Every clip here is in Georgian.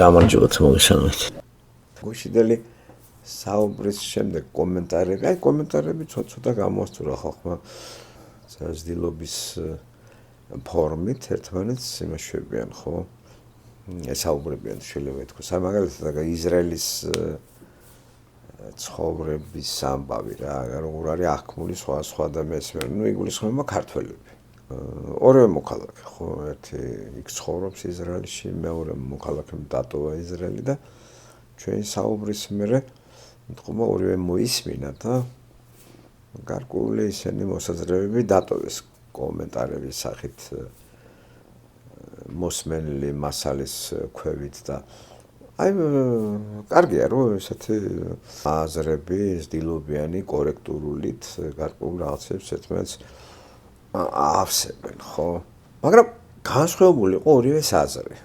გამარჯობათ მოგესალმებით. გუშინდელი საუბრის შემდეგ კომენტარები ცოტა გამოსწორა ხალხმა საზრდილობის ფორმით ერთმანეთს იმაშვებიან, ხო? ესაუბრებიან შეიძლება ითქვას. მაგალითად ისრაელის ცხოვრების ამბავი რა, როგორ არის აღქმული სხვა და მესმე, იგულისხმება ქართველები. ორივე მოქალაქე, ხო, ერთი იქ ცხოვრობს ისრაელში, მეორე მოქალაქემ დატოვა ისრაელი და ჩვენი საუბრის მერე მithoma ორივე მოისმინა და გარკვეული ისინი მოსაზრებები დატოვეს კომენტარების სახით მოსმენილი მასალის ქვევით და აი კარგია რომ ესეთი აზრები ძდილობიანი კორექტურულით გარკვეულ რაღაცებს ერთმანეთს ავსებენ, ხო? მაგრამ განსხვავებული იყო ორივე აზრი.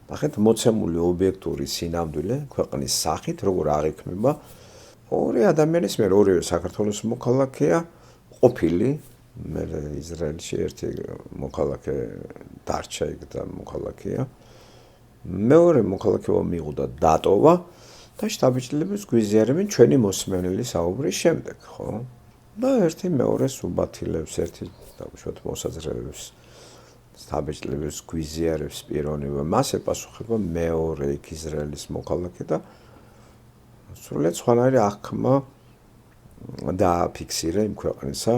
ნახეთ, მოცემული ობიექტური სინამდვილე ქვეყნის სახით, როგორ აღიქმება ორი ადამიანის მიერ, ორივე საქართველოს მოქალაქეა, ყოფილი, მე ისრაელში ერთი მოქალაქე დარჩა იქ და მოქალაქეა. მეორე მოქალაქეობა მიიღო და დატოვა და შთაბეჭდილებას გვიზიარებენ ჩვენი მოსმენელი საუბრის შემდეგ, ხო? და ერთი მეორეს უბათილებს, ერთი დაუშვათ მოსაზრებებს შთაბეჭდილებას გვიზიარებს პიროვნება. მას ეპასუხება მეორე იქ ისრაელის მოქალაქე და სრულიად სხვანაირი აღქმა დააფიქსირა იმ ქვეყნისა,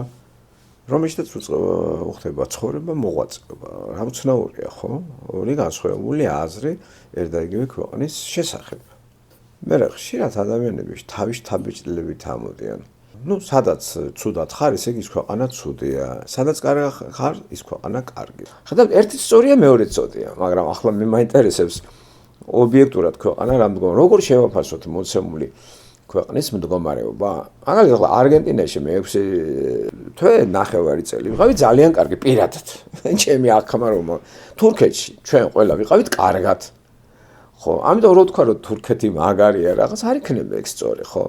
რომელშიც უხდება ცხოვრება, მოღვაწეობა. რამცნაურია, ხო? ორი განსხვავებული აზრი ერთ და იგივე ქვეყნის შესახებ. მე ხშირად ადამიანები თავის შთაბეჭდილებით ამოდიან. სადაც ცუდად ხარ, ესე იგი ის ქვეყანა ცუდია. სადაც კარგი ხარ, ის ქვეყანა კარგი. ხედავთ, ერთიც სწორია, მეორეც სწორია, მაგრამ ახლა მე მაინტერესებს ობიექტურად ქვეყანა რამდენი როგორ შევაფასოთ მოცემული ქვეყნის მდგომარეობა. მაგალითად, არგენტინაში მე 6 თვე ნახევარი წელი ვიყავი ძალიან კარგი პირადად. ჩემი აღქმა რომ თურქეთში ჩვენ ყველა ვიყავით კარგად. ხო, ამიტომ რო თქვა რომ თურქეთი მაგარია, რაღაც არ იქნება ეგ სწორი, ხო?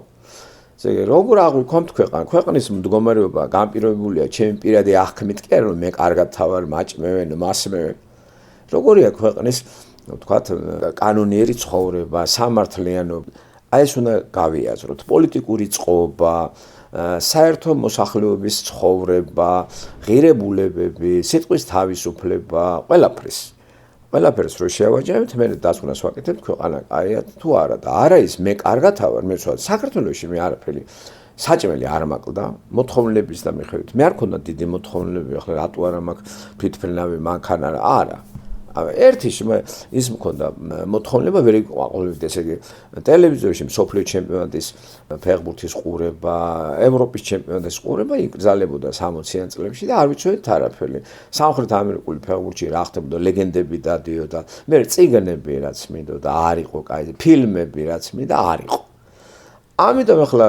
როგორ აღვიქვამთ ქვეყნის მდგომარეობა განპირობებულია ჩემი პირადი აღქმით კი არა რომ მე კარგად თავარ მაჭმევენ, მასმევენ. როგორია ქვეყნის ვთქვათ კანონიერი ცხოვრება, სამართლიანობა. აი ეს უნდა გავიაზროთ. პოლიტიკური წყობა, საერთო მოსახლეობის ცხოვრება, ღირებულებები, სიტყვის თავისუფლება, ყველაფერს რო შევაჯამებთ, მე დასკვნას ვაკეთებთ ქვეყანა კაია თუ არა და არა ის მე კარგად ავარ, მე ვთქვათ საქართველოში მე არაფერი საჭმელი არ მაკლდა მოთხოვნილების და მიხედვით. მე არ ქონდა დიდი მოთხოვნილები, ახლა რატო არა მაქვს თვითმფრინავი მანქანა არა. ერთი ის მქონდა მოთხოვნილება ვერ იყვაყოლებდი, ესე იგი ტელევიზორში მსოფლიო ჩემპიონატის ფეხბურთის ყურება, ევროპის ჩემპიონატის ყურება იკრძალებოდა 60-იან წლებში და არ ვიცოდით არაფერი. სამხრეთ ამერიკული ფეხბურთში რა ხდებოდა, ლეგენდები დადიოდა, მე წიგნები რაც მინდოდა არ იყო, კაი ფილმები რაც მინდა არ იყო. ამიტომ ახლა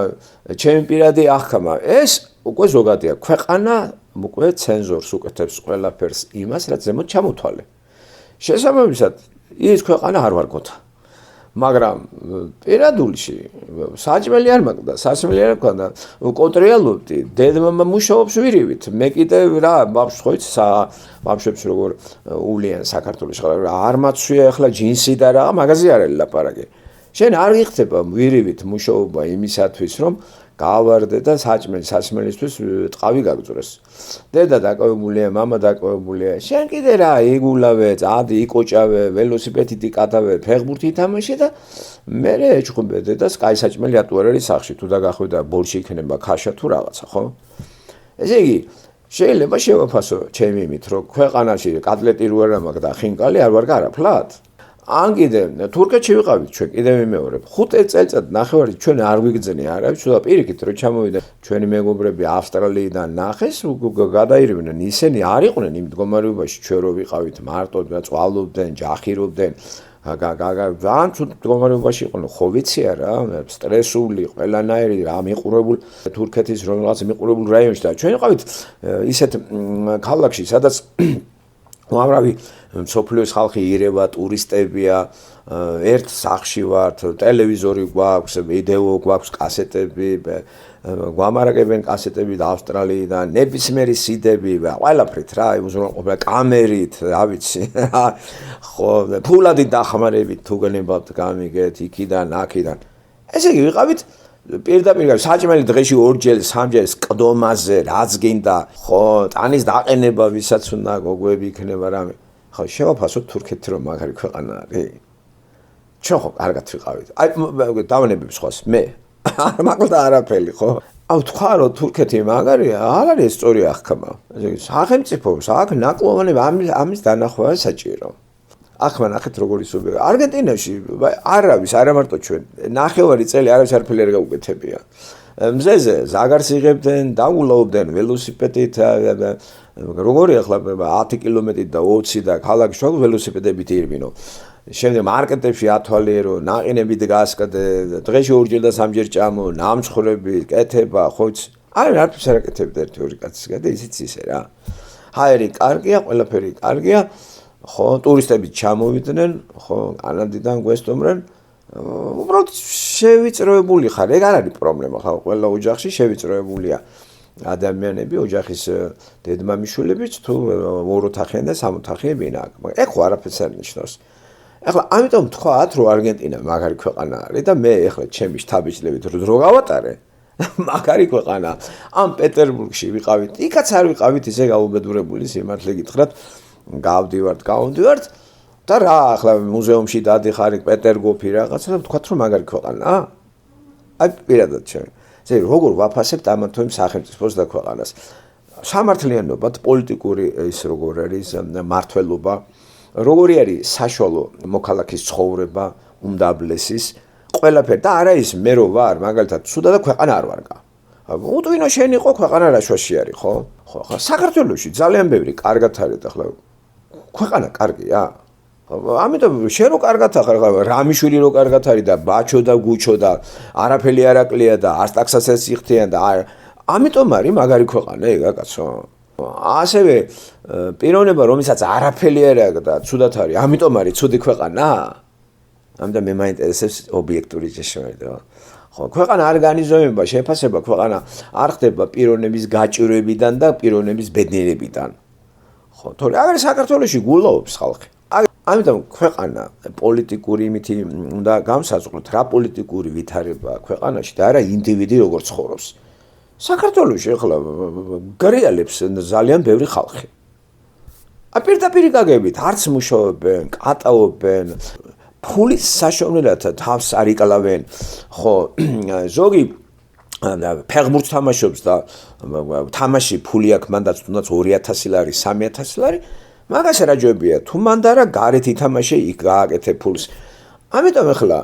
ჩემი პირადი აღქმა ეს უკვე ზოგადია ქვეყანა უკვე ცენზორს უკეთებს ყველაფერს იმას რაც ზემოთ ჩამოთვალე. შესაბამისად ის ქვეყანა არ ვარ გოთა. მაგრამ პირადულში საჭმელი არ მაქვს, სასმელი არ მქონდა, კონტრიალობდი, დედმამა მუშაობს ვირივით. მე კიდევ რა ბავშვს ხო იცი ბავშვებს როგორ ულიან საქართველოში არ მაცვია ახლა ჯინსი და რა მაგაზე არ არის ლაპარაკი. შენ არ გიხდება ვირივით მუშაობა იმისათვის რომ გავარდე და სასმელისთვის ტყავი გაგწურეს. დედა დაკავებულია, მამა დაკავებულია. შენ კიდე რა იგულავე, წადი იკოჭავე, ველოსიპედით იკატავე, ფეხბურთი ითამაშე და მე ეჭხუბე დედას კაი საჭმელი ატუ არ არის სახში, თუ დაგახვედა ბორში იქნება ქაშა თუ რაღაცა, ხო? ესე იგი შეიძლება შევაფასო ჩემი იმით, რომ ქვეყანაში კატლეტი რო არ მაქვს და ხინკალი არ ვარ გარაფლად. ან კიდე თურქეთში ვიყავით ჩვენ კიდევ ვიმეორებ 5 წელიწად ნახევარი ჩვენ არ გვიგძნი არავის და პირიქით რომ ჩამოვიდა ჩვენი მეგობრები ავსტრალიიდან ნახეს გადაირევნენ ისინი არ იყვნენ იმ მდგომარეობაში ჩვენ რო ვიყავით მარტო და წვალობდნენ ჯახირობდნენ ძალიან ცუდ მდგომარეობაში იყვნენ ხო ვიცი არა სტრესული ყველანაირი რა მიყურებულ თურქეთის რაღაც მიყურებულ რაიონში და ჩვენ ვიყავით ისეთ ქალაქში სადაც უამრავი მსოფლიოს ხალხი ირევა, ტურისტებია, ერთ სახლში ვართ, ტელევიზორი გვაქვს, ვიდეო გვაქვს, კასეტები, გვამარაგებენ კასეტები ავსტრალიიდან, ნებისმიერი სიდები, ყველაფრით რა, უზრუნველყოფა კამერით, რა ვიცი. ხო, ფულადი დახმარებით თუ გნებავთ გამიგეთ იქიდან, აქიდან. ესე იგი ვიყავით პირდაპირ საჭმელი დღეში ორჯერ, სამჯერ სკდომაზე, რაც გინდა, ხო, ტანის დაყენება, ვისაც უნდა გოგვები იქნება რამე. ხო, შევაფასოთ თურქეთი რომ მაგარი ქვეყანა არის. ჩვენ ხო კარგად ვიყავით. აი დავნებებს ხოს მე. არ მაკლდა არაფერი, ხო? აუ თქვა რომ თურქეთი მაგარია, არ არის სწორი აღქმა. ესე იგი სახელმწიფოს აქ ნაკლოვანება ამის დანახვაა საჭირო. აქ მანახეთ როგორი სუბიექტი. არგენტინაში არავის არა მარტო ჩვენ ნახევარი წელი არავის არაფერი არ გაუკეთებია. მზეზე ზაგარს იღებდნენ, დაულაობდნენ ველოსიპედით, როგორი ახლა 10 კილომეტრით და 20 და ქალაქში შუა ველოსიპედებით ირბინო. შემდეგ მარკეტებში ათვალიერო, ნაყინები დგასკდე, დღეში ორჯერ და სამჯერ ჭამო, ნამცხრები, კეთება, ხოც. არაფერს არ აკეთებდა ერთი ორი კაცი და ისიც ისე რა. ჰაერი კარგია, ყველაფერი კარგია. ხო, ტურისტები ჩამოვიდნენ, ხო, კანადიდან გვესტუმრენ. უბრალოდ შევიწროებული ხარ, ეგ არ არის პრობლემა, ხო, ყველა ოჯახში შევიწროებულია ადამიანები, ოჯახის დედმამიშვილებიც თუ ოროთახიან და სამოთახიებინ აქ. ეგ ხო არაფერს არ ნიშნავს. ეხლა ამიტომ თქვათ, რომ არგენტინა მაგარი ქვეყანა არის და მე ეხლა ჩემი შთაბეჭდილებით რო გავატარე, მაგარი ქვეყანა. ამ პეტერბურგში ვიყავით, იქაც არ ვიყავით ისე გაუბედურებული, სიმართლე გითხრათ. გავდივართ და რა ახლა მუზეუმში დადიხარ პეტერგოფი რაღაცა და ვთქვათ რომ მაგარი ქვეყანაა. აი პირადად ჩვენ. ესე როგორ ვაფასებთ ამათ თუ იმ სახელმწიფოს და ქვეყანას. სამართლიანობად პოლიტიკური ის როგორ არის მართლობა, როგორი არის საშუალო მოქალაქის ცხოვრება, უმდაბლესის, ყველაფერი და არა ის მე რო ვარ, მაგალითად, სუდა და ქვეყანა არ ვარგა. უტვინო შენ იყო ქვეყანა რაშვაში არის, ხო? ხო, ხა საქართველოში ძალიან ბევრი კარგად არის ახლა ქვეყანა კარგია. ამიტომ შენ რო კარგად ახარ, რამიშვილი რო კარგად არის და ბაჩო და გუჩო და არაფერი არაკლია და ასტაქსასაც იხდიან და ამიტომ არის მაგარი ქვეყანა ეგა კაცო. ასევე პიროვნება რომელსაც არაფერი არ აქვს და ცუდად არის, ამიტომ არის ცუდი ქვეყანა? ამიტომ მე მაინტერესებს ობიექტური ჭეშმარიტება. ხო, ქვეყანა ორგანიზება, შეფასება ქვეყანა არ ხდება პიროვნების გაჭირვებიდან და პიროვნების ბედნიერებიდან. ხო, თორე აგერ საქართველოში გულაობს ხალხი. ამიტომ ქვეყანა პოლიტიკური იმითი უნდა გამსაზღვროთ, რა პოლიტიკური ვითარება ქვეყანაში და არა ინდივიდი როგორ ცხოვრობს. საქართველოში ახლა გრეალებს ძალიან ბევრი ხალხი. პირდაპირ გაგებით, არც მუშაობენ, კატაობენ, ფულის საშუალებლად თავს არ იკალავენ, ხო, ზოგი ფეხბურთს თამაშობს და თამაში ფული აქვს მანდაც თუნდაც 2000 ლარი, 3000 ლარი, მაგას რაჯობია, თუ მანდა რა გარეთ ითამაშე, იქ გააკეთე ფულს. ამიტომ ახლა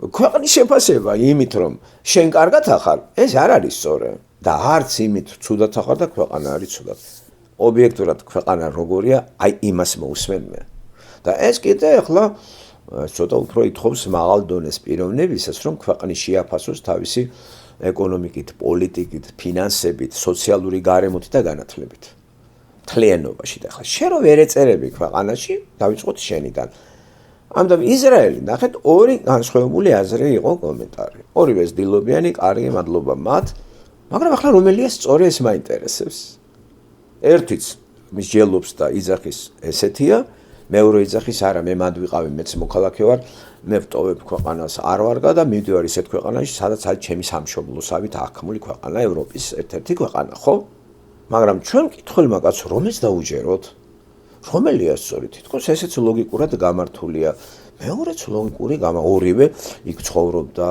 ქვეყნის შეფასება იმით, რომ შენ კარგად ახარ, ეს არ არის სწორი. და არც იმით ცუდად ახარ და ქვეყანა არის ცუდად. ობიექტურად ქვეყანა როგორია, აი იმას მოусმენ მე. და ეს კიდე ახლა ცოტა უფრო ითხოვს მაღალ დონეს პიროვნებისას, რომ ქვეყნის შეაფასოს თავისი ეკონომიკით, პოლიტიკით, ფინანსებით, სოციალური გარემოთი და განათლებით. თლიანობაში და ახლა შენ რო ვერ ეწერები ქვეყანაში, დავიწყოთ შენიდან. ამიტომ ისრაელი, ნახეთ, ორი განსხვავებული აზრი იყო კომენტარი. ორივე ძილობიანი, კარგი, მადლობა მათ. მაგრამ ახლა რომელია სწორი ეს მაინტერესებს. ერთიც მის ჯელობს და იძახის ესეთია, მეორე იძახის არა, მე მანდ ვიყავი, მეც მოქალაქე ვარ, მე ვტოვებ ქვეყანას არ ვარგა და მივდივარ ისეთ ქვეყანაში, სადაც არის ჩემი სამშობლოსავით აღქმული ქვეყანა, ევროპის ერთ-ერთი ქვეყანა, ხო? მაგრამ ჩვენ მკითხველმა კაცო, რომელს დაუჯეროთ? რომელია სწორი? თითქოს ესეც ლოგიკურად გამართულია. მეორეც ლოგიკური ორივე იქ ცხოვრობდა.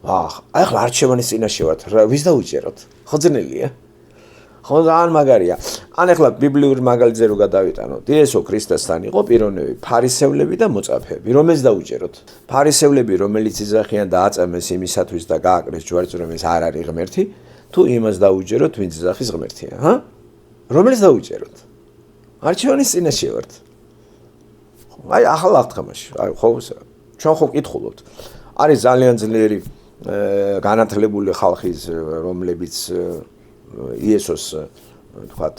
აი ახლა არჩევანის წინაშე ვართ, ვის დაუჯეროთ? ხო ძნელია. ხო ძალიან მაგარია. ან ახლა ბიბლიურ მაგალითზე რო გადავიტანოთ, იესო ქრისტესთან იყო პიროვნები, ფარისევლები და მოწაფეები. რომელს დაუჯეროთ? ფარისევლები, რომელიც იძახიან და აწამეს იმისათვის და გააკრეს ჯვარიც, რომ ეს არ არის ღმერთი, თუ იმას დაუჯეროთ, ვინც იძახის ღმერთია, ჰა? რომელს დაუჯეროთ? არჩევანის წინაშე ვართ. აი ახალ აღთქმაში, აი ხო ჩვენ ხო ვკითხულობთ. არის ძალიან ძლიერი განათლებული ხალხის, რომლებიც იესოს თქვათ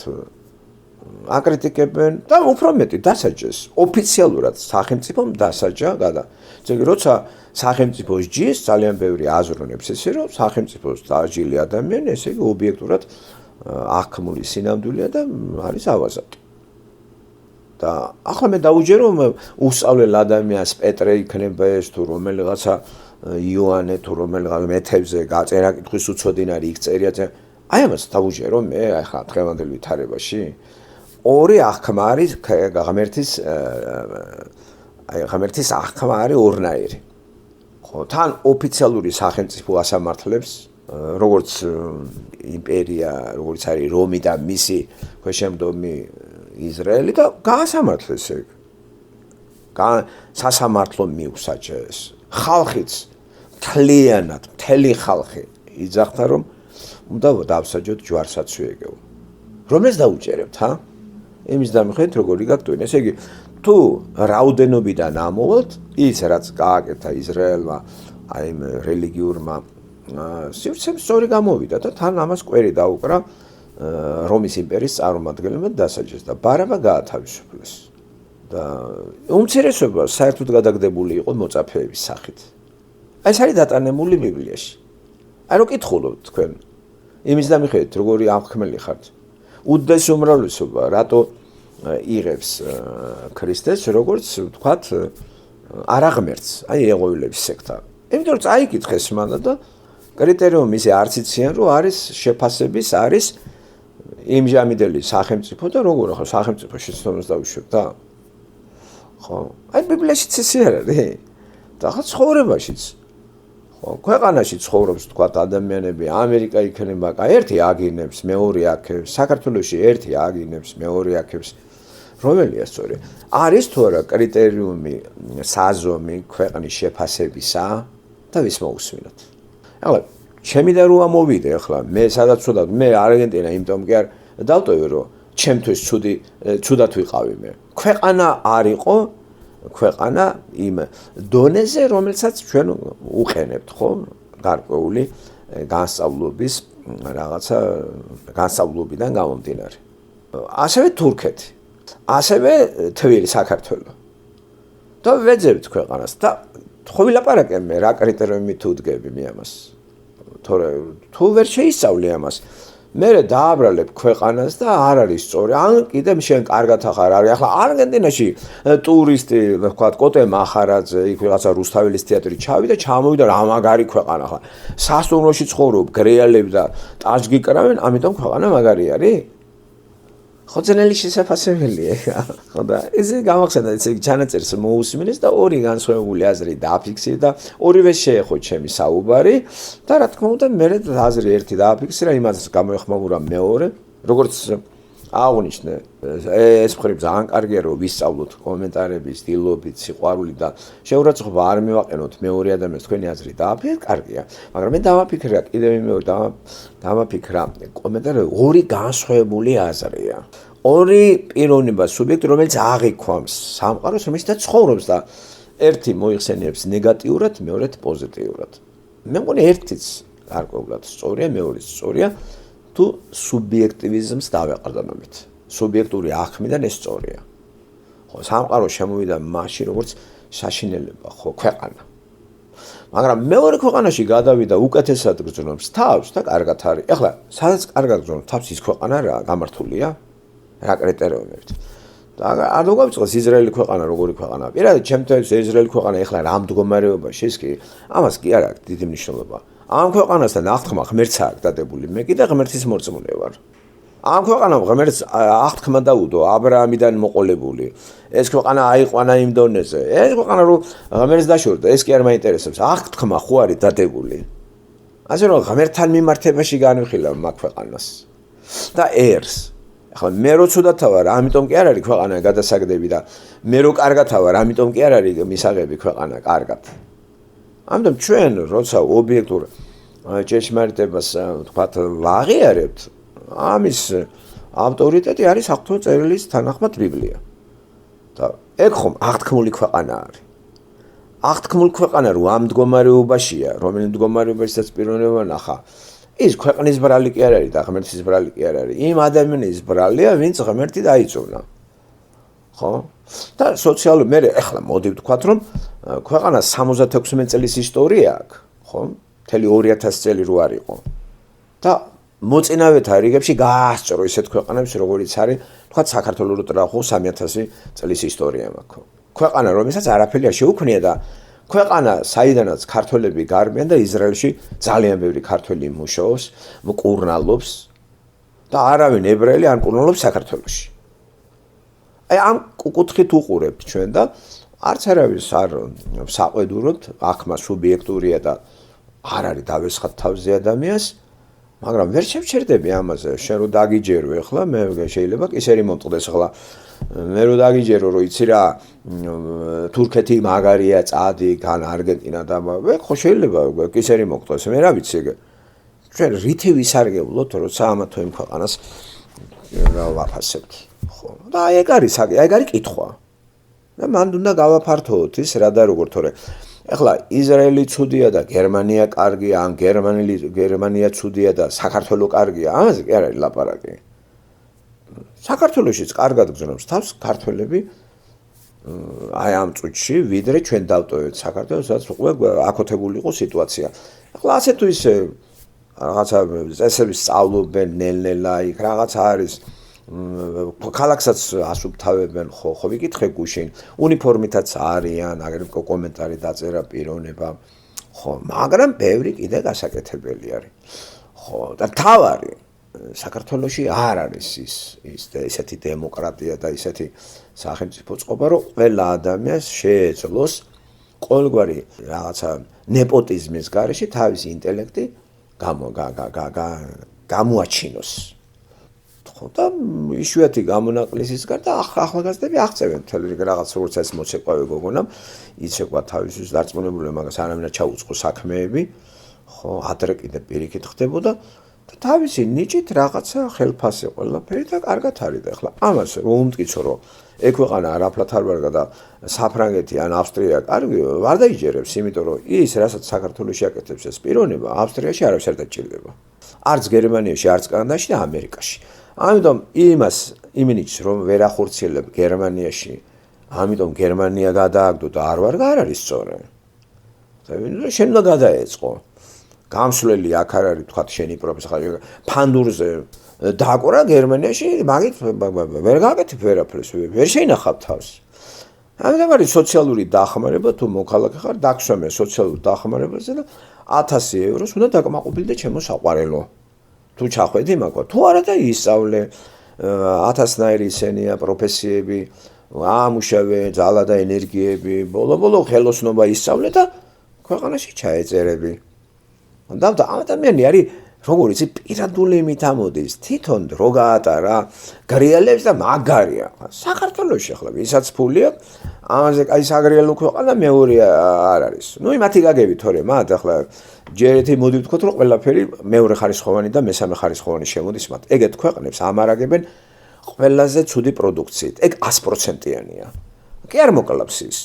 აკრიტიკებენ და უფრო მეტი დასაჯეს. ოფიციალურად სახელმწიფომ დასაჯა გადა. ზოგი როცა სახელმწიფოს ჯის ძალიან ბევრი აზროვნებს ესე რომ სახელმწიფოს დააჯილი ადამიანი ესე იგი ობიექტურად აღქმული სინამდვილეა და არის ავაზაკი. და ახლა მე დავუჯერ რომ უსწავლელ ადამიანს პეტრე იქნება ეს თუ რომელიღაცა იოანე თუ რომელიღა მეთევზე გაწერა კითხვის უცოდინარი იქ წერია აი ამას დავუჯერ რომ მე ახლა დღევანდელ ვითარებაში ორი აღქმა არის ღმერთის აღქმა არის ორნაირი. ხო, თან ოფიციალური სახელმწიფო ასამართლებს როგორც იმპერია, როგორც არის რომი და მისი ქვეშემდომი ისრაელი და გაასამართლეს ეგ. სასამართლო მიუსაჯეს. ხალხიც თლიანად, მთელი ხალხი იძახდა რომ უნდა დავსაჯოთ ჯვარსაცვიეგეო. რომელს დაუჭერებთ, ჰა? იმის დამხეთ როგორი გაგტვინე. ესე იგი, თუ რაოდენობიდან ამოვალთ, ის რაც გააკეთა ისრაელმა აი იმ რელიგიურმა სივრცემ სწორი გამოვიდა და თან ამას კვერი დაუკრა რომის იმპერიის წარმომადგენლებმა დასაჯეს და ბარაბა გაათავისუფლეს. და უმცირესობა საერთოდ გადაგდებული იყო მოწაფეების სახით. აი ეს არის დატანებული ბიბლიაში. აი რო კითხულობთ თქვენ იმის დამიხედით როგორი აღქმელი ხართ. უდიდეს უმრავლესობა რატო იღებს ქრისტეს როგორც ვთქვათ არა ღმერთს, აი ეღოვილების სექტა. იმიტომ რომ წაიკითხეს მანდა და კრიტერიუმი ისე არც იციან რომ არის შეფასების არის იმჟამიდელი სახელმწიფო და როგორ ახლა სახელმწიფო შეცდომას დავიშვებ და ხო აი ბიბლიაშიც ესე არ არის და ხა ცხოვრებაშიც ხო ქვეყანაში ცხოვრობს ვთქვათ ადამიანები ამერიკა იქნება ერთი აგინებს მეორე აქებს საქართველოში ერთი აგინებს მეორე აქებს რომელია სწორი არის თუ არა კრიტერიუმი საზომი ქვეყნის შეფასებისა და ვის მოусმინოთ ახლა ჩემი და რო ამოვიდე ახლა მე სადაც ვცოდავ მე არგენტინა იმიტომ კი არ დავტოვე რომ ჩემთვის ცუდად ვიყავი მე ქვეყანა არ იყო ქვეყანა იმ დონეზე რომელსაც ჩვენ უყენებთ ხო გარკვეული განსწავლობის რაღაცა განსწავლობიდან გამომდინარე ასევე თურქეთი ასევე თვილი საქართველო და ვეძებთ ქვეყანას და ხო ვილაპარაკე მე რა კრიტერიუმით თუ დგები მე ამას თორე თუ ვერ შეისწავლე ამას მე დააბრალებ ქვეყანას და არ არის სწორი ან კიდე შენ კარგად ახარ არის ახლა არგენტინაში ტურისტი ვთქვათ კოტე მახარაძე იქ რაღაცა რუსთაველის თეატრი ჩავიდა ჩამოვიდა რა მაგარი ქვეყანა ახლა სასტუმროში ცხოვრობ გრეალებ და ტაჯ გიკრავენ ამიტომ ქვეყანა მაგარი არის ხო ძნელი შესაძლებელია ხო და ესე გამახსენდა ესე ჩანაწერს მოусმინეს და ორი განსხვავებული აზრი დააფიქსირე და ორივე შეეხო ჩემი საუბარი და რა თქმა უნდა მე აზრი ერთი დააფიქსირა იმას გამოეხმაურა მეორე როგორც აღნიშნე ეს მხრივ ძალიან კარგია რომ ვისწავლოთ კომენტარების დილობით სიყვარული და შეურაცხყოფა არ მივაყენოთ მეორე ადამიანს თქვენი აზრი დააფიქრე კარგია მაგრამ მე დავაფიქრე კიდევ მეორე დავაფიქრა კომენტარი ორი განსხვავებული აზრია ორი პიროვნება სუბიექტი რომელიც აღიქვამს სამყაროს რომელსაც ცხოვრობს და ერთი მოიხსენიებს ნეგატიურად მეორედ პოზიტიურად მე მგონი ერთიც გარკვეულად სწორია მეორეც სწორია თუ სუბიექტივიზმს დავეყრდნობთ სუბიექტური აღქმიდან ეს სწორია ხო სამყარო შემოვიდა მასში როგორც საშინელება ხო ქვეყანა მაგრამ მეორე ქვეყანაში გადავიდა უკეთესად გრძნობს თავს და კარგად არის ეხლა სადაც კარგად გრძნობს თავს ის ქვეყანა რა გამართულია რა კრიტერიუმებით და არ დავიწყოს ისრაელი ქვეყანა როგორი ქვეყანაა პირადად ჩემთვის ისრაელი ქვეყანა ეხლა რა მდგომარეობაში ის კი ამას კი არ აქვს დიდი მნიშვნელობა ამ ქვეყანასთან აღთქმა ღმერთს აქვს დადებული მე კიდე ღმერთის მორწმუნე ვარ ამ ქვეყანამ ღმერთს აღთქმა დაუდო აბრაამიდან მოყოლებული ეს ქვეყანა აიყვანა იმ დონეზე ეს ქვეყანა რომ ღმერთს დაშორდა ეს კი არ მაინტერესებს აღთქმა ხო არის დადებული ასე რომ ღმერთთან მიმართებაში განვიხილავ მაგ ქვეყანას და ერს ახლა მე რო ცუდათა ვარ ამიტომ კი არ არის ქვეყანა გადასაგდები და მე რო კარგათა ვარ ამიტომ კი არ არის მისაღები ქვეყანა კარგად ამიტომ ჩვენ როცა ობიექტურ ჭეშმარიტებას ვთქვათ ვაღიარებთ ამის ავტორიტეტი არის საღვთო წერილის თანახმად ბიბლია და ეგ ხომ აღთქმული ქვეყანა არის აღთქმული ქვეყანა რომ ამ მდგომარეობაშია რომელი მდგომარეობაშიც პიროვნება ნახა ის ქვეყნის ბრალი კი არ არის და ღმერთის ბრალი კი არ არის. იმ ადამიანის ბრალია, ვინც ღმერთი დაიწუნა. ხო? და სოციალური მე ახლა მოდი ვთქვათ, რომ ქვეყანას 76 წლის ისტორია აქვს, ხო? მთელი 2000 წელი რო არ იყო. და მოწინავეთა რიგებში გაასწრო ისეთ ქვეყანებს, როგორიც არის, თქვათ საქართველოს რო ტრახო 3000 წლის ისტორია მაქვს. ქვეყანა, რომელსაც არაფერი არ შეუქმნია და ქვეყანა, საიდანაც ქართველები გარბიან და ისრაელში ძალიან ბევრი ქართველი მუშაობს, მკურნალობს და არავინ ებრაელი არ მკურნალობს საქართველოში. აი ამ კუთხით უყურებთ ჩვენ და არც არავის არ საყვედუროთ, ახმა სუბიექტურია და არ არის დავესხათ თავზე ადამიანს, მაგრამ ვერ შევჩერდები ამაზე, შენ რო დაგიჯერო ახლა, მე შეიძლება კისერი მომწყდეს ახლა. მე რო დაგიჯერო, რომ იცი რა, თურქეთი მაგარია, წადი, გან არგენტინა და ხო შეიძლება კისერი მომწყდეს, მე რა ვიცი ეგ. ჩვენ რითი ვისარგებლოთ, როცა ამათო იმ ქვეყანას რა ვაფასებთ. ხო, და ეგ არის კითხვა. და მანდ უნდა გავაფართოვოთ ის რა და როგორ, თორე ეხლა ისრაელი ცუდია და გერმანია კარგია, ან გერმანია ცუდია და საქართველო კარგია, ამაზე კი არ არის ლაპარაკი. საქართველოშიც კარგად გრძნობს თავს ქართველები აი ამ წუთში, ვიდრე ჩვენ დავტოვეთ საქართველოს, სადაც უკვე აკოთებული იყო სიტუაცია. ეხლა ასე თუ ისე რაღაცა წესების სწავლობენ ნელ-ნელა, იქ რაღაცა არის ქალაქსაც ასუფთავებენ, ხო ვიკითხე გუშინ, უნიფორმითაც არიან, აგერ კომენტარი დაწერა პიროვნება, ხო, მაგრამ ბევრი კიდე გასაკეთებელი არის. ხო, და თავარი საქართველოში არ არის ისეთი დემოკრატია და ისეთი სახელმწიფო წყობა, რომ ყველა ადამიანს შეეძლოს ყოველგვარი რაღაცა ნეპოტიზმის გარეშე თავისი ინტელექტი გამოაჩინოს. ხო, და იშვიათი გამონაკლისის გარდა ახალგაზრდები აღწევენ მთელი რიგ რაღაც როგორც ეს მოცეკვავე გოგონამ, იცეკვა თავისთვის დარწმუნებული, მაგას არამენა ჩაუწყო საქმეები, ხო, ადრე კიდე პირიქით ხდებოდა და თავისი ნიჭით რაღაცა ხელფასი ყველაფერი და კარგად არის და ახლა ამას რომ უმტკიცო, რომ ეგ ქვეყანა არაფრად არ ვარგა და საფრანგეთი ან ავსტრია კარგი არ დაიჯერებს, იმიტომ რომ ის რასაც საქართველოში აკეთებს ეს პიროვნება, ავსტრიაში არავის არ დაჭირდება. არც გერმანიაში, არც კანადაში და ამერიკაში. ამიტომ იმენიც რომ ვერ ახორციელებ გერმანიაში, ამიტომ გერმანია გადააგდო და არ ვარ არის სწორი. შენ უნდა გადაეწყო. გამსვლელი აქ არ არის, თქვათ შენი პროფესორი ფანდურზე დაკვრა გერმანიაში, მაგით ვერ გაკეთებ ვერაფერს, ვერ შეინახავ თავს. ამიტომ არის სოციალური დახმარება, თუ მოქალაქე ხარ, დაგსვამე სოციალურ დახმარებაზე და 1000 ევროს უნდა დაკმაყოფილდე ჩემო საყვარელო. თუ ჩახვედი მაგვა, თუ არა და ისწავლე 1000-ნაირი ისენია პროფესიები, ამუშავე ძალა და ენერგიები, ბოლო ხელოსნობა ისწავლე და ქვეყანაში ჩაეწერები. და ადამიანი არის როგორ იცი პირადული იმით ამოდის, თვითონ რო გაატარა, გრიელებს და მაგარია. საქართველოში ახლა ვისაც ფული აქვს, ამაზე კაი საგრიელო ქვეყანა მეორე არ არის. ნუ იმათი გაგები თორე მათ ახლა ჯერ ერთი მოდი ვთქვათ, რომ ყველაფერი მეორე ხარისხოვანი და მესამე ხარისხოვანი შემოდის მათ. ეგეთ ქვეყნებს ამარაგებენ ყველაზე ცუდი პროდუქციით. ეგ 100%-იანია. კი არ მოკლავს ის.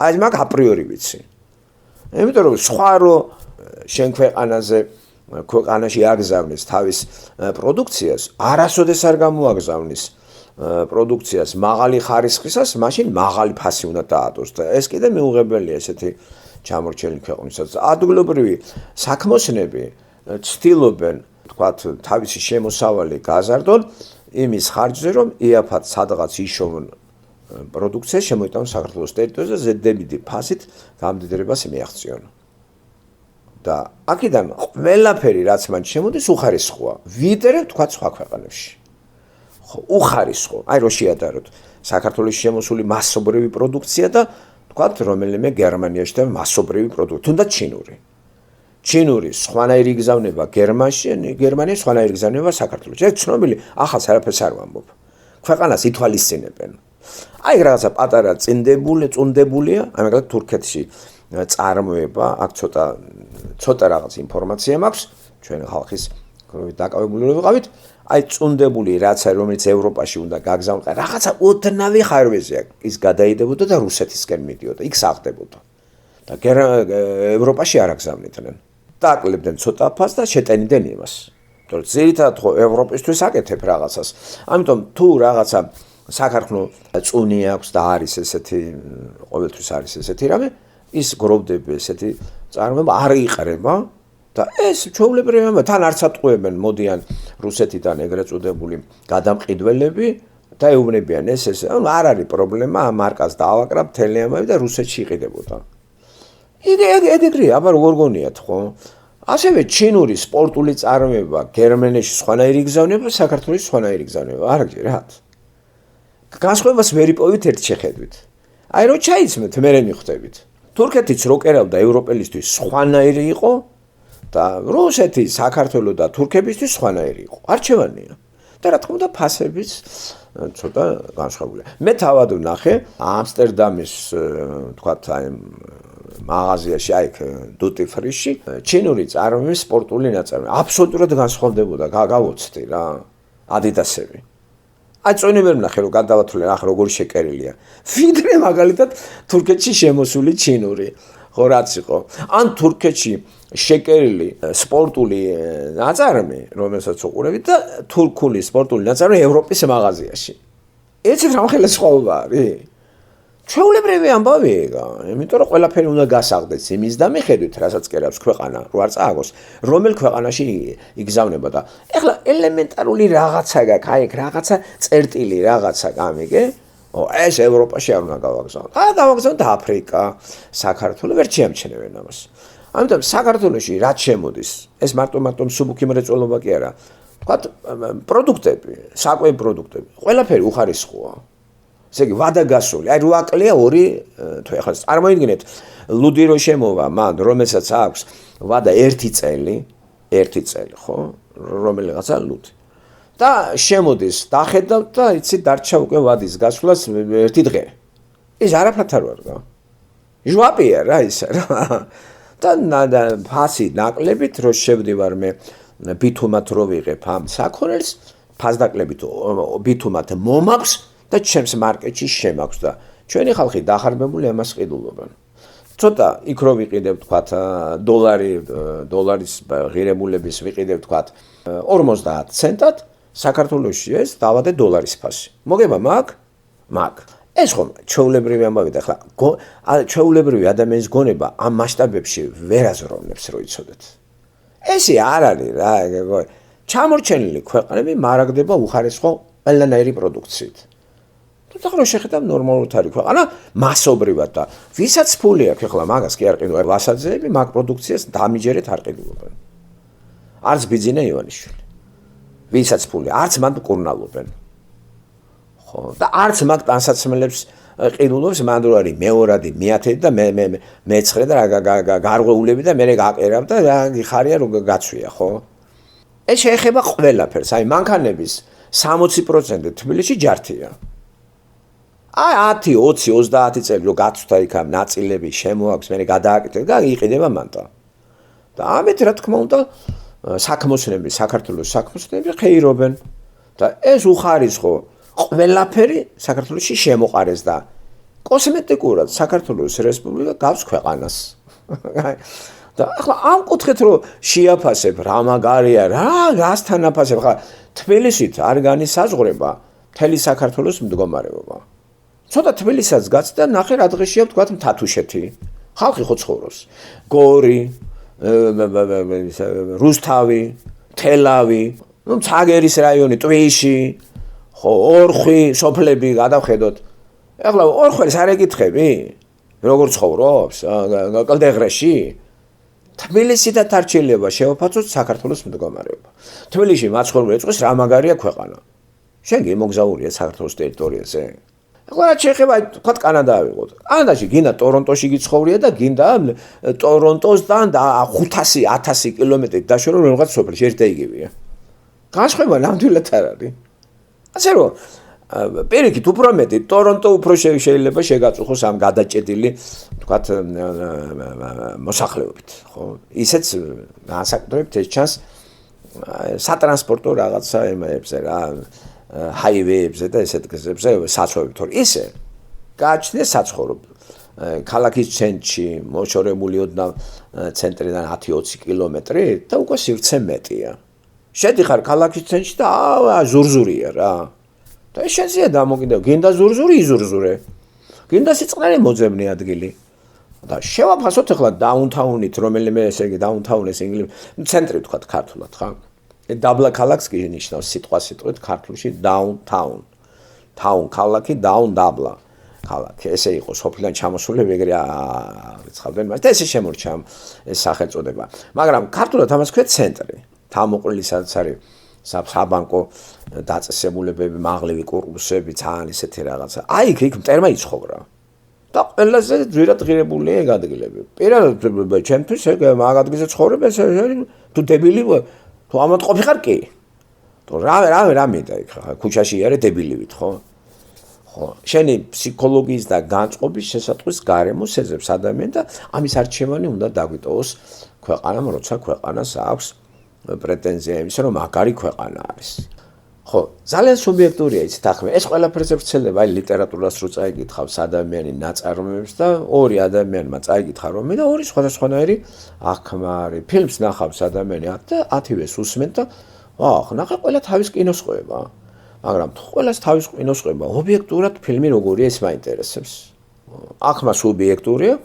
აი მაგ აპრიორი ვიცი. იმიტომ რომ სხვა რო შენ ქვეყანაში აგზავნის თავის პროდუქციას, არასოდეს არ გამოაგზავნის პროდუქციას მაღალი ხარისხისას, მაშინ მაღალი ფასი უნდა დაადოს და ეს კიდე მიუღებელია ესეთი ჩამორჩენილი ქვეყნისას. ადგილობრივი საქმოსნები ცდილობენ, თქვათ, თავისი შემოსავალი გაზარდონ იმის ხარჯზე, რომ იაფად სადღაც იშოვონ პროდუქცია შემოიტანონ საქართველოს ტერიტორიაზე ზედმეტი ფასით გამდიდრებას მიაღწიონ. და აქედან ყველაფერი რაც მან შემოდის უხარისხოა, ვიდრე თქვა სხვა ქვეყანებში. ხო, უხარისხო. აი რო შეადაროთ საქართველოს შემოსული მასობრივი პროდუქცია და თქვა რომელიმე გერმანიაში და მასობრივი პროდუქცია, თუნდაც ჩინური სხვანაირი გზავნება გერმანიაში სხვანაირი გზავნება საქართველოში. ეს ცნობილი, ახალს არაფერს არ ვამბობ. ქვეყანას ითვალისწინებენ. აი რაღაცა პატარა წუნდებულია, ამაგალად თურქეთში წარმოება, აქ ცოტა რაღაც ინფორმაცია მაქვს, ჩვენ ხალხის დაკავებული ვიყავით, აი წუნდებული რაც არის, რომელიც ევროპაში უნდა გაგზავნილიყო, რაღაცა ოდნავი ხარვეზია, ის გადაიდებოდა და რუსეთისკენ მიდიოდა, იქ საღდებოდა. და ევროპაში არ აგზავნიდნენ. დააკლებდნენ ცოტა ფას და შეტენიდნენ იმას. თორე ძირითადად ხო ევროპისთვის აკეთებ რაღაცას. ამიტომ თუ რაღაცა საქართველოს წუნი აქვს და არის ესეთი ყოველთვის არის ესეთი რამე ის გროვდები ესეთი წარმოება არ იყრება და ეს ჩვეულებრივია თან არც ატყუებენ მოდიან რუსეთიდან ეგრეთ წოდებული გადამყიდველები და ეუბნებიან ეს ანუ არ არის პრობლემა ამ მარკას დაავაკრა მთელი ამბავი და რუსეთში იყიდებოდა. ეგრე აბა როგორ გონიათ ხო? ასევე ჩინური სპორტული წარმოება გერმანიაში სხვანაირი გზავნება საქართველოს სხვანაირი გზავნება არ გჯერათ. განსხვავებას ვერ იპოვით ერთ შეხედვით. აი რო ჩაიცმეთ მე მიხვდებით. თურქეთიც რო კერავდა ევროპელისთვის სხვანაირი იყო და რუსეთი, საქართველოს და თურქებისთვის სხვანაირი იყო. არჩევანია. და რა თქმა უნდა ფასებიც ცოტა განსხვავებულია. მე თავად ვნახე ამსტერდამის თქვათ აი მაღაზიაში აი დუტი ფრიში ჩინური წარმოების სპორტული ნაწარმი აბსოლუტურად განსხვავდებოდა გავოცდი რა ადიდასები. აი წონი ვერ ვნახე რომ გადავათვლე ახლა როგორი შეკერილია. ვიდრე მაგალითად თურქეთში შემოსული ჩინური ხო რაც იყო. ან თურქეთში შეკერილი სპორტული ნაწარმი რომელსაც უყურებით და თურქული სპორტული ნაწარმი ევროპის მაღაზიაში. ეცეთ რამხელა სხვაობა არის? ჩვეულებრივი ამბავია, იმიტომ რომ ყველაფერი უნდა გასაღდეს იმის და მიხედვით, რასაც კერავს ქვეყანა, რო არ წააგოს, რომელ ქვეყანაში იგზავნება და ეხლა ელემენტარული რაღაცა გაქვს, აი ეგ რაღაცა წერტილი რაღაცა გამიგე, ეს ევროპაში არ უნდა გავაგზავნოთ. გავაგზავნოთ აფრიკა, საქართველო ვერ შეამჩნევენ ამას. ამიტომ საქართველოში რაც შემოდის, ეს მარტო მსუბუქი მრეწველობა კი არა. თქვათ პროდუქტები, საკვები პროდუქტები, ყველაფერი უხარისხოა. ესე იგი ვადა გასული, აი 8 კლია 2 თუ ეხლა წარმოიდგინეთ ლუდი რო შემოვა მან რომელსაც აქვს ვადა 1 წელი, ხო, რომელიღაცა ლუდი. და შემოდის, დახედავთ და იცი დარჩა უკვე ვადის გასვლას 1 დღე. ეს არაფრად არ ვარ რა. ჟვაპია რა ის რა. და ფასი ნაკლებით რო შევდივარ მე ბითუმად რო ვიღებ ამ საქონელს, ფასდაკლებით ბითუმად მომაქვს და ჩემს მარკეტში შემაქვს და ჩვენი ხალხი დახარბებული ამას ყიდულობენ. ცოტა იქ რო ვიყიდებ თქვათ დოლარის ღირებულების ვიყიდებ თქვათ 50 ცენტად, საქართველოში ეს დავადე დოლარის ფასი. მოგება მაგ. ეს ხომ ჩვეულებრივი ამბავი და ხა ჩვეულებრივი ადამიანის გონება ამ მასშტაბებში ვერ აზროვნებს რო იცოდეთ. ესე არ არის რა, ჩამორჩენილი ქვეყნები მარაგდება უხარისხო ყველანაირი პროდუქციით. და ხო შეხედავ ნორმალურად არის ქვეყანა მასობრივად და ვისაც ფული აქვს ახლა მაგას კი არ ყიდულობენ ვასაძეები მაგ პროდუქციას დამიჯერეთ არ ყიდულობენ. არც ბიძინა ივანიშვილი. ვისაც ფული არც მან მკურნალობენ. ხო და არც მაგ ტანსაცმელებს ყიდულობს მან რო არის მეორადი, მეათედი და მე-9 და გარღვეულები და მე გაკერავ და რა გიხარია რომ გაცვია ხო? ეს შეეხება ყველაფერს. აი მანქანების 60% თბილისში ჯართია. აი 10, 20, 30 წელი რო გაცვდა იქ ამ ნაწილები შემოაქვს, მე გადააკეთე და იყიდება მანტა. და ამით რა თქმა უნდა საქმოსნები, საქართველოს საქმოსნები ხეირობენ და ეს უხარისხო ყველაფერი საქართველოში შემოყარეს და კოსმეტიკურად საქართველოს რესპუბლიკა გავს ქვეყანას. და ახლა ამ კუთხით რო შეაფასებ რა მაგარია, რასთან აფასებ, ხა თბილისით არ განისაზღვრება მთელი საქართველოს მდგომარეობა. ცოტა თბილისსაც გაცდა ნახე რა დღეშია ვთქვათ მთათუშეთი. ხალხი ხო ცხოვრობს. გორი, რუსთავი, თელავი, ცაგერის რაიონი, ტვიში, ხო, ორხვი, სოფლები გადავხედოთ. ეხლა ორხველს არ ეკითხები? როგორ ცხოვრობს? კლდეღრეში? თბილისი და თარჩილება შევაფაცოთ საქართველოს მდგომარეობა. თბილისში მაცხოვრებელი ეწყვის რა მაგარია ქვეყანა. შენ გიმოგზაურია საქართველოს ტერიტორიაზე. ეხლა რა შეეხება თქვათ კანადა ავიღოთ. კანადაში გინდა ტორონტოში გიცხოვრია და გინდა ტორონტოსთან და 500-1000 კილომეტრით დაშორო რაღაც სოფელში ერთ და იგივეა. განსხვავება ნამდვილად არ არის. ასე რომ პირიქით უფრო მეტი ტორონტო უფრო შეიძლება შეგაწუხოს ამ გადაჭედილი თქვათ მოსახლეობით, ხო? ისეც განსაკუთრებით ეს ჩანს სატრანსპორტო რაღაცა ემებზე რა ჰაივეებზე და ესეთ გზებზე საცხოვრებლად. თორე ისე გააჩნია საცხოვრებლად. ქალაქის ცენტრში მოშორებული ოდნავ ცენტრიდან 10-20 კილომეტრი და უკვე სივრცე მეტია. შედიხარ ქალაქის ცენტრში და ზურზურია რა. და შენზეა დამოკიდებული, გინდა ზურზური იზურზურე. გინდა სიწყნარი მოძებნი ადგილი. და შევაფასოთ ახლა დაუნთაუნით, რომელიმე ესე იგი დაუნთაუნის ცენტრი თქვა ქართულად, ხა? დაბლა ქალაქს კი ნიშნავს სიტყვით ქართულში დაუნთაუნ. თაუნ ქალაქი, დაუნ დაბლა ქალაქი. ესე იყო სოფლიდან ჩამოსულები ეგრე რიცხავდნენ, მაგრამ ესე შემორჩა ეს სახელწოდება. მაგრამ ქართულად ამას ქვია ცენტრი. თავმოყრილი სადაც არის საბანკო დაწესებულებები, მაღლივი კურსები, ძალიან ისეთი რაღაცა. აი იქ მტერმა იცხოვრა. და ყველაზე ძვირად ღირებული ეგ ადგილები. პირადად ჩემთვის ეგ მაგ ადგილზე ცხოვრება თუ დებილი თუ ამათ ყოფიხარ კი. თუ რა მინდა იქ ხა ქუჩაში იარე დებილივით ხო? ხო, შენი ფსიქოლოგიის და განწყობის შესაწყვის გარემოს ეძებს ადამიანი და ამის არჩევანი უნდა დაგვიტოვოს ქვეყანამ, როცა ქვეყანას აქვს პრეტენზია იმის, რომ მაგარი ქვეყანა არის. ხო, ძალიან სუბიექტურია იცით ახლა. ეს ყველაფერზე ვრცელდება, აი ლიტერატურას რო წაიკითხავს ადამიანი ნაწარმოებს და ორი ადამიანმა წაიკითხა რომ და ორი სხვადასხვანაირი აღქმარი. ფილმს ნახავს ადამიანი და 10-ვეს უსმენ და ნახე ყველა თავის კინოს ყვება. მაგრამ თუ ყველას თავის კინოს ყვება, ობიექტურად ფილმი როგორია ეს მაინტერესებს. აღქმა სუბიექტურია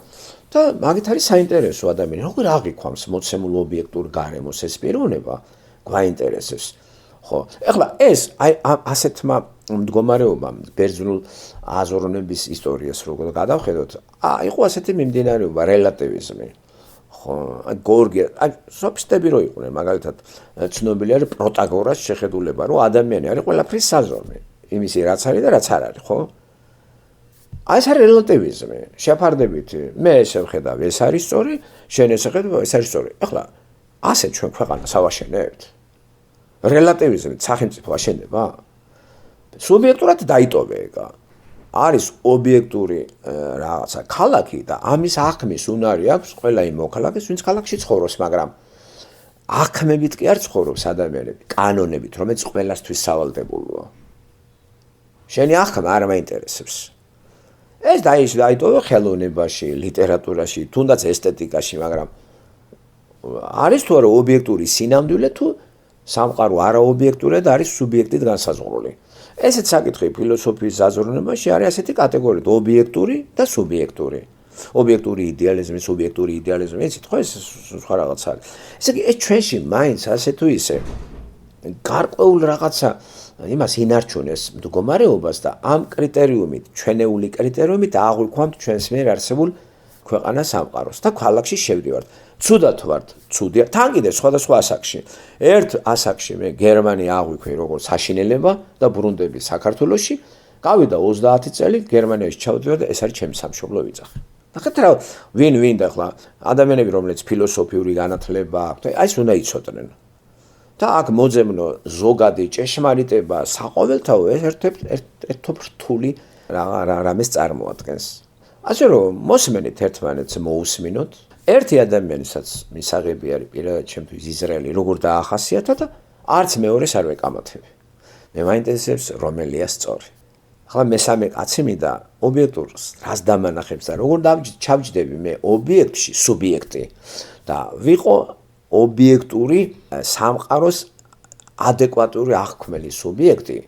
და მაგით არის საინტერესო ადამიანი. როგორ აღიქვამს მოცემულ ობიექტურ გარემოს ეს პიროვნება გვაინტერესებს. ხო, ეხლა ეს აი ასეთმა მდგომარეობამ ბერძნულ აზროვნების ისტორიას როგორ გადავხედოთ, იყო ასეთი მიმდინარეობა რელატივიზმი. ხო, გორგი, სოფისტები რო იყვნენ, მაგალითად, ცნობილი არის პროტაგორას შეხედულება, რომ ადამიანი არის ყველაფრის საზომი, იმისი რაც არის და რაც არ არის, ხო? აი ეს არის რელატივიზმი, შეფარდებითი. მე ესე ვხედავ, ეს არის სწორი, შენ ესე ხედავ, ეს არის სწორი. ეხლა ასე ჩვენ ქვეყანას ავაშენებთ. რელატივიზმით სახელმწიფო აშენდება? სუბიექტურად დაიტოვე ეგა. არის ობიექტური რაღაცა ქალაქი და ამის აღქმის უნარი აქვს ყველა იმ მოქალაქეს, ვინც ქალაქში ცხოვრობს, მაგრამ აღქმებით კი არ ცხოვრობს ადამიანები, კანონებით, რომელიც ყველასთვის სავალდებულოა. შენი აღქმა არ მაინტერესებს. ეს დაიტოვე ხელოვნებაში, ლიტერატურაში, თუნდაც ესთეტიკაში, მაგრამ არის თუ არა ობიექტური სინამდვილე თუ სამყარო არაობიექტურად არის სუბიექტით განსაზღვრული. ესეც საკითხი ფილოსოფიის აზროვნებაში არის ასეთი კატეგორიით ობიექტური და სუბიექტური. ობიექტური იდეალიზმი, სუბიექტური იდეალიზმი, იცით ხო ეს სხვა რაღაც არის. ესე იგი ეს ჩვენში მაინც ასე თუ ისე გარკვეულ რაღაცა იმას ინარჩუნეს მდგომარეობას და ამ კრიტერიუმით, ჩვენეული კრიტერიუმით აღვიქვამთ ჩვენს მიერ არსებულ ქვეყანას სამყაროს და ქალაქში შევდივართ. ცუდად ვართ, ცუდია. თან კიდე სხვადასხვა ასაკში. ერთ ასაკში მე გერმანია აღვიქვი როგორც საშინელება და ბრუნდები საქართველოში. გავიდა 30 წელი გერმანიაში ჩავდივარ და ეს არის ჩემი სამშობლო ვიძახი. ნახეთ რა ვინ და ახლა ადამიანები რომლებიც ფილოსოფიური განათლება აქვთ, აი ეს უნდა იცოდნენ. და აქ მოძებნო ზოგადი ჭეშმარიტება საყოველთაო ეს ერთობ რთული რამეს წარმოადგენს. ასე რომ მოსმენით ერთმანეთს მოусმინოთ. ერთი ადამიანისაც მისაღები არის პირადად ჩემთვის ისრაელი როგორ დაახასიათა და არც მეორეს არ ვეკამათები. მე მაინტერესებს რომელია სწორი. ახლა მესამე კაცი მინდა ობიექტურს რას დამანახებს და როგორ ჩავჯდები მე ობიექტში სუბიექტი და ვიყო ობიექტური სამყაროს ადეკვატური აღქმელი სუბიექტი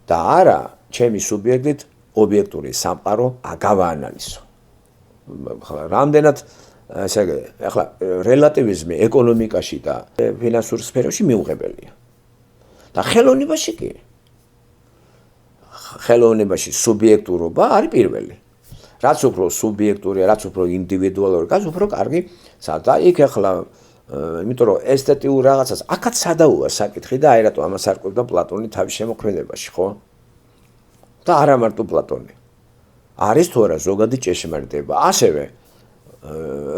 და არა ჩემი სუბიექტით ობიექტური სამყარო აგავაანალიზო. რამდენად ესე ახლა რელატივიზმი ეკონომიკაში და ფინანსურ სფეროში მიუღებელია. და ხელოვნებაში კი. ხელოვნებაში სუბიექტურობა არის პირველი. რაც უფრო სუბიექტურია, რაც უფრო ინდივიდუალური, რაც უფრო კარგი და იქ ახლა იმიტომ რომ ესთეტიურ რაღაცას აქაც სადაუა საკითხი და აი რატო ამას არ ყვებდა პლატონი თავის შემოქმედებაში, ხო? და არა მარტო პლატონი. არის თუ არა ზოგადი ჭეშმარიტება. ასევე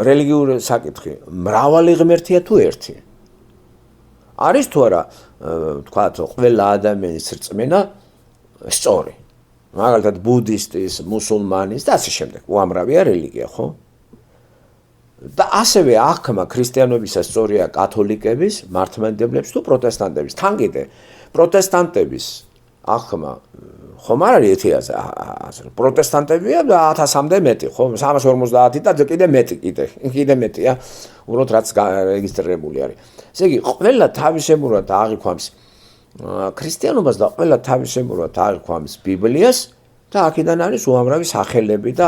რელიგიური საკითხი მრავალი ღმერთია თუ ერთი. არის თუ არა თქვათ ყველა ადამიანის რწმენა სწორი. მაგალითად ბუდისტის, მუსულმანის და ასე შემდეგ. უამრავია რელიგია, ხო? და ასევე აღქმა ქრისტიანობისა სწორია კათოლიკების, მართლმადიდებლების თუ პროტესტანტების. თან კიდე პროტესტანტების აღქმა ხომ არ არის ერთი აზრი. პროტესტანტებია 1000-მდე მეტი, ხო? 350 და კიდე მეტია. უბრალოდ რაც რეგისტრირებული არის. ესე იგი, ყველა თავისებურად აღიქვამს ქრისტიანობას და ყველა თავისებურად აღიქვამს ბიბლიას და აქედან არის უამრავი სახელები და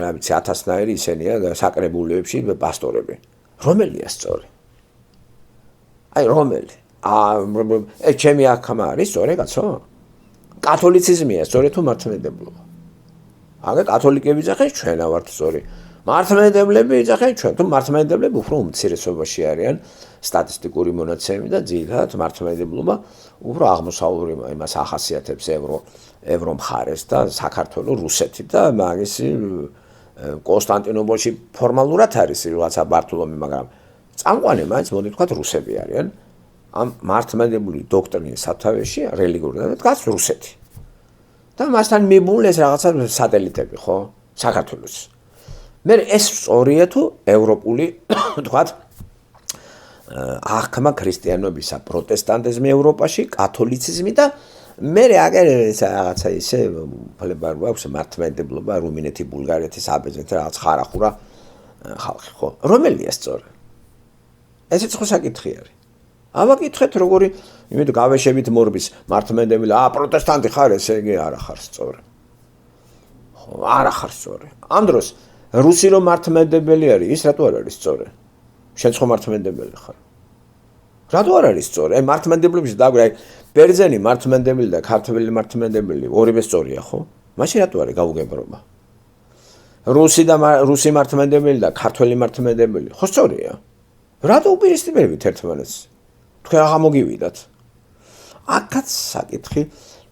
რა ვიცი 1000-ნაირი ისენია საკრებულიებში პასტორები. რომელია სწორი? აი რომელი? ჩემი აქმა არის სწორი კაცო? კათოლიციზმია სწორი თუ მართლმადიდებლობა? აგა კათოლიკები იძახენ ჩვენა ვართ სწორი. მართლმადიდებლები იძახენ ჩვენ, თუ მართლმადიდებლები უფრო უმცირესობაში არიან სტატისტიკური მონაცემები და ძირითადად მართლმადიდებლობა უფრო აღმოსავლური იმას ახასიათებს ევრო მხარეს და საქართველოს რუსეთი და მაგისი კონსტანტინოპოლში ფორმალურად არის როცა ბართოლომე, მაგრამ წამყვანი მაინც მოდი ვთქვათ რუსები არიან. ამ მართლმადიდებლური დოქტრინის სათავეში რელიგიურად დგას რუსეთი. და მასთან მიბული ეს რაღაცა სატელიტები, ხო? საქართველოს. მე ეს სწორია თუ ევროპული ვთქვათ აღქმა ქრისტიანობისა, პროტესტანტიზმი ევროპაში, კათოლიციზმი და მე აგერ რაღაცა ისე ფლებარ აქვს მართლმადიდებლობა, რუმინეთი, ბულგარეთი, საბერძნეთი რაღაც ხარახურა ხალხი, ხო? რომელია სწორი? ესეც ხო საკითხი არის. ავაკითხეთ როგორი იმით გავეშებით მორბის მართლმადიდებელი პროტესტანტი ხარ ესე იგი არა ხარ სწორი. ხო, არა ხარ სწორი. ამ დროს რუსი რომ მართლმადიდებელი არის, ის რატო არ არის სწორი? შენ ხო მართლმადიდებელი ხარ. რატო არ არის სწორი? აი მართლმადიდებლებში დაგვი აი ბერძენი მართლმადიდებელი და ქართველი მართლმადიდებელი ორივე სწორია, ხო? მაშინ რატო არის გაუგებრობა? რუსი მართლმადიდებელი და ქართველი მართლმადიდებელი ხო სწორია? რატო უპირისპირდებით ერთმანეთს? თქვენ აღარ მოგივიდათ. აქაც საკითხი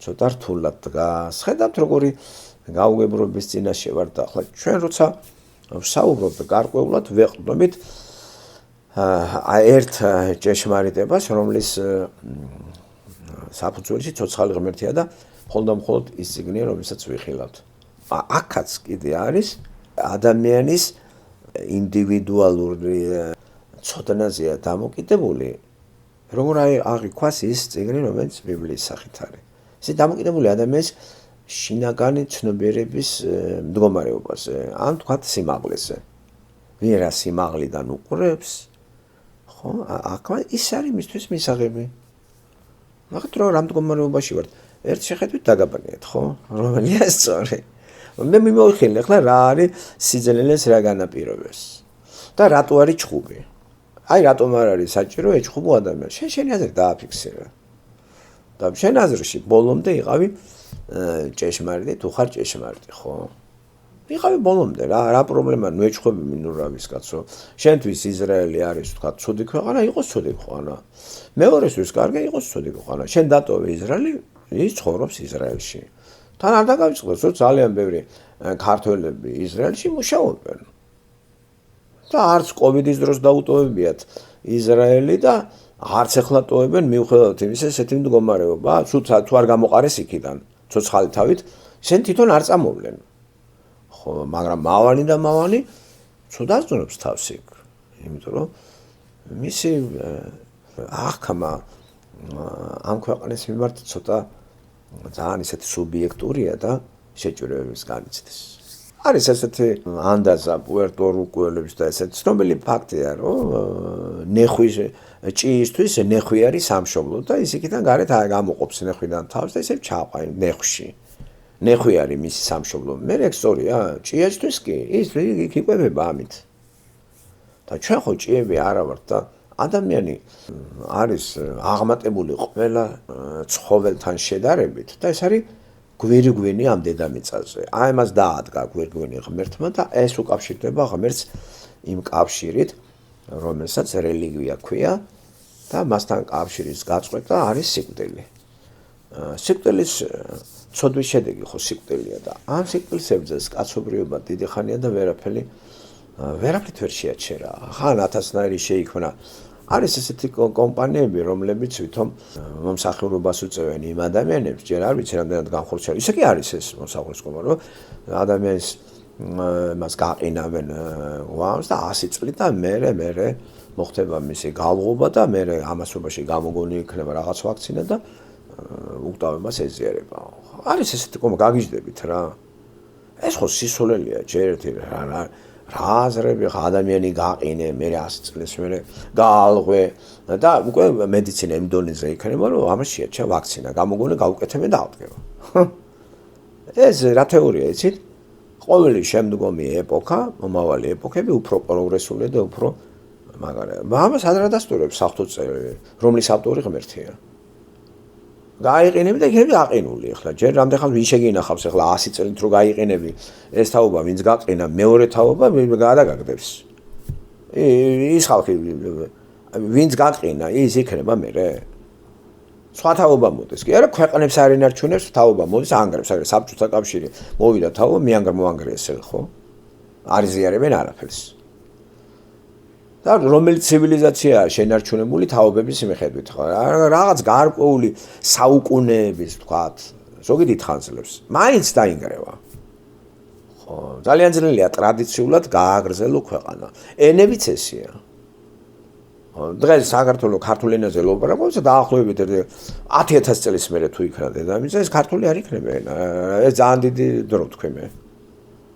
ცოტა რთულად დგას. ხედავთ როგორი გაუგებრობის წინაშე ვართ და ახლა ჩვენ როცა ვსაუბრობთ გარკვეულად ვეყრდნობით ერთ ჭეშმარიტებას, რომლის საფუძველში ცოცხალი ღმერთია და მხოლოდ ის წიგნია, რომელსაც ვიხილავთ. აქაც კიდე არის ადამიანის ინდივიდუალური ცოდნაზეა დამოკიდებული, როგორ აღიქვას ის წიგნი, რომელიც ბიბლიის სახით არის. ეს დამოკიდებული ადამიანის შინაგანი ცნობიერების მდგომარეობაზე, ან თქვათ სიმაღლეზე. ვინ რა სიმაღლიდან უყურებს, ხო? აქ ის არის მისთვის მისაღები. მაგათ რა მდგომარეობაში ვართ. ერთ შეხედვით დაგაბანიეთ, ხო? რომელია სწორი? მე მიმოვიხილე ახლა რა არის სიძველეს რა განაპირობებს და რატო არის ჭხუბი. აი რატომ არ არის საჭირო ეჭხუბო ადამიანს? შენი აზრი დააფიქსირე. და შენ აზრში ბოლომდე იყავი ჭეშმარიტი თუ ხარ ჭეშმარიტი, ხო? იყავი ბოლომდე რა პრობლემაა ნუ ეჭხუბი მინურავის კაცო. შენთვის ისრაელი არის თქვა ცუდი ქვეყანა, იყოს ცუდი ქვეყანა. მეორესთვის კარგი იყოს ცუდი ქვეყანა. შენ დატოვე ისრაელი, ის ცხოვრობს ისრაელში. თან არ დაგავიწყდეს, რომ ძალიან ბევრი ქართველები ისრაელში მუშაობენ. და არც კოვიდის დროს დაუტოვებიათ ისრაელი და არც ეხლა ტოვებენ მიუხედავად იმისა, ესეთი მდგომარეობა, თუ არ გამოყარეს იქიდან, ცოცხალი თავით, შენ თვითონ არ წამოვლენ. ხო, მაგრამ მავალი ცუდად ზნობს თავს იქ. იმიტომ რომ მისი აღქმა ამ ქვეყნის მიმართ ცოტა ძალიან ისეთი სუბიექტურია და შეჭრებების განიცდის. არის ესეთი ანდაზა პუერტორუკუელების და ესეთი ცნობილი ფაქტია, რომ ჭიისთვის ნეხვი არის სამშობლო და ის იქიდან გარეთ გამოყოფს ნეხვიდან თავს და ისე ჩააყვან ნეხვში. ნეხვი არის მისი სამშობლო. მე ეგ სწორია, ჭიისთვის კი, ის იქ იკვებება ამით. და ჩვენ ხო ჭიები არა ვართ და ადამიანი არის აღმატებული ყველა ცხოველთან შედარებით და ეს არის გვირგვინი ამ დედამიწაზე. აი მას დაადგა გვირგვინი ღმერთმა და ეს უკავშირდება ღმერთს იმ კავშირით, რომელსაც რელიგია ქვია და მასთან კავშირის გაწყვეტა არის სიკვდილი. სიკვდილის ცოდვის შედეგი ხო სიკვდილია და ამ სიკვდილის ებრძეს კაცობრიობა დიდი ხანია და ვერაფრით ვერ შეაჩერა. ხან 1000-ნაირი შეიქმნა. არის ესეთი კომპანიები, რომლებიც ვითომ მომსახურებას უწევენ იმ ადამიანებს, ჯერ არ ვიცი რამდენად განხორციელებული. ისე კი არის ეს მომსახურის კომპანია, რომ ადამიანს მას გაყინავენ ვამს და 100 წლით და მერე მოხდება მისი გალღობა და მერე ამასობაში გამოგონი იქნება რაღაც ვაქცინა და უკტავებას ეზიარება. არის ესეთი კომა გაგიჟდებით რა. ეს ხო სისულელია ჯერ ერთი რა აზრები ადამიანი გაყინე, მე 100 წელს მე გაალღვე და უკვე მედიცინა იმ დონეზე იქნება, რომ ამას შეარჩა ვაქცინა, გამოგონე გაუკეთებენ და ავდგება. ეს რა თეორია იცით? ყოველი შემდგომი ეპოქა, მომავალი ეპოქები უფრო პროგრესული და უფრო მაგარია. ამას ადრადასტურებს საფუძველი, რომლის ავტორი ღმერთია. გაიყინები და იქნები გაყინული. ახლა ჯერ რამდენხანს ვინ შეგინახავს ახლა 100 წელით რო გაიყინები ეს თაობა ვინც გაყინა მეორე თაობა გადაგაგდებს. ის ხალხი ვინც გაყინა ის იქნება მერე. სხვა თაობა მოდის. კი არა ქვეყნებს არ ინარჩუნებს თაობა მოდის ანგრევს აგრე საბჭოთა კავშირი მოვიდა თაობა მოანგრიეს ხო? არ იზიარებენ არაფერს. და რომელი ცივილიზაცია შენარჩუნებული თაობების მიხედვით ხო რაღაც გარკვეული საუკუნეების თქვათ ზოგი დიდხანს მაინც დაინგრევა ხო ძალიან ძნელია ტრადიციულად გააგრძელო ქვეყანა ენებიც ესეა ხო დღეს საქართველოს ქართულ ენაზე ლაპარაკობს დაახლოებით 10000 წელს მერე თუ იქნა დედამიწა ეს ქართული არ იქნება ენა ეს ძალიან დიდი დრო თქვი მე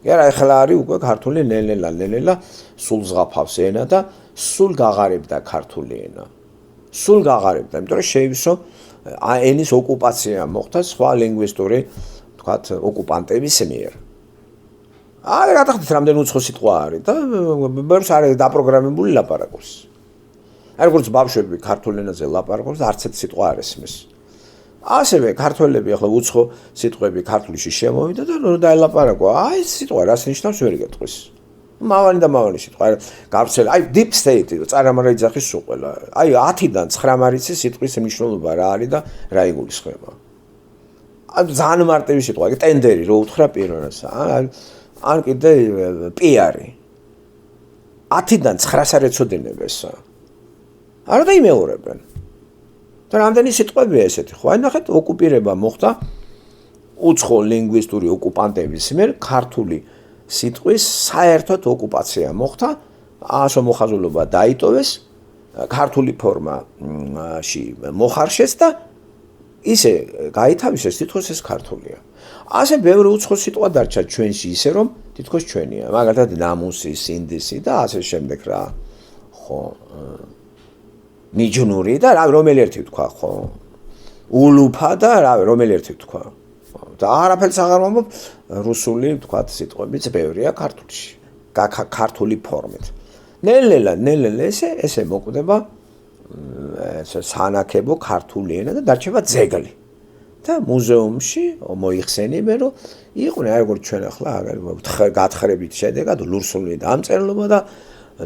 არა ახლა არის უკვე ქართული ნელ-ნელა სულ ზღაფავს ენა და სულ გაღარებდა ქართული ენა. სულ გაღარებდა, იმიტომ რომ შეივსო ენის ოკუპაცია მოხდა სხვა ლინგვისტური, თქვათ, ოკუპანტების მიერ. არა, რა თქმა უნდა, რამდენი უცხო სიტყვა არის და ბევრს არის დაპროგრამებული ლაპარაკობს. აი როგორც ბავშვები ქართულ ენაზე ლაპარაკობს, არც ერთი სიტყვა არ ესმის. ასევე ქართველები ახლა უცხო სიტყვები ქართულში შემოვიდა და რო დაელაპარაკო აი ეს სიტყვა რას ნიშნავს ვერ გეტყვის მავალი და მავალი სიტყვა გავრცელი აი deep state წარამარა იძახის სულ ყველა აი 10-დან 9 მარიცი სიტყვის მნიშვნელობა რა არის და რა იგულისხმება აი ძალიან მარტივი სიტყვა აი ტენდერი რო უთხრა პიროვნებას ან კიდე პიარი 10-დან 9-ს არ ეცოდინებ ესა არა და იმეორებენ და რამდენი სიტყვებია ესეთი ხო აი ნახეთ ოკუპირება მოხდა უცხო ლინგვისტური ოკუპანტების მიერ ქართული სიტყვის საერთოდ ოკუპაცია მოხდა ასო მოხაზულობა დაიტოვეს ქართული ფორმაში მოხარშეს და ისე გაითავისეს თითქოს ეს ქართულია ასე ბევრი უცხო სიტყვა დარჩა ჩვენში ისე რომ თითქოს ჩვენია მაგალითად ნამუსი სინდისი და ასე შემდეგ რა ხო მიჯნური და რა რომელი ერთი თქვა ხო ულუფა და რა რომელი ერთი თქვა და არაფერს აღარ მომობ რუსული თქვა სიტყვებიც ბევრია ქართულში ქართული ფორმით ნელ-ნელა ესე მოკვდება ესე სანაკებო ქართული ენა და დარჩება ძეგლი და მუზეუმში მოიხსენებენ რომ იყვნენ როგორც ჩვენ ახლა გათხრებით შედეგად ლურსული დამწერლობა და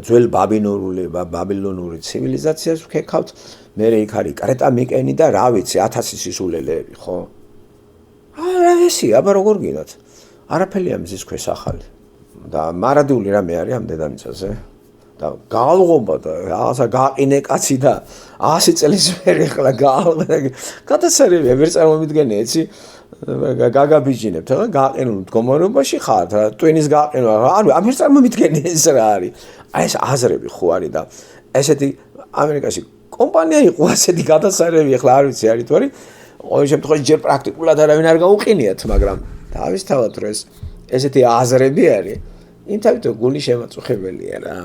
ძველ ბაბილონური ცივილიზაციას ვქეკავთ მე იქ არის კრეტა მიკენი და რა ვიცი 1000 სისულელეები ხო არა ესე აბა როგორ გინდათ არაფერია მზის ქვეშ ახალი და მარადიული რამე არის ამ დედამიწაზე და გაალღობა და რაღაცა გაყინე კაცი და 100 წელს ვერ ეხლა გაალღა გადასარევია ვერ წარმომიდგენია იცი გაგაბიჯინებთ რა გაყინულ მდგომარეობაში ხართ რა ტვინის გაყინვა არ ამერ წარმომიდგენია ეს რა არის აი ეს აზრები ხო არის და ესეთი ამერიკაში კომპანია იყო ასეთი გადასარევი ახლა არ ვიცი არის თუ არის ყოველ შემთხვევაში ჯერ პრაქტიკულად არავინ არ გაუყინიათ მაგრამ თავისთავად რომ ესეთი აზრები არის იმთავით გული შემაწუხებელია რა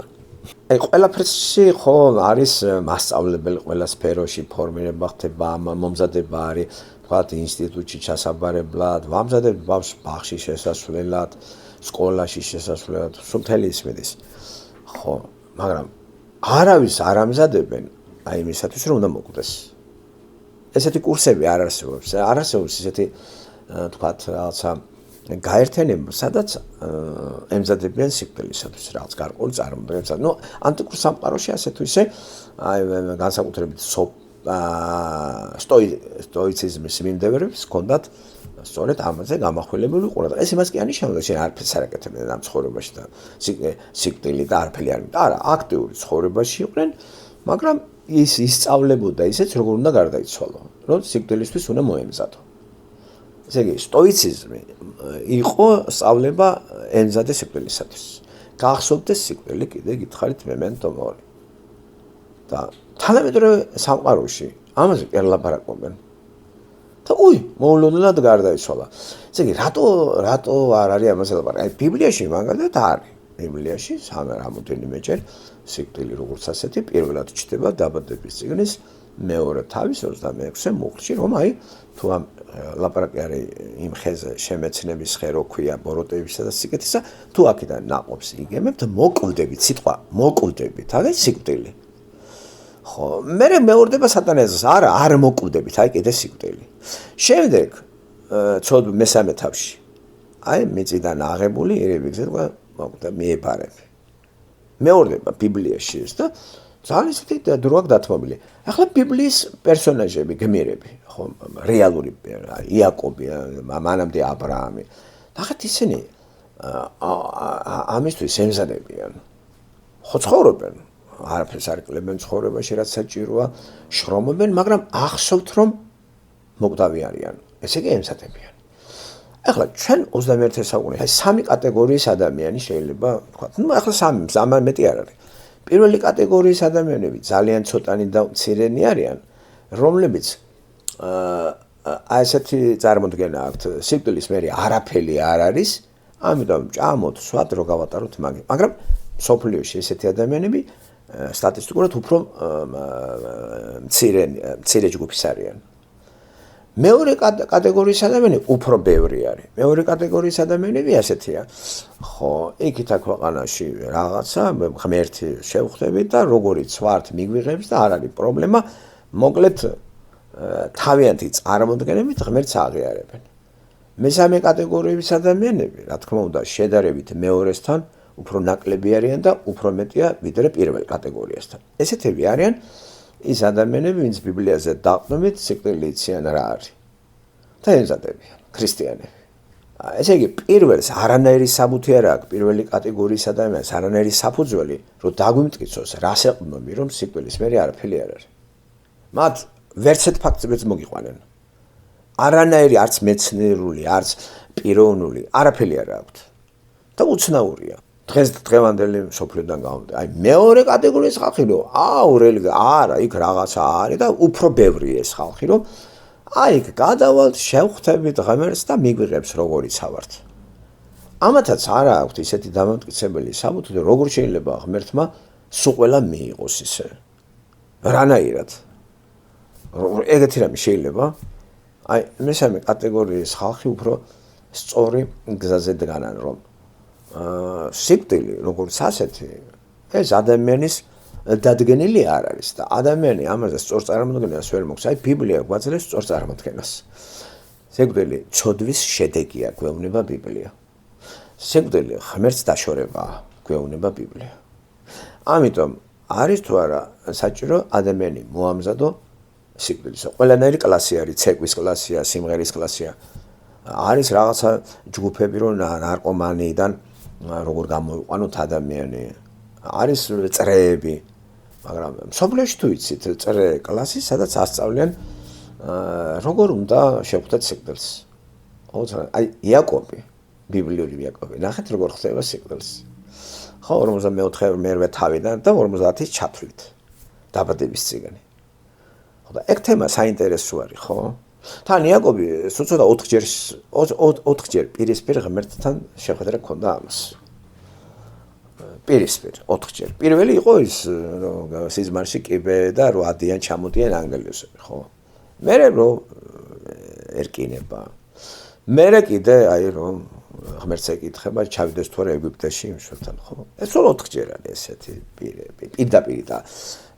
აი ყველაფერში ხო არის მასწავლებელი ყველა სფეროში ფორმირება ხდება მომზადება არის თქვათ ინსტიტუტში ჩასაბარებლად ვამზადებ ბავშვს ბაღში შესასვლელად სკოლაში შესასვლელად სულთელი ისმედის ხო მაგრამ არავის არ ამზადებენ აი იმისათვის რომ უნდა მოკვდეს ესეთი კურსები არ არსებობს ესეთი თქვათ რაღაცა გაერთიანება სადაც ემზადებიან სიკვდილისათვის რაღაც გარკვეული წარმოდგენებს ნუ ანტიკურ სამყაროში ასე თუ ისე აი განსაკუთრებით სტოიციზმის მიმდევრებს ჰქონდათ სწორედ ამაზე გამახვილებული ყურადღება ეს იმას კი ანიშნავდა შენ არაფერს არ აკეთებდნენ ამ ცხოვრებაში და სიკვდილი და არაფერი არ მიტა არა აქტიური ცხოვრებაში იყვნენ მაგრამ ის ისწავლებოდა ისეც როგორ უნდა გარდაიცვალო რომ სიკვდილისთვის უნდა მოემზადო ესე იგი სტოიციზმი იყო სწავლება ემზადე სიკვდილისათვის გახსოვდეს სიკვდილი კიდე გითხარით მემენტო მორი და თანამედროვე სამყაროში ამაზე კი არ ლაპარაკობენ და მოულოდნელად გარდაიცვალა. ესე იგი, რატო არ არის ამაზე ლაპარაკი? აი, ბიბლიაში მაგალითად არის. ბიბლიაში რამოდენიმეჯერ სიკვდილი როგორც ასეთი პირველად ჩდება დაბადების წიგნის მეორე თავის 26-ე მუხლში, რომ აი თუ ამ ლაპარაკი არის იმ ხეზე შემეცნების ხე რო ქვია ბოროტებისა და სიკეთისა, თუ აქედან ნაყოფს იგებთ, მოკვდებით, სიტყვა მოკვდებით, არის სიკვდილი. ხო, მე მეორდება სატანაზეს, არ მოკვდებით, აი კიდე სიკვდილი. შემდეგ ცოდ მესამე თავში. აი მიწიდან აღებული ირებიგზე მოკვდა მიებარები. მეორდება ბიბლიაში ეს და ძალიან ისეთი დროა დათმობილი. ახლა ბიბლიის პერსონაჟები, გმირები, ხო, რეალური იაკობი, მანამდე ა ブラ ამი. ნახეთ ისინი ამისთვის ემზადებიან. ხო ცხოვრობენ, არაფერს არ კლებენ ცხოვრებაში, რაც საჭიროა, შრომობენ, მაგრამ ახსოვთ რომ მოკვდავი არიან. ესე იგი ემზადებიან. ახლა ჩვენ 21 საუკუნეში აი სამი კატეგორიის ადამიანი შეიძლება ვთქვათ. ახლა სამი მეტი არ არის. პირველი კატეგორიის ადამიანები ძალიან ცოტანი და მცირენი არიან, რომლებიც აი ესეთი წარმოდგენა აქვთ, სიკვდილის მერე არაფერი არ არის, ამიტომ ჭამოთ, სვათ რო გავატაროთ მაგით. მაგრამ სოფლიოში ესეთი ადამიანები სტატისტიკურად უფრო მცირე ჯგუფის არიან. მეორე კატეგორიის ადამიანები უფრო ბევრი არის. მეორე კატეგორიის ადამიანები ასეთია. ხო, იქითა ქვეყანაში რაღაცა ღმერთი შევხვდებით და როგორიც ვართ მიგვიღებს და არ არის პრობლემა. მოკლედ თავიანთი წარმოდგენებით ღმერთს აღიარებენ. მესამე კატეგორიის ადამიანები, რა თქმა უნდა, შედარებით მეორესთან უფრო ნაკლები არიან და უფრო მეტია ვიდრე პირველ კატეგორიასთან. ესეთები არიან ის ადამიანები, ვინც ბიბლიაზე დაყრდნობით სიკვდილი იციან რა არის. და ემზადებიან ქრისტიანები. ესე იგი, პირველს არანაირი საბუთი არ აქვს პირველი კატეგორიის ადამიანს, არანაირი საფუძველი, რომ დაგვიმტკიცოს, რას ეყრდნობი, რომ სიკვდილის მერე არაფერი არ არის. მათ ვერცეთ ფაქტებს მოგიყვანენ. არანაირი არც მეცნიერული, არც პიროვნული, არაფერი არ აქვს. და უცნაურია. დღევანდელი სოფლიოდან გამომდინარე. აი მეორე კატეგორიის ხალხი რომ რელიგია არა, იქ რაღაცა არის და უფრო ბევრი ეს ხალხი რომ აი იქ გადავალთ, შევხვდებით ღმერთს და მიგვიღებს როგორიც ავართ. ამათაც არა აქვთ ისეთი დამამტკიცებელი საბუთი, რომ როგორ შეიძლება ღმერთმა სულ ყველა მიიღოს ისე. რანაირად? ეგეთი რამე შეიძლება? აი მესამე კატეგორიის ხალხი უფრო სწორი გზაზე დგანან, რომ სიკვდილი როგორც ასეთი ეს ადამიანის დადგენილი არ არის და ადამიანი ამაზე სწორ წარმოდგენას ვერ მოქვს. აი ბიბლია გვაძლევს სწორ წარმოდგენას. სიკვდილი ცოდვის შედეგია, გვეუბნება ბიბლია. სიკვდილი ღმერთს დაშორებაა, გვეუბნება ბიბლია. ამიტომ არის თუ არა საჭირო ადამიანი მოამზადო სიკვდილის. ყველანაირი კლასი არის, ცეკვის კლასია, სიმღერის კლასია. არის რაღაცა ჯგუფები, რომ ნარკომანიიდან როგორ გამოიყვანოთ ადამიანი. არის წრეები, მაგრამ სოფლიოში თუ იცით, წრე კლასი, სადაც ასწავლიან როგორ უნდა შევხვდეთ სიკვდილს. აი იაკობი, ბიბლიური იაკობი, ნახეთ როგორ ხდება სიკვდილს. ხო, 44 მერვე თავიდან და 50-ის ჩათვლით. დაბადების წიგნი. ხო და ეგ თემა საინტერესო არის, ხო? თან იაკობი ცოტა 4 ჯერ პირისპირ ღმერთთან შეხვედრა ჰქონდა ამას. პირისპირ 4 ჯერ. პირველი იყო ის სიზმარში კიბე და რო ადიან ჩამოდიან ანგელოზები, ხო? მერე რო ერკინება. მერე კიდე აი რომ ღმერთს ეკითხება, ჩავიდეს თუ არა ეგვიპტეში იმ შვილთან, ხო? ეს სულ 4 ჯერ არის ესეთი პირდაპირ და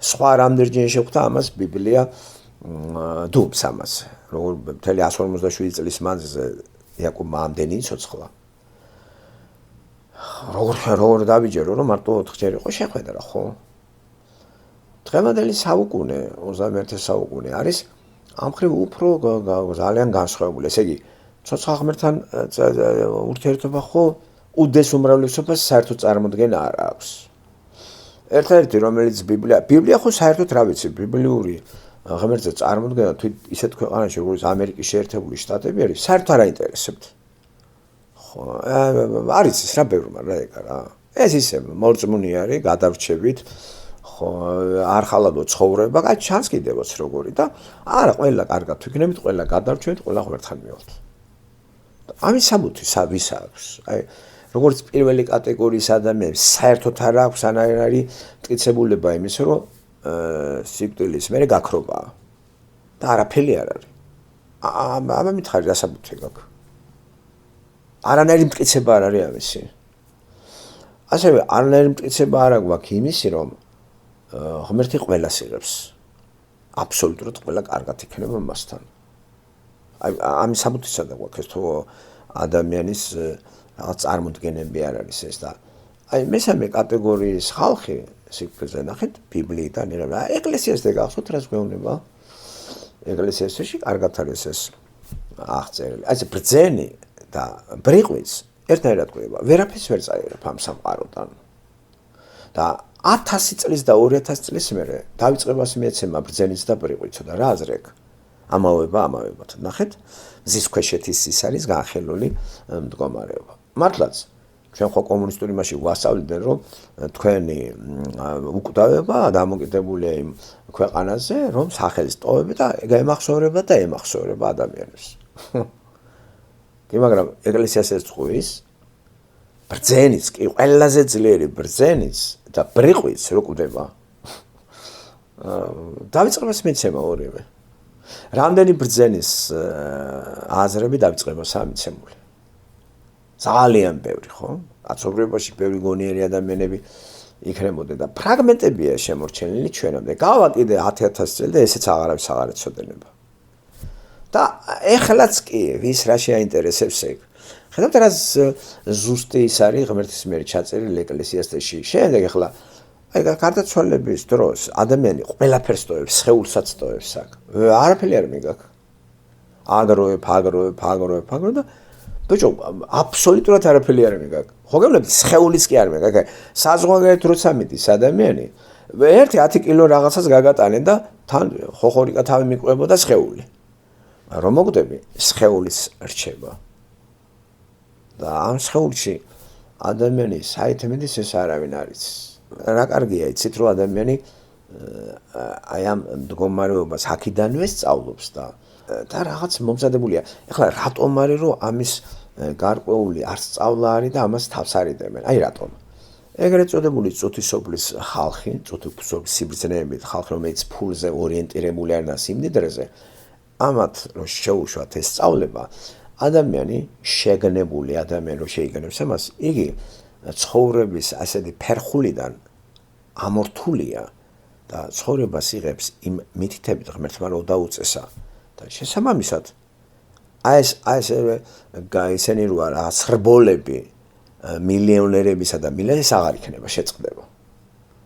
სხვა რამდენჯერ შეხვდა ამას ბიბლია დუბს ამას. როგორ მთელი 157 წლის მანძილზე იაკობმა ამდენი იცოცხლა. როგორ დავიჯერო, რომ მარტო 4 ჯერ იყო შეხვედრა, ხო? დღევანდელი საუკუნე, 21 საუკუნე არის ამ მხრივ უფრო ძალიან განსხვავებული. ესე იგი, ცოცხალ ღმერთთან ურთიერთობა ხო უდეს უმრავლესობას საერთოდ წარმოდგენა არ აქვს. ერთ-ერთი რომელიც ბიბლია ხო საერთოდ რა ვიცი, ბიბლიური ღმერთზე წარმოდგენა თუ ისეთ ქვეყანაში როგორც ამერიკის შეერთებული შტატები არის, საერთოდ არ აინტერესებთ. ხო, არის ის რა ბევრი, მაგრამ რა ეგა რა. ეს ისე მორწმუნე არის, გადარჩებით, ხო, არ ხალადო ცხოვრება, აი ჩანს კიდევაც როგორი და არა ყველა კარგად ვიქნებით, ყველა გადარჩენთ, ყველა ღმერთთან მივალთ. ამის საბუთი ვის აქვს? აი როგორც პირველი კატეგორიის ადამიანებს საერთოდ არ აქვს ანაირი მტკიცებულება იმის, რომ სიკვდილის მერე გაქრობაა და არაფერი არ არის. ამა მითხარი რა საბუთი გაქვს? არანაირი მტკიცება არ არის ამისი. ასევე არანაირი მტკიცება არ აქვს იმისი, რომ ღმერთი ყველას იღებს. აბსოლუტურად ყველა კარგად იქნება მასთან. აი ამის საბუთი სადა გვაქვს ეს თუ ადამიანის რაღაც წარმოდგენები არ არის ეს და აი მესამე კატეგორიის ხალხი სიკვდილზე ნახეთ ბიბლიიდან იღება. ეკლესიასთან გახსოვთ რას გვეუბნება? ეკლესიაში კარგად არის ეს აღწერილი. აი ეს ბრძენი და ბრიყვიც ერთნაირად გვეუბნება. ვერაფერს ვერ წაიღებ ამ სამყაროდან. და 1000 წლის და 2000 წლის მერე დაიწყებას მიეცემა ბრძენიც და ბრიყვიცო და რა აზრი აქვს? ამავებათ. ნახეთ, მზის ქვეშეთის ის არის განხილული მდგომარეობა. მართლაც, ჩვენ ხო კომუნისტური მასში ვასწავლდნენ, რომ თქვენი უკვდავება დამოკიდებულია იმ ქვეყანაზე, რომ სახელის ტოვება და ემახსოვრება და ემახსოვრება ადამიანებს. კი, მაგრამ ეკლესიას ეს წვის ბრძენიც კი ყველაზე ძლიერი ბრძენიც და ბრიყვიც რო კვდება. დაიწყებას მეცემა ორივე. რამდენი ბრძენის აზრები დაიწყება სამიცემული. ძალიან ბევრი, ხო? კაცობრიობაში ბევრი გონიერი ადამიანები იქნებოდა და ფრაგმენტებია შემორჩენილი ჩვენამდე. გავა კიდე 10000 წელი და ესეც აღარავის აღარ ეცოდინება. და ეხლაც კი ვის რა შეაინტერესებს ეგ. ხედავთ რა ზუსტი ის არის ღმერთის მიერ ჩაწერილი ეკლესიასში. შემდეგ ეხლა აი გარდაცვალების დროს ადამიანი ყველაფერს ტოვებს, სხეულსაც ტოვებს აქ. არაფერი არ მიგაქ. აგროვებ და ბიჭო, აბსოლუტურად არაფერი არ მიგაქ. ხო გეუბნები, სხეულიც კი არ მიგაქ. საზღვარგარეთ როცა მიდის ადამიანი, ერთი 10 კილო რაღაცას გაგატანენ და თან ხოხორიკა თავი მიყვებოდა სხეული. რომ მოგდები, სხეულის რჩება. და ამ სხეულში ადამიანი საით მიდის ეს არავინ არ იცის. რა კარგია იცით რომ ადამიანი აი ამ მდგომარეობას აქიდანვე სწავლობს და რაღაც მომზადებულია. ეხლა რატომ არის რომ ამის გარკვეული არ სწავლა არის და ამას თავს არიდებენ? აი რატომ? ეგრეთ წოდებული წუთისობლის ხალხი, წუთისობლის სიბრძნეებით ხალხი რომელიც ფულზე ორიენტირებული არ არის იმდიდრეზე, ამათ რომ შეუშვათ ეს სწავლება, ადამიანი შეგნებული ადამიანი რომ შეიგნებს ამას, იგი ცხოვრების ასეთი ფერხულიდან ამორთულია და ცხოვრებას იღებს იმ მითითებით ღმერთმა რომ დაუწესა და შესაბამისად აი ეს ისინი რო არა სრბოლები მილიონერებისა და მილიონერის აღარ იქნება შეწყდება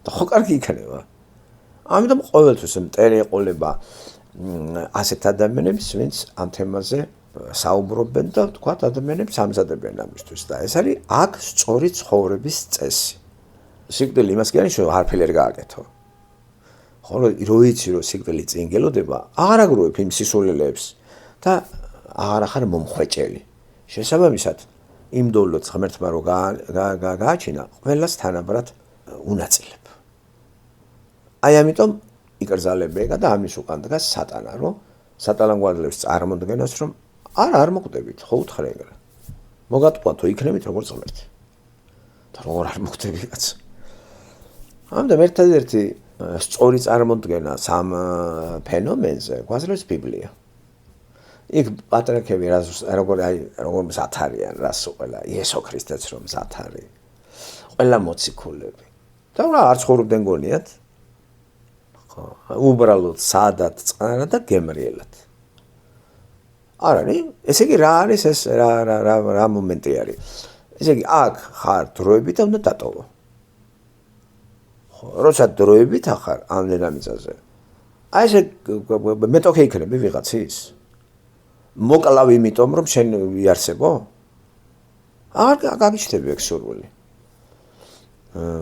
და ხო კარგი იქნება. ამიტომ ყოველთვის მტერი ეყოლება ასეთ ადამიანებს ვინც ამ თემაზე საუბრობენ და თქვათ ადამიანებს ამზადებენ ამისთვის და ეს არის აქ სწორი ცხოვრების წესი. სიკვდილი იმას კი არის რომ არაფერი არ გააკეთო. ხოლო რო იცი რომ სიკვდილი წინ გელოდება, აღარ აგროვებ იმ სისულელეებს და აღარ ახარ მომხვეჭელი. შესაბამისად, იმ დოლოც ღმერთმა რო გააჩინა, ყველას თანაბრად უნაწილებ. აი ამიტომ იკრძალებეგა და ამის უკან დგას სატანა, რომ სატანამ გვაძლევს წარმოდგენას, რომ არ მოკვდებით, ხო უთხრე ეგრე. მოგატყუათო იქნებით როგორც ღმერთი. და როგორ არ მოკვდები კაც. ამიტომ ერთადერთი სწორი წარმოდგენა სამ ფენომენზე გვაძლევს ბიბლია. იქ პატრიარქები როგორ მზად არიან, რას ყველა იესო ქრისტეც რომ მზად არის. ყველა მოციქულები. და რა არ ცხოვრობდნენ გონიათ? ხო, უბრალოდ სადად წყნარად და გემრიელად. არ არის? ესე იგი რა არის ეს რა მომენტი არის? ესე იგი აქ ხარ დროებით და უნდა დატოვო. ხო, როცა დროებით ახარ ამ დედამიწაზე. აი ესე მეტოქე იქნები ვიღაცის? მოკლავ იმიტომ რომ შენ იარსებო? აღარ გაგიჩნდები ეგ სურვილი.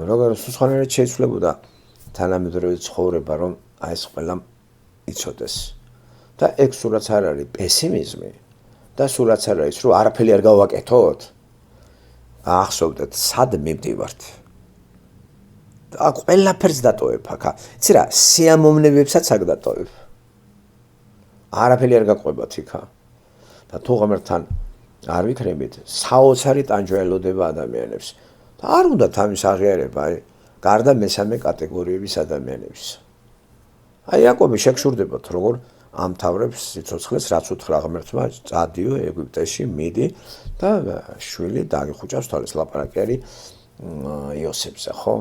როგორ სხვანაირად შეიცვლებოდა თანამედროვე ცხოვრება რომ აი ეს ყველა იცოდეს. და ეგ სულაც არ არის პესიმიზმი და სულაც არ არის რომ არაფერი არ გავაკეთოთ. ახსოვდეთ სად მივდივართ. ყველაფერს დატოვებ აქ. იცი რა, სიამოვნებებსაც აქ დატოვებ. არაფერი არ გაყვებათ იქა. და თუ ღმერთთან არ ვიქნებით, საოცარი ტანჯვა ელოდება ადამიანებს. და არ უნდათ ამის აღიარება, გარდა მესამე კატეგორიების ადამიანების. იაკობი შეგშურდებათ, როგორ ამთავრებს სიცოცხლეს, რაც უთხრა ღმერთმა, წადიო ეგვიპტეში, მიდი და შვილი დაგიხუჭავს თვალის ლაპარაკი არის იოსებზე, ხო?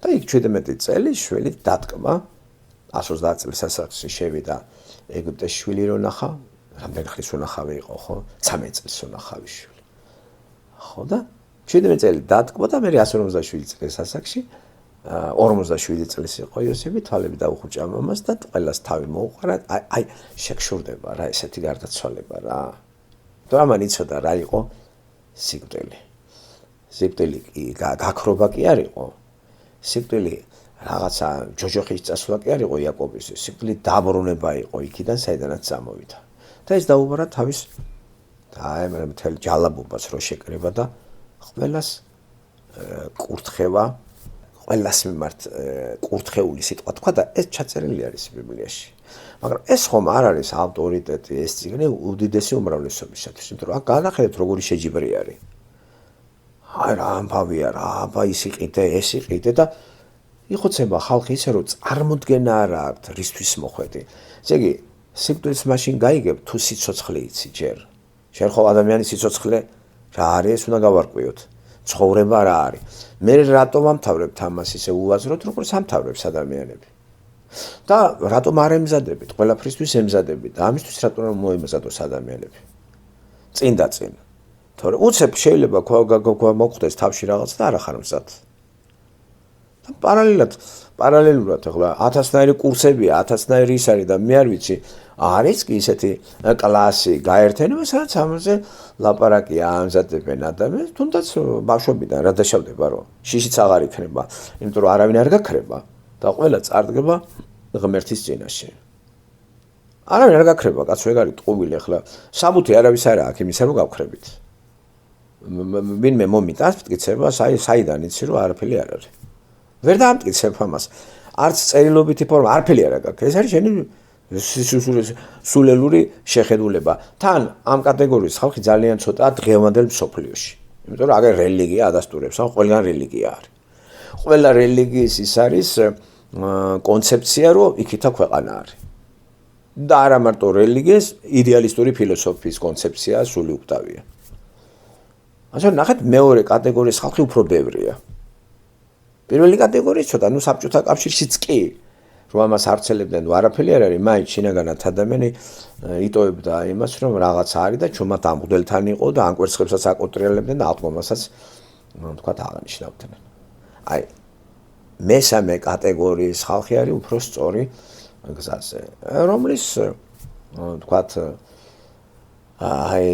და იქ 17 წელი შვილი დატკბა, 130 წლის ასაკში შევიდა ეგვიპტეში შვილი რო ნახა, რამდენი ხნის უნახავი იყო, ხო? 13 წლის უნახავი შვილი. ხო და 17 წელი დატკბა და მე 157 წლის ასაკში 47 წლის იყო იოსები, თვალები დაუხუჭა მამას და ყველას თავი მოუყარა. აი შეგშურდება რა ესეთი გარდაცვალება რა. თუ ამან იცოდა რა იყო სიკვდილი. სიკვდილი გაქრობა კი არ იყო. სიკვდილი რაღაცა ჯოჯოხის წასვლა კი არ იყო იაკობის. სიკვდილი დაბრუნება იყო იქიდან, საიდანაც წამოვიდა. და ეს დაუბრა თავის და აი მე მთელ ჯალაბობას რო შეკრება და ყველას კურთხევა ყველას მიმართ კურთხეული სიტყვა თქვა და ეს ჩაწერილი არის ბიბლიაში. მაგრამ ეს ხომ არ არის ავტორიტეტი, ეს წიგნი უდიდესი უმრავლესობისათვის, იმიტომ რომ აქ განახედეთ როგორი შეჯიბრი არის. აი რა ამბავია რა, აბა ის იყიდე, ეს იყიდე და იხოცება ხალხი ისე რომ წარმოდგენა არ აქვს რისთვის მოხვედი. ესე იგი სიკვდილს მაშინ გაიგებ თუ სიცოცხლე იცი ჯერ. შენ ხო ადამიანის სიცოცხლე რა არის ეს უნდა გავარკვიოთ. ცხოვრება რა არის. მე რატომ ამთავრებთ ამას ისე უაზროდ, როგორც ამთავრებს ადამიანები. და რატომ არ ემზადებით? ყველაფრისთვის ემზადებით და ამისთვის რატომ მოემზადოს ადამიანები? წინ და წინ. თორე უცებ შეიძლება მოხდეს თავში რაღაც და არ ახარ მზად. და პარალელურად ახლა 1000-ნაირი კურსებია, 1000-ნაირი ის არის და მე არ ვიცი, არის კი ისეთი კლასი გაერთიანება, სადაც ამაზე ლაპარაკი ამზადებენ ადამიანს, თუნდაც ბავშვობიდან რა დაშავდება, რომ შიშიც აღარ იქნება, იმიტომ რომ არავინ არ გაქრება და ყველა წარდგება ღმერთის წინაშე. არავინ არ გაქრება, კაცო, ეგ არის ტყუილი ახლა. საბუთი არავის არ აქვს იმისა, რომ გავქრებით. ვინმე მომიტანს მტკიცება, საიდან იცი, რომ არაფერი არ არის. ვერ დაამტკიცებ ამას. არც წერილობითი ფორმა, არაფერი არ აქვს. ეს არის შენი სულელური შეხედულება. თან ამ კატეგორიის ხალხი ძალიან ცოტაა დღევანდელ მსოფლიოში. იმიტომ რომ აგერ რელიგია ადასტურებს, ყველგან რელიგია არის. ყველა რელიგიის ის არის კონცეფცია, რომ იქითა ქვეყანა არის. და არა მარტო რელიგიის, იდეალისტური ფილოსოფიის კონცეფცია სული უკვდავია. ასე ნახეთ, მეორე კატეგორიის ხალხი უფრო ბევრია. პირველი კატეგორია ცოტა, საბჭოთა კავშირშიც კი, რომ ამას არცელებდნენ, არაფერი არ არის, მაინც შინაგანად ადამიანი იტოვებდა იმას, რომ რაღაცა არის და ჩუმად ამღდელთან იყო და ამ კვერცხებსაც აკონტროლებდნენ და აღდგომასაც თქვათ აღნიშნავდნენ. აი მესამე კატეგორიის ხალხი არის უფრო სწორი გზაზე, რომლის თქვათ აი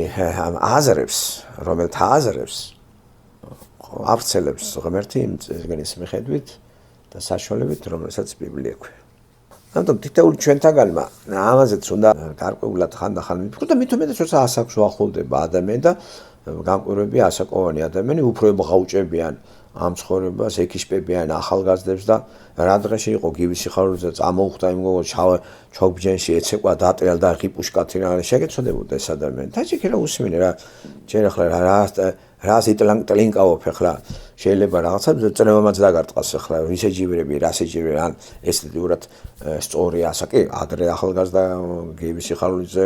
აზრებს, რომელთა აზრებს ავრცელებს ღმერთი იმ წიგნის მიხედვით და საშუალებით, რომელსაც ბიბლია ქვია. ამიტომ თითოეული ჩვენთაგანმა ამაზეც უნდა გარკვეულად ხანდახან მიფიქრო და მით უმეტეს როცა ასაკს უახლოვდება ადამიანი და გამკვირვები ასაკოვანი ადამიანი უფრო ემღაუჭებიან ამ ცხოვრებას, ეკიშპებიან ახალგაზრდებს და რა დღეში იყო გივის სიხარულზე წამოუხდა იმ გოგო ჩაუბჯენში ეცეკვა დაატრიალ და ღიპუშკათი რა შეგეცოდებოდა ეს ადამიანი. თაჯიკი რა усმინე რა ჯერ ახლა რას იტლანკავობ ახლა შეიძლება რაღაცა წნევამაც დაგარტყას ახლა ისეჯიბრები რასეჯიბრები ან ესთეტიურად სწორი ასაკი ადრე ახალგაზრდა გივის სიხარულზე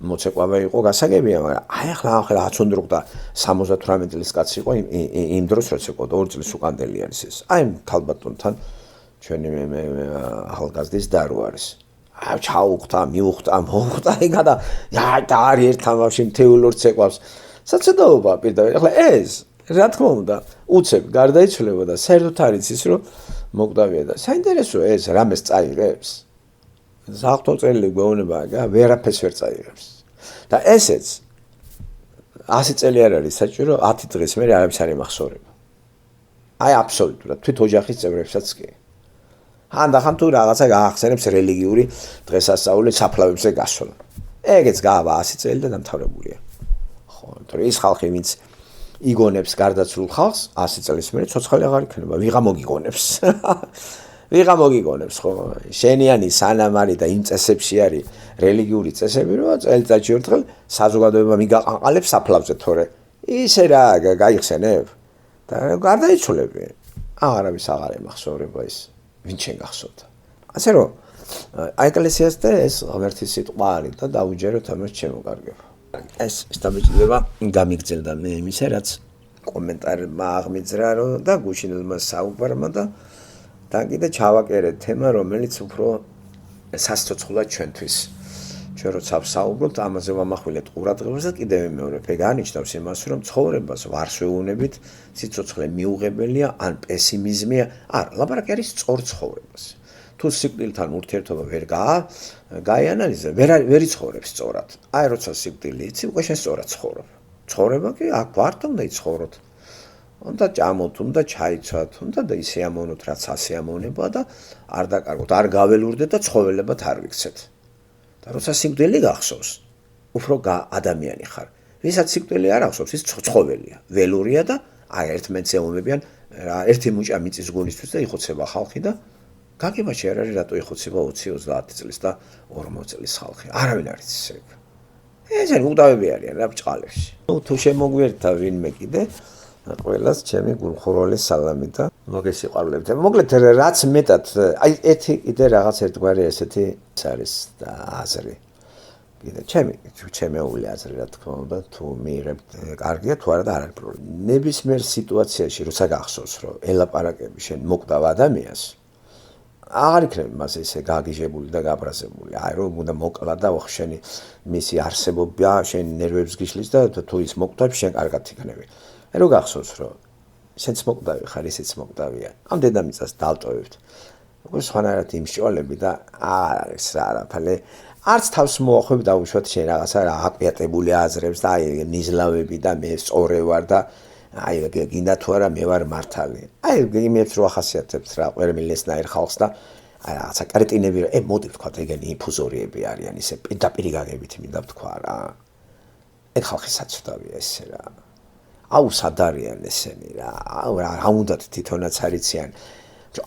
მოცეკვავე იყო გასაგებია, მაგრამ აი ახლა აცუნდრუყდა 78 წლის კაცი იყო იმ დროს როცა იყო 2 წლის უკანდელი არის ეს. აი ქალბატონთან ჩვენი ახალგაზრდის და რო არის. აი ჩაუხდა, მიუხდა, მოუხდა ეგა და არის ერთ თამაში მთეულორ ცეკვავს. საცოდაობა პირდაპირ. ახლა ეს რა თქმა უნდა უცებ გარდაიცვლება და საერთოდ არ იცის რომ მოკვდავია და საინტერესოა ეს რამეს წაიღებს. ზაღთო წელი გვეუბნება ვერაფერს ვერ წაიღებს. და ესეც 100 წელი არ არის საჭირო 10 დღეს მერე არაფერს არ ემახსოვრება. აი აბსოლუტურად თვით ოჯახის წევრებსაც კი. ხანდახან თუ რაღაცა გაახსენებს რელიგიური დღესასწაული საფლავებზე გასვლა. ეგეც გავა 100 წელი და დამთავრებულია. ხო, თორე ის ხალხი ვინც იგონებს გარდაცვლილ ხალხს 100 წლის მერე ცოცხალი აღარ იქნება, ვიღა მოგიგონებს. ვიღა მოგიგონებს, ხო? შენიანი სანამ არის და იმ წესებში არის რელიგიური წესები, რომ წელიწადში ერთხელ საზოგადოება მიგაყანყალებს საფლავზე, თორე ისე რა გაიხსენებ და გარდაიცვლები. აღარავის აღარ ემახსოვრება ის, ვინ შენ გახსოვდა. ასე რომ ეკლესიას და ეს ღმერთის სიტყვა არის და დაუჯეროთ ამას ჩემო კარგებო. ეს სტაბიჭდება გამიგრძელდა მე იმისა, რაც კომენტარმა აღმიძრა რომ და გუშინელმა საუბარმა და კიდე ჩავაკერეთ თემა, რომელიც უფრო სასიცოცხლოა ჩვენთვის. ჩვენ როცა ვსაუბრობთ, ამაზე ვამახვილეთ ყურადღებას და კიდევ მეორეფე გაანიშნავს იმას, რომ ცხოვრებას ვარს ვეუბნებით, სიცოცხლე მიუღებელია ან პესიმიზმია. არა, ლაპარაკი არის სწორ ცხოვრებას. თუ სიკვდილთან ურთიერთობა ვერ გაიანალიზე, ვერ იცხოვრებ სწორად. აი როცა სიკვდილი იცი, უკვე შენ სწორად ცხოვრობ. ცხოვრება კი აქ ვარ და უნდა იცხოვროთ. უნდა ჭამოთ, უნდა ჩაიცვათ, უნდა და ისე ამოვნოთ, რაც ასე ამოვნება და არ დაკარგოთ, არ გაველურდეთ და ცხოველებად არ ვიქცეთ. და როცა სიკვდილი გახსოვს, უფრო ადამიანი ხარ. ვისაც სიკვდილი არ ახსოვს, ის ცხოველია, ველურია და აი ერთმანეთს ეომებიან, ერთი მუჭა მიწის გულისთვის და იხოცება ხალხი და გაგებაში არ არის რატო იხოცება 20-30 წლის და 40 წლის ხალხი. არავინ არ იცის ეგ. ეს არის უდავები არიან რა ბჭყალებში. თუ შემოგვიერთა ვინმე კიდე ყველას ჩემი გულხურვალი სალამი და მოგესიყვარულებთ. მოკლედ რაც მეტად აი ერთი კიდე რაღაც ერთგვარი ესეთი არის და აზრი. კიდე ჩემეული აზრი რა თქმა უნდა თუ მიიღებთ კარგია თუ არა და არ არის პრობლემა. ნებისმიერ სიტუაციაში როცა გახსოვს რომ ელაპარაკები შენ მოკვდავ ადამიანს აღარ იქნება მას ესე გაგიჟებული და გაბრაზებული. აი რომ უნდა მოკლა და შენი მისი არსებობა შენ ნერვებს გიშლის და თუ ის მოკვდავს შენ კარგად იქნები. აი რომ გახსოვს რომ შენც მოკვდავი ხარ, ისიც მოკვდავია. ამ დედამიწას დავტოვებთ. უკვე სხვანაირად იმსჭვალები და არ არის რა არაფერი. არც თავს მოახვევ დაუშვათ შენ რაღაცა რა აკიატებული აზრებს და აი ნიზლავები და მე სწორე ვარ და აი გინდა თუ არა მე ვარ მართალი. აი იმებს რო ახასიათებთ რა ყვერმილესნაირ ხალხს და აი რაღაცა კრეტინები მოდი ვთქვათ ეგენი ინფუზორიები არიან ისე პირდაპირ გაგებით მინდა ვთქვა რა. ეგ ხალხი საცუდავია ესე რა. აუ სად არიან ესენი რა. აუ რა უნდათ თვითონაც არიციან.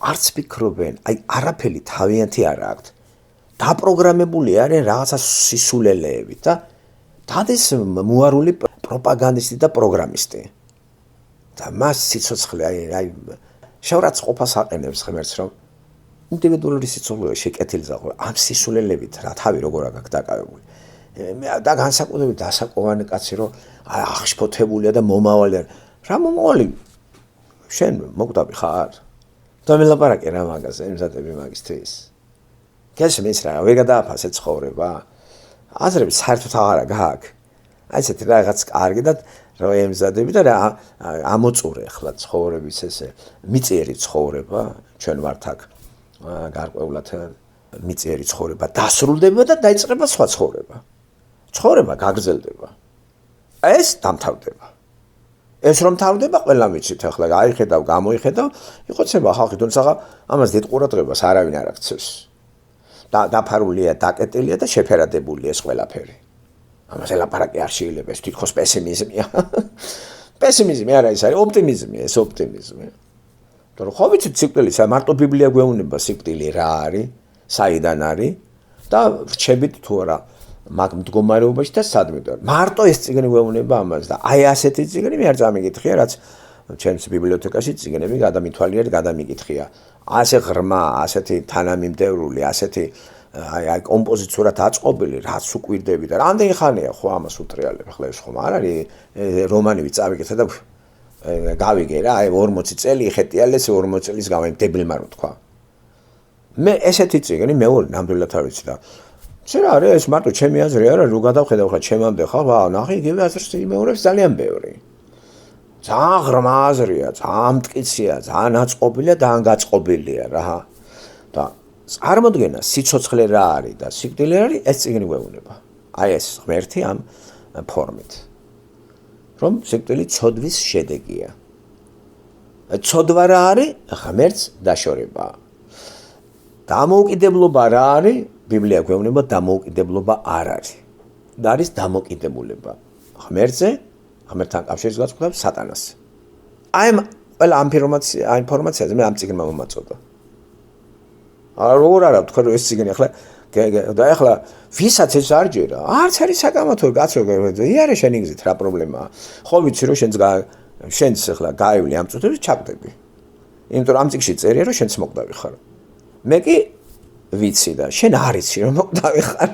არც ფიქრობენ, აი არაფერი თავიანთი არ აქვთ. დაპროგრამებული არიან რაღაცა სისულელეებით და დადეს მოარული პროპაგანდისტი და პროგრამისტი. და მას სიცოცხლე აი შევრაც ყოფას აყენებს ღმერთს რომ ინდივიდუალური სიცოცხლე შეკეთილზა ხო ამ სისულელებით რა თავი როგორ აქვს დაკავებული და განსაკუთრებით დასაკვანი კაცი რომ აღშფოთებულია და მომავალია რა მომავალი შენ მოკვდავი ხარ და მელაპარაკე რა მაგაზე იმზადები მაგისთვის გასმის რა ვერ გადააფასე ცხოვრება აზრები საერთოდ აღარა გაქვს აი ესეთი რაღაც კარგი და რა ემზადები და რა ამოწურე ახლა ცხოვრების ესე მიწიერი ცხოვრება ჩვენ ვართ აქ გარკვეულად მიწიერი ცხოვრება დასრულდება და დაიწყება სხვა ცხოვრება ცხოვრება გაგრძელდება ეს დამთავრდება ეს რომ თავდება ყველა ვიცით ახლა აიხედავ გამოიხედავ იყოცება ხალხი თუმცა ამას დიდ ყურადღებას არავინ არ აქცევს და დაფარულია დაკეტილია და შეფერადებულია ეს ყველაფერი ამას ელაპარაკი არ შეიძლება ეს თითქოს პესიმიზმია პესიმიზმი არა ის არის ოპტიმიზმია ეს ოპტიმიზმი თორე ხო ვიცით სიკვდილის მარტო ბიბლია გვეუბნება სიკვდილი რა არის საიდან არის და რჩებით თუ არა მაგ მდგომარეობაში და სადმე მარტო ეს წიგნი გვეუბნება ამას და აი ასეთი წიგნი მე არ წამიგითხია რაც ჩემს ბიბლიოთეკაში წიგნები გადამითვალიერეთ გადამიკითხია ასე ღრმა ასეთი თანამიმდევრული ასეთი აი კომპოზიციურად აწყობილი რაც უკვირდები და რამდენი ხანია ხო ამას უტრიალებ ახლა ეს ხომ არ არის რომანივი წავიკითხე და გავიგე რა აი 40 წელი იხეტიალეს 40 წელის გამო დებილმა რო თქვა მე ესეთი წიგნი მეორე ნამდვილად არ ვიცი და შეიძლება არის ეს მარტო ჩემი აზრი არა რო გადავხედავ ხა ჩემამდე ხა ნახე იგივე აზრს იმეორებს ძალიან ბევრი ძალიან ღრმა აზრია ძალიან მტკიცია ძალიან აწყობილია ძალიან გაწყობილია რა და წარმოდგენა სიცოცხლე რა არის და სიკვდილი არის ეს წიგნი გვეუბნება აი ეს ღმერთი ამ ფორმით რომ სიკვდილი ცოდვის შედეგია ცოდვა რა არის ღმერთს დაშორება დამოუკიდებლობა რა არის ბიბლია გვეუბნება დამოუკიდებლობა არ არის და არის დამოკიდებულება ღმერთზე ღმერთთან კავშირის გაწყვეტა სატანას. აი ყველა ამ ინფორმაციაზე მე ამ წიგნმა მომაწოდა. როგორ არა თქვენ რომ ეს წიგნი ახლა და ახლა ვისაც ეს არ ჯერა, არც არის საკამათო კაცო, იარე შენ იგზით რა პრობლემაა. ხო ვიცი რომ შენც ახლა გაივლი ამ წუთებში ჩაგდები. იმიტომ რომ ამ წიგში წერია რომ შენც მოკვდავი ხარ. მე კი ვიცი და შენ არ იცი რომ მოკვდავი ხარ.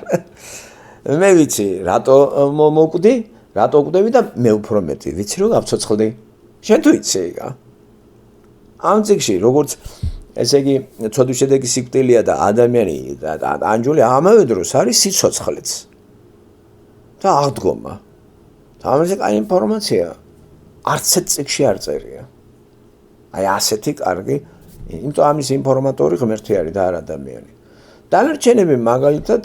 მე ვიცი რატო მოკვდი, რატო კვდები და მე უფრო მეტი ვიცი რომ გავცოცხლდი. შენ თუ იცი ეგა. ამ წიგში როგორც ესე იგი ცოდვის შედეგი სიკვდილია და ადამიანი და ანჯული ამავე დროს არის სიცოცხლეც და აღდგომა. და ამაზე კაი ინფორმაცია არც ერთ წიგში არ წერია. აი ასეთი კარგი, იმიტომ ამის ინფორმატორი ღმერთი არის და არ ადამიანი. დანარჩენები მაგალითად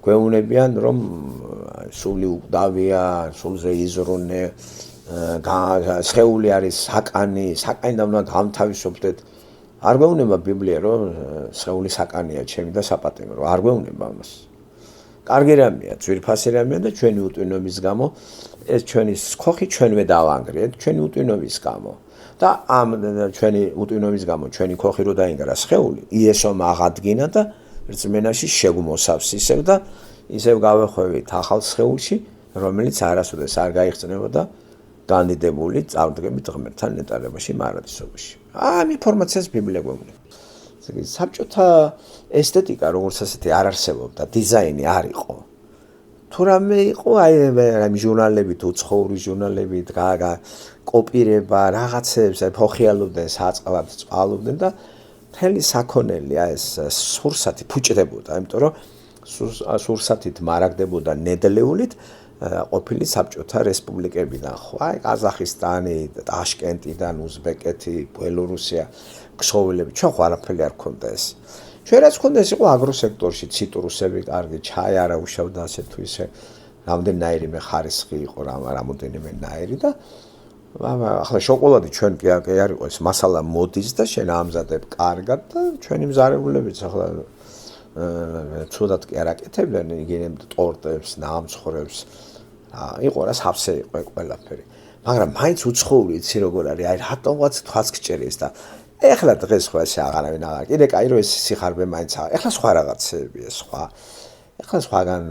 გვეუბნებიან რომ სული უკვდავია, სულზე იზრუნე, სხეული არის საკანიდან უნდა გამთავისუფლდეთ. არ გვეუბნება ბიბლია რომ სხეული საკანია ჩემი და საპატიმრო, არ გვეუბნება ამას. კარგი რამეა, ძვირფასი რამეა და ჩვენი უტვინობის გამო ეს ჩვენი სქოხი ჩვენვე დავანგრიეთ, ჩვენი უტვინობის გამო. და ამ ჩვენი უტვინობის გამო ჩვენი ქოხი რო დაინგრა სხეული, იესომ აღადგინა და რწმენაში შეგვმოსავს ისევ და ისევ გავეხვევით ახალ სხეულში, რომელიც არასოდეს არ გაიხსნებოდა განიდებული წარდგებით ღმერთთან ნეტარებაში მარადისობაში. ამ ინფორმაციას ბიბლია გვეუბნება. საბჭოთა ესთეტიკა როგორც ასეთი არ არსებობდა, დიზაინი არ იყო. თუ რამე იყო, აი რამე ჟურნალებით, უცხოური ჟურნალებით, კოპირება, რაღაცებს ფოხიალობდნენ, საწყლად წვალობდნენ და მთელი საქონელი ეს სურსათი ფუჭდებოდა, იმიტომ რომ სურსათით მარაგდებოდა ნედლეულით ყოფილი საბჭოთა რესპუბლიკებიდან, ხო, აი ყაზახისტანი, ტაშკენტიდან, უზბეკეთი, ბელორუსია, ქსოვილები, ჩვენ ხო არაფერი არ ქონდა ეს. ჩვენ რაც ქონდა ეს იყო აგროსექტორში, ციტრუსები, კარგი, ჩაი არა უშავდა ასე თუ ისე, რამდენიმე ხარისხი იყო, რამოდენიმე ნაირი და ახლა შოკოლადი ჩვენ კი არ იყო ეს მასალა მოდის და შენ ამზადებ კარგად და ჩვენი მზარეულებიც ახლა ცუდად კი არ აკეთებდნენ იგივე ტორტებს, ნამცხრებს. იყო რა სავსე იყო ყველაფერი. მაგრამ მაინც უცხოური იცი როგორ არის, აი რატომღაც თვალს გჭერის და ეხლა დღეს ხო ეს აღარავინ აღარ. კიდე კაი რომ ეს სიხარბე მაინც აღარ. ეხლა სხვა რაღაცებია, სხვა. ეხლა სხვაგან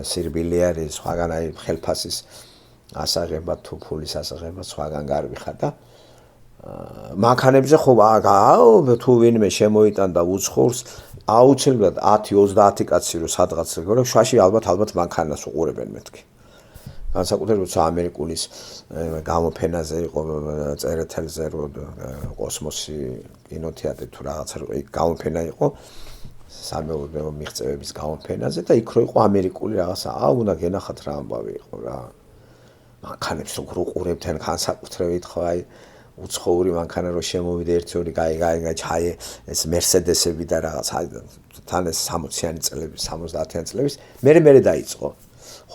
სირბილი არის, სხვაგან აი ხელფასის ასაღება, თუ ფულის ასაღება სხვაგან გარვიხარ და მანქანებზე ხო თუ ვინმე შემოიტანდა უცხოურს აუცილებლად 10-30 კაცი რო სადღაც გორე შვაში ალბათ მანქანას უყურებენ მეთქი. განსაკუთრებით ამერიკულის გამოფენაზე იყო წერეთელზე რო კოსმოსი კინოთეატრი თუ რაღაცა რო გამოფენა იყო სამეურნეო მიღწევების გამოფენაზე და იქ რო იყო ამერიკული რაღაცა უნდა გენახათ რა ამბავი იყო რა. მანქანებს რო უყურებდნენ განსაკუთრებით ხო აი უცხოური მანქანა რო შემოვიდა 1-2 გაიგა ჩაი ეს მერსედესები და რაღაც თან ეს 60-იანი წლების 70-იანი წლების მე დაიწყო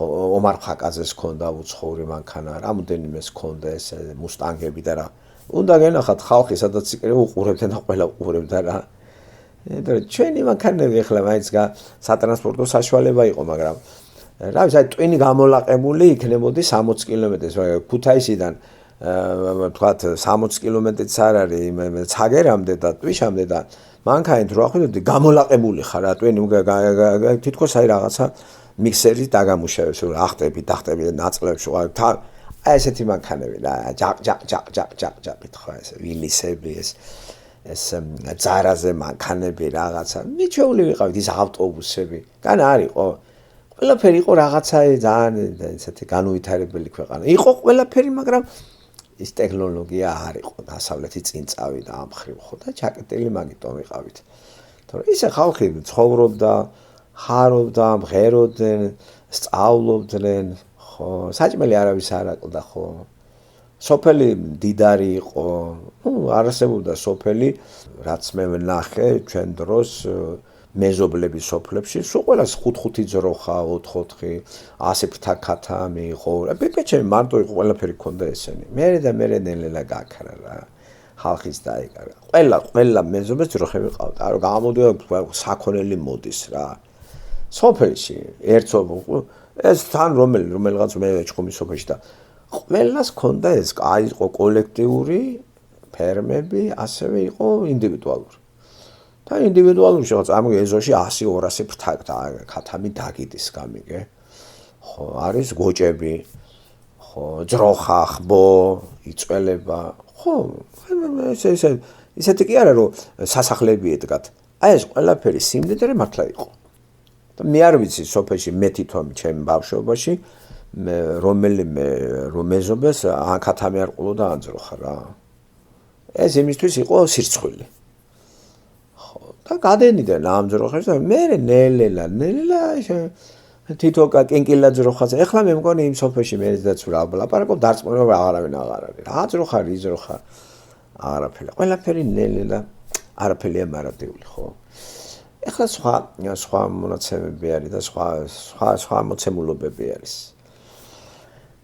ხო ომარ ხაკაძეს ჰქონდა უცხოური მანქანა რამოდენიმეს ჰქონდა ეს მუსტანგები და რა უნდა გენახათ ხალხი სადაც იქ უყურებდნენ და ყველა უყურებდა რა და ჩვენი მანქანები ახლა მაინც სატრანსპორტო საშუალება იყო მაგრამ რა ვიცი ტვინი გამოლაყებული იქნებოდი 60 კილომეტრს ქუთაისიდან თქვათ 60 კილომეტრიც არ არის ცაგერამდე და ტვიშამდე და მანქანით რო ახვიდოდი გამოლაყებული ხარ რა ტვინი თითქოს აი რაღაცა მიქსერი დაგამუშავებს ახტები ნაწლებს აი ესეთი მანქანები რა ჯაყ ხო ეს ვილისები ეს ძარაზე მანქანები რაღაცა მიჩეული ვიყავით ის ავტობუსები კანა არისო ყველაფერი იყო რაღაცა ძალიან ესეთი განუვითარებელი ქვეყანა იყო ყველაფერი მაგრამ ის ტექნოლოგია არ იყო დასავლეთი წინ წავიდა ამ ხრივ ხო და ჩაკეტილი მაგიტომ ვიყავით თორე ისე ხალხი ცხოვრობდა ხარობდა მღეროდნენ სწავლობდნენ ხო საჭმელი არავის არ აკლდა ხო სოფელი დიდარი იყო არასებობდა სოფელი რაც მე ვნახე ჩვენ დროს მეზობლების სოფლებში სულ ყველას 5-5 ძროხა 4-4 100 ფრთაკათა მიიღო პეპეჩები მარტო იყო ყველაფერი ქონდა ესენი მე ნელა გაქრა რა ხალხის დაიკარგა ყველა მეზობლებს ძროხები ყავდა არო გამოდიოდა საქონელი მოდის რა სოფელში ერთო ეს თან რომელიღაც მე ჩხომის სოფელში და ყველას ჰქონდა ეს, აი იყო კოლექტიური ფერმები, ასევე იყო ინდივიდუალური. და ინდივიდუალური შეღაც ამი ეზოში 100-200 ფრთაკდა ქათამი დაგიდის გამიგე. ხო, არის გოჭები, ხო, ძროხა, ხბო, იწველება. ხო, ისეთი კი არა რომ სასახლეები ედგათ. აი ეს ყველაფერი სიმდიდრე მართლა იყო. და მე არ ვიცი სოფელში მე თვითონ ჩემ ბავშვობაში რომელიმე რომ მეზობეს აქათამი არ ყოლოდა ანძროხა რა. ეს იმისთვის იყო სირცხვილი. ხო, და გადენიდან ამ ძროხებს და მე ნელა თვითონ კენკილა ძროხაზე. ეხლა მე მგონი იმ სოფელში მე დაც ვლაპარაკობ დარწმუნება აღარავინ აღარ არის. რა ძროხა, იზროხა არაფერი. ყველაფერი ნელა არაფერია მარადიული, ხო? ეხლა სხვა მონაცემები არის და სხვა მოცემულობები არის.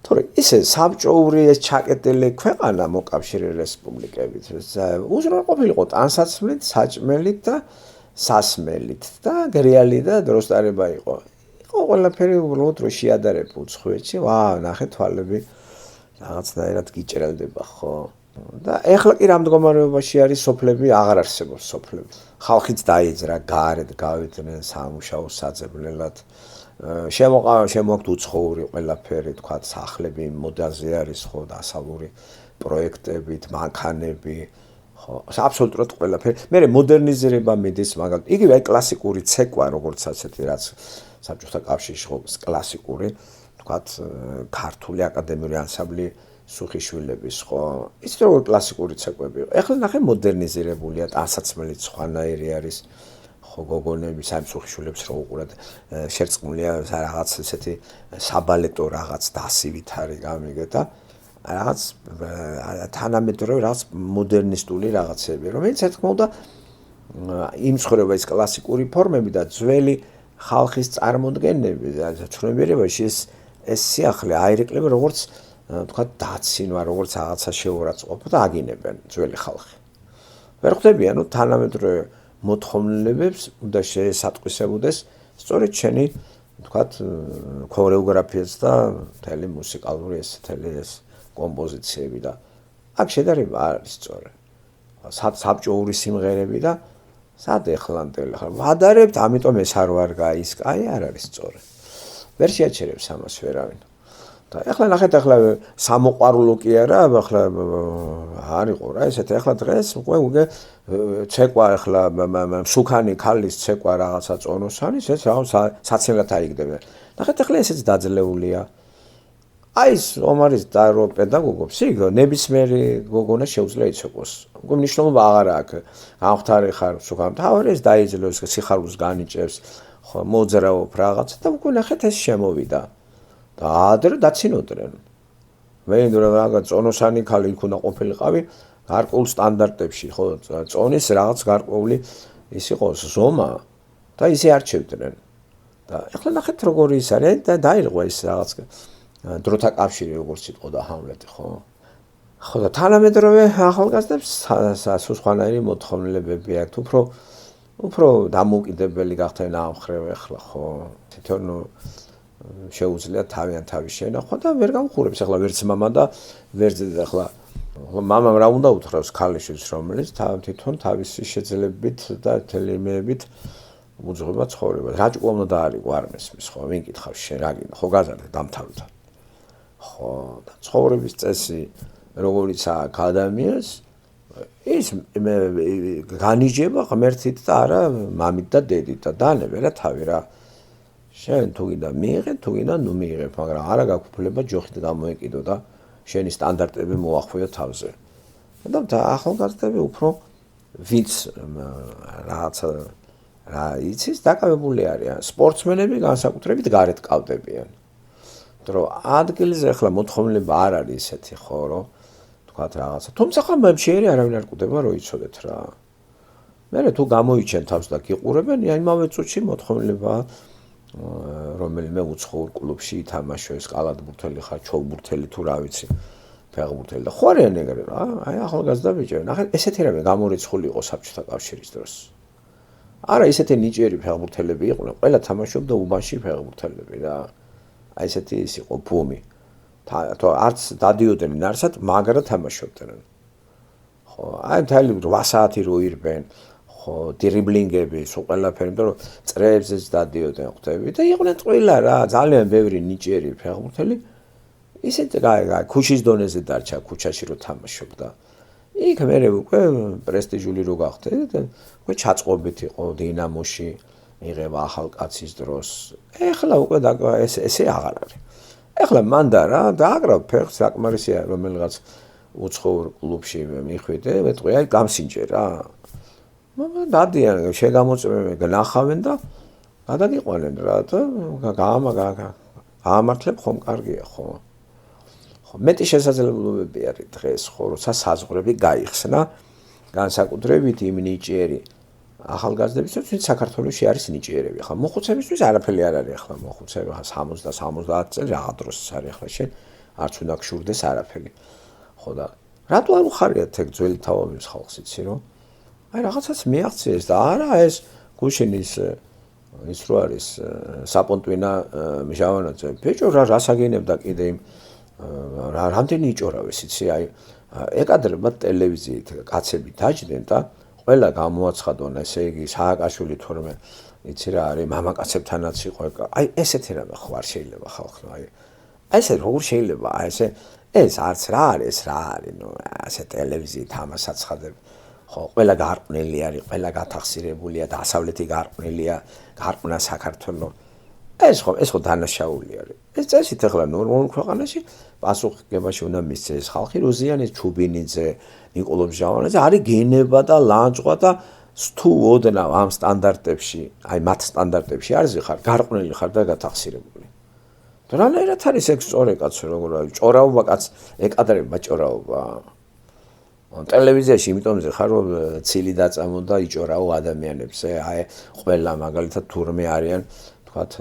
თორე ისე საბჭოური ეს ჩაკეტილი ქვეყანა მოკავშირე რესპუბლიკებით უზრუნველყოფილიყო ტანსაცმლით, საჭმელით და სასმელით და გრიალი და დროსტარება იყო. იყო ყველაფერი უბრალოდ რო შეადარებ უცხოეთში, ნახე თვალები რაღაცნაირად გიჭრელდება, ხო? და ეხლა კი რა მდგომარეობაში არის სოფლები, აღარ არსებობს სოფლები. ხალხიც დაიძრა გარეთ, გავიდნენ სამუშაო საძებნელად. შემოაქვთ უცხოური ყველაფერი, თქვა სახლები მოდაზე არის, ხო, დასავლური პროექტებით, მანქანები, ხო, აბსოლუტურად ყველაფერი. მე მოდერნიზება მიდის, მაგალითად, იგივე კლასიკური ცეკვა, როგორც ასეთი, რაც საბჭოთა კავშირში ხო კლასიკური, თქვა ქართული აკადემიური ანსამბლი სუხიშვილების, ხო, ისე როგორ კლასიკური ცეკვები იყო. ეხლა ნახე მოდერნიზირებულია, ტანსაცმელიც სხვანაირი არის. ხო, გოგონები სამსუხიშვილებს რო უყურეთ, შერწყმულია რაღაც ესეთი საბალეტო რაღაც დასივით არის გამიგე და რაღაც თანამედროვე რაღაც მოდერნისტული რაღაცები, რომელიც რა თქმა უნდა იმსხვრება ის კლასიკური ფორმები და ძველი ხალხის წარმოდგენები და ცნობიერებაში ეს სიახლე აირეკლება როგორც თქვა დაცინვა, როგორც რაღაცა შეურაცხყოფა და აგინებენ ძველი ხალხი. ვერ ხვდებიან თანამედროვე მოთხოვნილებებს უნდა შეესატყვისებოდეს სწორედ შენი თქვათ ქორეოგრაფიაც და მთელი მუსიკალური ეს კომპოზიციები და აქ შედარება არის სწორე. საბჭოური სიმღერები და სად ეხლანდელი ხარ ვადარებთ, ამიტომ ეს არ ვარ გაის, აი არ არის სწორე. ვერ შეაჩერებს ამას ვერავინ. და ეხლა ნახეთ, ეხლა სამოყვარულო კი არა, ეხლა არ იყო რა ესეთი, ეხლა დღეს უკვე ცეკვა, ეხლა სუქანი ქალის ცეკვა რაღაცა წონოსანის, ეს რაღაც საცილად აიგდებენ. ნახეთ, ეხლა ესეც დაძლეულია. აი ეს ომარის და რო პედაგოგობს, იქ ნებისმიერი გოგონა შეუძლია იცეკვოს. უკვე მნიშვნელობა აღარ აქვს. გამختარი ხარ სუქან თავი ეს დაიძლევს, სიხარულს განიჭებს, ხო, მოძრაობ რაღაც და უკვე ნახეთ ეს შემოვიდა. და ადრე დაცინოდნენ. მე რაღაც წონოსანი ქალი იქ უნდა ყოფილიყავი გარკვეულ სტანდარტებში, ხო, წონის რაღაც გარკვეული ის იყოს ზომა და ისე არჩევდნენ. და ეხლა ნახეთ როგორი ის არის და დაირღვა ის რაღაც დროთა კავშირი როგორც იტყოდა ჰამლეტი, ხო? ხო და თანამედროვე ახალგაზრდებს სხვანაირი მოთხოვნილებები აქვთ, უფრო დამოუკიდებელი გახდნენ ამ ხრევ ეხლა, ხო? თვითონ შეუძლია თავიანთ თავის შენახვა და ვერ გამხურებს ახლა ვერც მამა და ვერც დედა. ახლა მამამ რა უნდა უთხრავს ქალიშვილს, რომელიც თვითონ თავისი შეძლებით და თელიმეებით უძღვება ცხოვრებას. რაჭკუა უნდა დაარიგო არ მესმის, ხო, ვინ კითხავს შენ რა გინდა, ხო გაზარდე დამთავრდა. ხო, და ცხოვრების წესი როგორიცაა ადამიანს ის განიჯება ღმერთით და არა მამით და დედით და დანებერა თავი რა. შენ თუ გინდა მიიღებ, თუ გინდა ნუ მიიღებ, მაგრამ არა გაგფულება ჯოხით გამოეკიდო და შენი სტანდარტები მოახვიო თავზე. და ახალგაზრდები უფრო ვინც რაღაცა რა იცის, დაკავებული არიან. სპორტსმენები განსაკუთრებით გარეთ კავდებიან. დრო ადგილზე ახლა მოთხოვნილება არ არის ისეთი, ხო, რომ თქვათ რაღაცა. თუმცა ხომ შეერი არავინ არ კვდება, რომ იცოდეთ რა. მე თუ გამოიჩენ თავს და გიყურებენ, იმავე წუთში მოთხოვნილებაა რომელიმე უცხოურ კლუბში ითამაშო, ეს კალათბურთელი ხარ, ჩოლბურთელი თუ რა ვიცი, ფეხბურთელი და ხო არიან ეგრე რა, აი ახალგაზრდა ბიჭები, ნახე ესეთი რამე გამორიცხული იყო საბჭოთა კავშირის დროს. არა ისეთი ნიჭიერი ფეხბურთელები იყვნენ, ყველა თამაშობდა უბანში ფეხბურთელები რა. აი ესეთი ის იყო ბუმი. თუ არც დადიოდნენ არსად, მაგრა თამაშობდნენ. ხო, აი მთელი 8 საათი რო ირბენ, ხო, დრიბლინგები, სულ ყველაფერი, იმიტომ რომ წრეებზეც დადიოდნენ ხვდები და იყვნენ ტყვილა რა, ძალიან ბევრი ნიჭიერი ფეხბურთელი. ისეთ ქუჩის დონეზე დარჩა, ქუჩაში რო თამაშობდა. იქ მერე უკვე პრესტიჟული რო გახდეთ, უკვე ჩაწყობით იყო დინამოში, იღება ახალკაცის დროს. ეხლა უკვე ესე აღარ არის. ეხლა მან და რა დააგრավ ფეხს, საკმარისია რომელიღაც უცხოურ კლუბში მიხვიდე, ვეთყვი აი გამსინჯე რა. მაგრამ დადიან, შეგამოწმებენ, გნახავენ და გადაგიყვანენ რა და გაამართლებ ხომ კარგია ხო. მეტი შესაძლებლობები არის დღეს ხო, როცა საზღვრები გაიხსნა, განსაკუთრებით იმ ნიჭიერი ახალგაზრდებისთვის, ვინც საქართველოში არის ნიჭიერები. ხა მოხუცებისთვის არაფერი არ არის ახლა მოხუცები, 60-70 წელი რა დროსაც არის ახლა შენ არც უნდა გშურდეს არაფერი. ხო და რატო არ უხარიათ ეგ ძველი თაობების ხალხს იცი რომ? აი რაღაცას მიაღწიეს და არა ეს გუშინის ის რო არის საპონტვინა მჟავანაძე. ბიჭო რა რასაგინებდა კიდე იმ რამდენი იჭორავეს იცი აი ეკადრებად ტელევიზიით კაცები დაჯდნენ და ყველა გამოაცხადონ ესე იგი სააკაშვილი თორმე იცი რა არის მამაკაცებთანაც იყო აი ესეთი რამე ხო არ შეიძლება ხალხო აი ესე როგორ შეიძლება აი ეს არც რა არის ნუ ასე ტელევიზიით ამას აცხადებ ხო ყველა გარყვნილი არის ყველა გათახსირებულია დასავლეთი გარყვნილია გარყვნა საქართველოს ეს ხო დანაშაული არის ეს წესით ახლა ნორმალურ ქვეყანაში პასუხისმგებაში უნდა მისცეს ხალხი როზიანის ჩუბინიძე ნიკოლო მჟავანაძე არის გენება და ლანჭღვა და თუ ოდნავ ამ სტანდარტებში აი მათ სტანდარტებში არის ხარ გარყვნილი ხარ და გათახსირებული და რანაირად არის ეგ სწორი კაცო როგორ არის ჭორაობა კაც ეკადრება ჭორაობა ტელევიზიაში იმიტომზე ხარ რომ ცილი დაწამო და იჭორაო ადამიანებს აი ყველა მაგალითად თურმე არიან თქვათ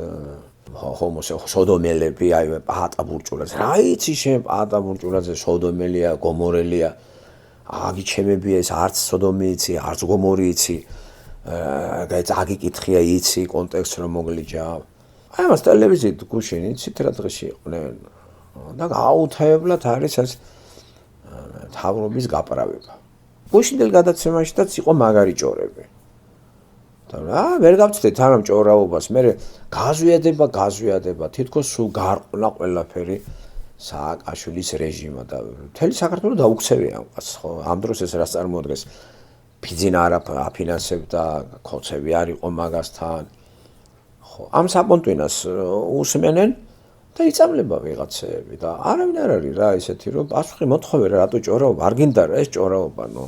სოდომელები აი პაატა ბურჭულაძე რა იცი შენ პაატა ბურჭულაძე სოდომელია გომორელია აგიჩემები ეს არც სოდომი იცი არც გომორი იცი აგიკითხია იცი კონტექსტს რომ მოგლიჯავ აი მას ტელევიზიით გუშინ იცით რა დღეში იყვნენ და გააუთაებლად არის ეს თავრობის გაპრავება გუშინდელ გადაცემაშიც იყო მაგარი ჭორები და რა ვერ გავწდეთ ამ ჭორაობას მე გაზვიადება თითქოს სულ გარყვნა ყველაფერი სააკაშვილის რეჟიმა და მთელი საქართველოს დაუქცევია ამ კაცს ხო ამ დროს ეს რას წარმოადგენს ფიძინა არ აფინანსებდა ქოცები არ იყო მაგასთან ხო ამ საპონტვინას უსმენენ და იწამლება ვიღაცები და არავინ არ არის რა ისეთი რომ პასუხი მოთხოვე რა რატო ჭორაობა არ გინდა რა ეს ჭორაობა ნუ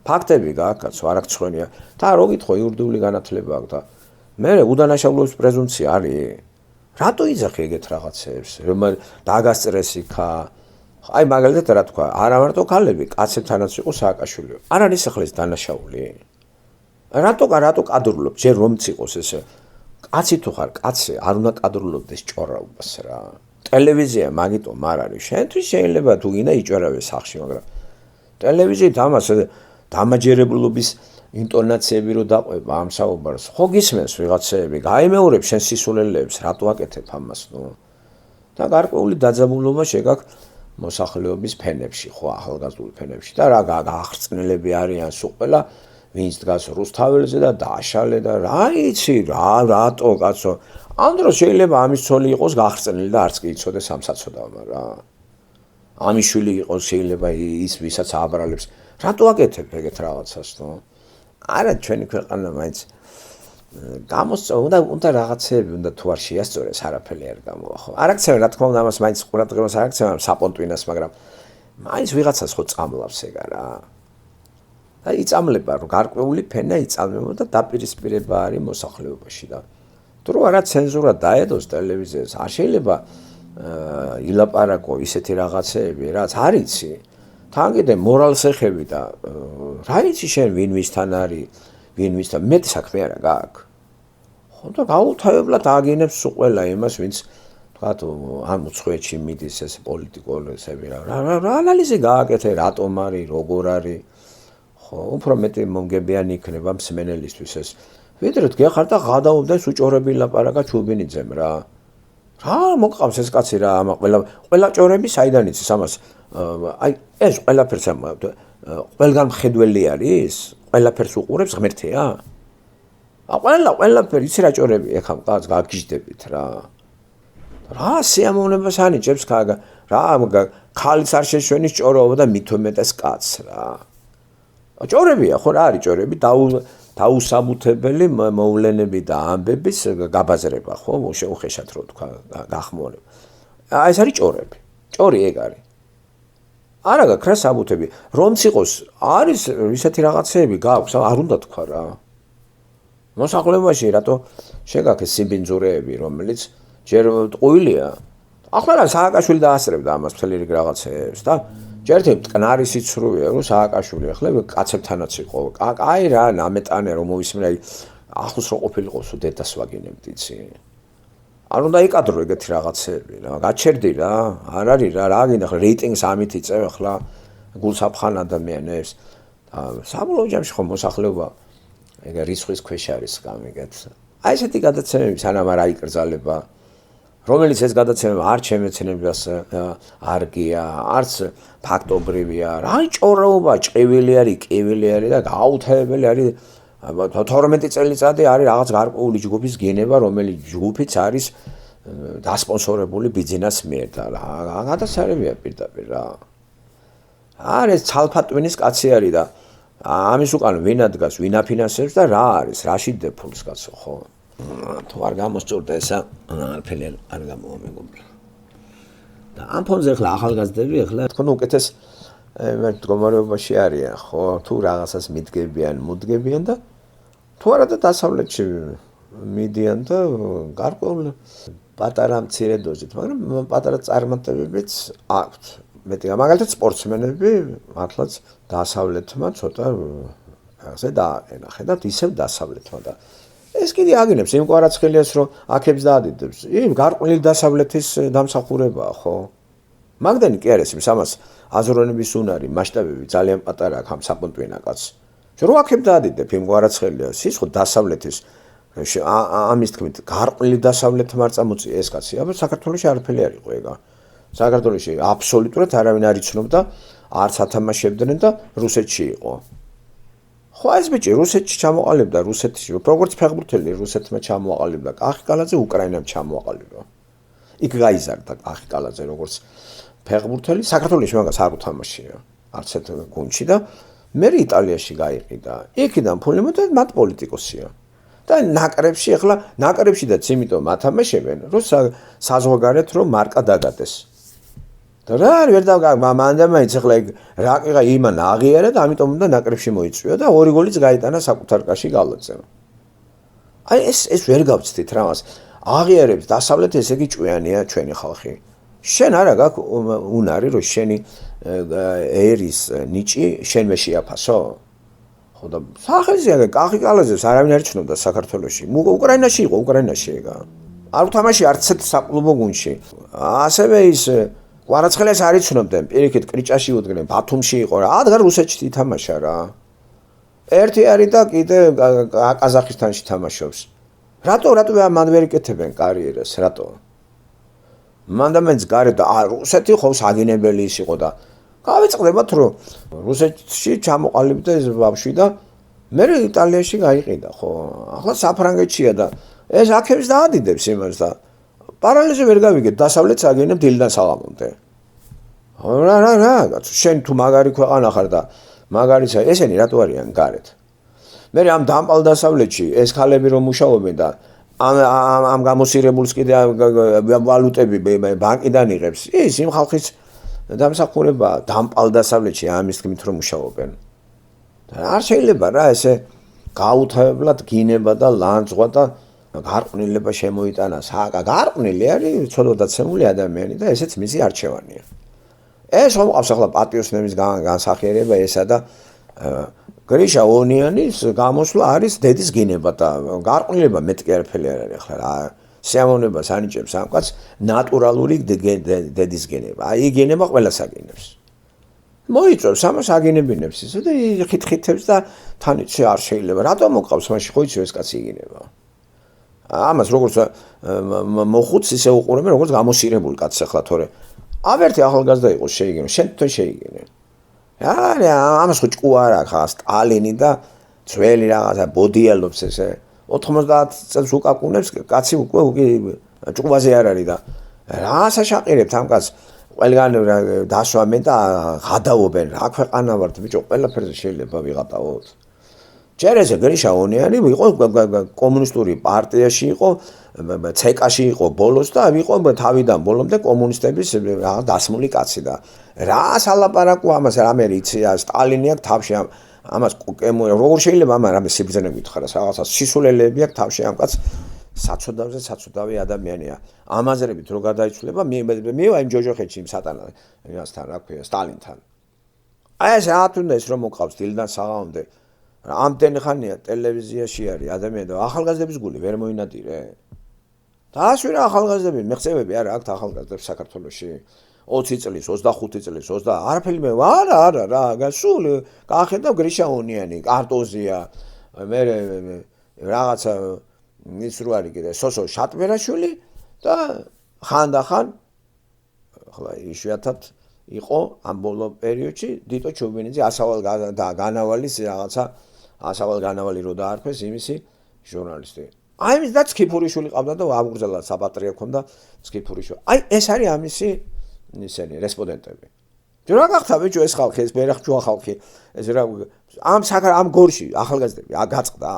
ფაქტები გააკაცო არ აღწვენია და რო გითხო იურიდიული განათლება აქვს და მე უდანაშაულობის პრეზუმპცია არის რატო იძახი ეგეთ რაღაცებს რომ დაგასწრეს იქა აი მაგალითად რა თქვა არა მარტო ქალები კაცებთანაც იყო სააკაშვილი არ არის ახლა ეს დანაშაული რატო კადრულობ ჯერ რომც იყოს ეს კაცი თუ ხარ კაცი არ უნდა კადრულობდეს ჭორაობას რა ტელევიზია მაგიტომ არ არის შენთვის შეიძლება თუ გინდა იჭერავე სახში მაგრამ ტელევიზიით ამას დამაჯერებლობის ინტონაციები რო დაყვება ამ საუბარს ხო გისმენს ვიღაცები გაიმეორებ შენ სისულელეებს რატო აკეთებ ამას ნუ და გარკვეული დაძაბულობა შეგაქვს მოსახლეობის ფენებში ხო ახალგაზრდულ ფენებში და რა გაახრწნილები არიან სულ ყველა ვინც დგას რუსთაველზე და დააშალე და რა იცი რატო კაცო ამ დროს შეიძლება ამის ცოლი იყოს გაახრწნილი და არც კი იცოდეს ამ საცოდავმა რა ამის შვილი იყოს შეიძლება ის ვისაც ააბრალებს რატო აკეთებ ეგეთ რაღაცას ნუ არა ჩვენი ქვეყანა მაინც უნდა რაღაცეები უნდა თუ არ შეასწორეს არაფერი არ გამოვა ხო არ აქცევენ რა თქმა უნდა ამას მაინც ყურადღებას არ აქცევენ საპონტვინას მაგრამ მაინც ვიღაცას ხო წამლავს ეგა რა და იწამლება რომ გარკვეული ფენა იწამლება და დაპირისპირება არის მოსახლეობაში და თუ არა ცენზურა დაედოს ტელევიზიას არ შეიძლება ილაპარაკო ისეთი რაღაცეები რაც არ იცი თან კიდე მორალს ეხები და რა იცი შენ ვინ ვისთან არის ვინ ვისთან მეტი საქმე არა გააქვს ხო და გაუთავებლად აგინებს სულ ყველა იმას ვინც თქვათ ამ უცხოეთში მიდის ეს პოლიტიკოსები რა ანალიზი გააკეთე რატომ არის როგორ არის ხო უფრო მეტი მომგებიანი იქნება მსმენელისთვის ეს ვიდრე გეხარ და გადაუდეს უჭორები ლაპარაკა ჩუბინიძემ რა რა მოყავს ეს კაცი რა ამა ყველა ჭორები საიდან იცის ამას აი ეს ყველაფერს ყველგან მხედველი არის ყველაფერს უყურებს ღმერთია ყველაფერი იცი რა ჭორები ეხა კაც გაგიჟდებით რა სიამოვნებას ანიჭებს რა ქალიც არ შეშვენის ჭოროობა და მით უმეტეს კაცს რა ჭორებია ხო რა არის ჭორები დაუსაბუთებელი მოვლენები და ამბების გაბაზრება ხო შეუხეშად რო თქვა გახმოვანება ეს არის ჭორები ჭორი ეგ არის არა გაქვს რა საბუთები რომც იყოს არის ისეთი რაღაცეები გაქვს არ უნდა თქვა რა მოსახლეობაში რატო შეგაქეს სიბინძურეები რომელიც ჯერ ტყუილია ახლა რა სააკაშვილი დაასწრებდა ამას მთელი რიგ რაღაცეებს და ჯერ მტკნარი სიცრუეა რომ სააკაშვილი ახლა კაცებთანაც იყო აი რა ნამეტანე რომ მოვისმინე ახლოს რო ყოფილიყოს დედას ვაგინებდი იცი არ უნდა იკადრო ეგეთი რაღაცეები რა გაჩერდი რა არ არის რა გინდა ახლა რეიტინგს ამით იწევ ახლა გულსაფხან ადამიანებს და საბოლოო ჯამში ხო მოსახლეობა ეგ რიცხვის ქვეშ არის გამიგეთ აი ესეთი გადაცემები სანამ არ აიკრძალება რომელიც ეს გადაცემა არ ჩემეცნებას არგია, არც ფაქტობრივია, რა ჭოროობა, ჭყივილი არის, კივილი არის და გაუთავებელი არის 12 წელიწადი არის რაღაც გარკვეული ჯგუფის გენება, რომელიც ჯგუფიც არის დასპონსორებული ბიზნეს მიერ და რა გადასარევია პირდაპირ რა. არის ცალფატვინის კაცი არის და ამის უკან ვინ ადგას, ვინ აფინანსებს და რა არის, რაში დეფულს კაცო ხო? თუ არ გამოსწორდა ესა არაფერი არ გამოვა მეგობრებო და ამ ფონზე ახლა ახალგაზრდები ახლა თქო უკეთეს მდგომარეობაში არიან ხო თუ რაღაცას მიდგებიან მუდგებიან და თუ არა და დასავლეთში მიდიან და გარკვეულ პატარა მცირე დოზით მაგრამ პატარა წარმატებებიც აქვთ მეტი მაგალითად სპორტსმენები მართლაც დასავლეთმა ცოტა ასე დააყენა ხედავთ ისევ დასავლეთმა და ეს კიდე აგინებს იმ კვარაცხელიას რომ აქებს დაადიდებს. იმ გარკვეული დასავლეთის დამსახურებაა ხო? მაგდენი კი არის იმს ამას აზროვნების უნარი, მასშტაბები ძალიან პატარა აქ ამ საპონტვინა კაც. რომ აქებს დაადიდებ იმ კვარაცხელიას, ის ხო დასავლეთის ამის თქმით გარკვეული დასავლეთ მარწამუწი ეს კაცი. აბა საქართველოში არაფერი არ იყო ეგა. საქართველოში აბსოლუტურად არავინ არ იცნობდა, არც ათამაშებდნენ და რუსეთში იყო. ხო ეს ბიჭი რუსეთში ჩამოყალიბდა რუსეთში როგორც ფეხბურთელი რუსეთმა ჩამოყალიბდა კახიკალაძე უკრაინამ ჩამოყალიბდა იქ გაიზარდა კახიკალაძე როგორც ფეხბურთელი საქართველოში მაგას არ უთამაშია არც ერთ გუნდში და მე იტალიაში გაიყიდა იქიდან ფული მოდა მათ პოლიტიკოსია და ნაკრებში ახლა ნაკრებშიდაც იმიტომ ათამაშებენ რომ საზღვარგარეთ რომ მარკა დაგადეს და რა ვერ მანდა მაინც ახლა რაკიღა იმან აღიარა და ამიტომ უნდა ნაკრებში მოიწვია და ორი გოლიც გაიტანა საკუთარ კაში გალაძემ. აი ეს ვერ გავცდით რამას. აღიარებს დასავლეთ ესე იგი ჭვიანია ჩვენი ხალხი. შენ არა გაქვს უნარი რომ შენი ერის ნიჭი შენმე შეაფასო? ხო და სახელზე კახიკალაძეს არავინ არ იცნობდა საქართველოში. უკრაინაში იყო უკრაინაში ეგა. არ უთამაში არც საკლუბო გუნდში. ასევე ის კვარაცხელიას არ იცნობდნენ, პირიქით კრიჭაში უდგნენ, ბათუმში იყო რა, ადგარ რუსეთში ითამაშა რა. ერთი არის და კიდე ყაზახისტანში თამაშობს. რატო მან ვერ იკეთებენ კარიერას, რატო? მანდა მეც გარეთ რუსეთი ხო საგინებელი ის იყო და გავიწყდებათ რომ რუსეთში ჩამოყალიბდა ეს ბავშვი და მე იტალიაში გაიყიდა ხო. ახლა საფრანგეთშია და ეს აქებს დაადიდებს იმას და პარალელზე ვერ გავიგებ დასავლეთს აგენებ დილიდან საღამომდე. რა, შენ თუ მაგარი ქვეყანა ხარ და მაგარისა ესენი რატო არიან გარეთ? მე ამ დამპალ დასავლეთში ეს ხალები რომ მუშაობენ და ამ გამოსირებულს კიდე ვალუტები ბანკიდან იღებს. ის იმ ხალხის დამსახურება დამპალ დასავლეთში ამის თქმით რომ მუშაობენ. არ შეიძლება რა ესე გაუთავებლად გინება და ლანძღვა და გარყვნილება შემოიტანა სააკა გარყვნილი არის ცოდვადაცემული ადამიანი და ესეც მისი არჩევანია. ეს მომყავს ახლა პატიოსნების განსახიერება ესა და გრიშა ონიანის გამოსვლა არის დედის გინება და გარყვნილება მეტი არაფერი არ არის ახლა რა სიამოვნებას ანიჭებს ამ კაცს ნატურალური დედის გინება. აი გინება ყველას აგინებს. მოიწევს ამას აგინებინებს ისე და ხითხითებს და თან იცი არ შეიძლება. რატომ მოყავს მაშინ ხო იცი ეს კაცი იგინება. ამას როგორც მოხუც ისე უყურებენ როგორც გამოსირებული კაცს ახლა თორე ავერთი ახალგაზრდა იყოს შეიგინო შენ თვითონ შეიგინე არა ამას ხო ჭკუა არ აქვს ხა სტალინი და ძველი რაღაცა ბოდიელობს ესე 90 წელს უკაკუნებს კაცი უკვე ჭკუაზე არ არის და რა საშაყირებთ ამ კაცს ყველგან დასვამენ და ღადაობენ რა ქვეყანა ვართ ბიჭო ყველაფერზე შეიძლება ვიღატაოთ ჯერ ესე გრიშა ონიანი იყო კომუნისტური პარტიაში იყო ცეკაში იყო ბოლოს და იყო თავიდან ბოლომდე კომუნისტების დასმული კაცი და რა სალაპარაკო ამას რამე იცია სტალინი აქვს თავში ამას როგორ შეიძლება ამ რამე სიბრძნე გითხარა რაღაცა სისულელეები აქვს თავში ამ კაცს საცოდავზე საცოდავი ადამიანია ამაზრებით რო გადაიცვლება მე აი ჯოჯოხეთში იმ სატანასთან რა ქვია სტალინთან აი ეს რა თუნდა ის რომ მოყავს დილიდან საღამომდე ამდენი ხანია ტელევიზიაში არის ადამიანი და ახალგაზრდების გული ვერ მოინადირე დაასვი რა ახალგაზრდები მიღწევები არა აქვთ ახალგაზრდებს საქართველოში 20 წლის 25 წლის 20 არაფერი მე არა რა სულ გაახედავ გრიშა ონიანი კარტოზია მე რაღაცა ის რო არის კიდე სოსო შატბერაშვილი და ხანდახან ახლა იშვიათად იყო ამ ბოლო პერიოდში დიტო ჩუბინიძე ასავალ განავალის რაღაცა ასავალ განავალი რო დაარქვეს იმისი ჟურნალისტი აი მის და ცქიფურიშვილი ყავდა და აღგრძელა საპატრიო ქონდა ცქიფურიშვილი აი ეს არის ამისი ისენი რესპონდენტები რა გახდა ბიჭო ეს ხალხი ეს მერახჯვა ხალხი ეს რა ამ გორში ახალგაზრდები გაწყდა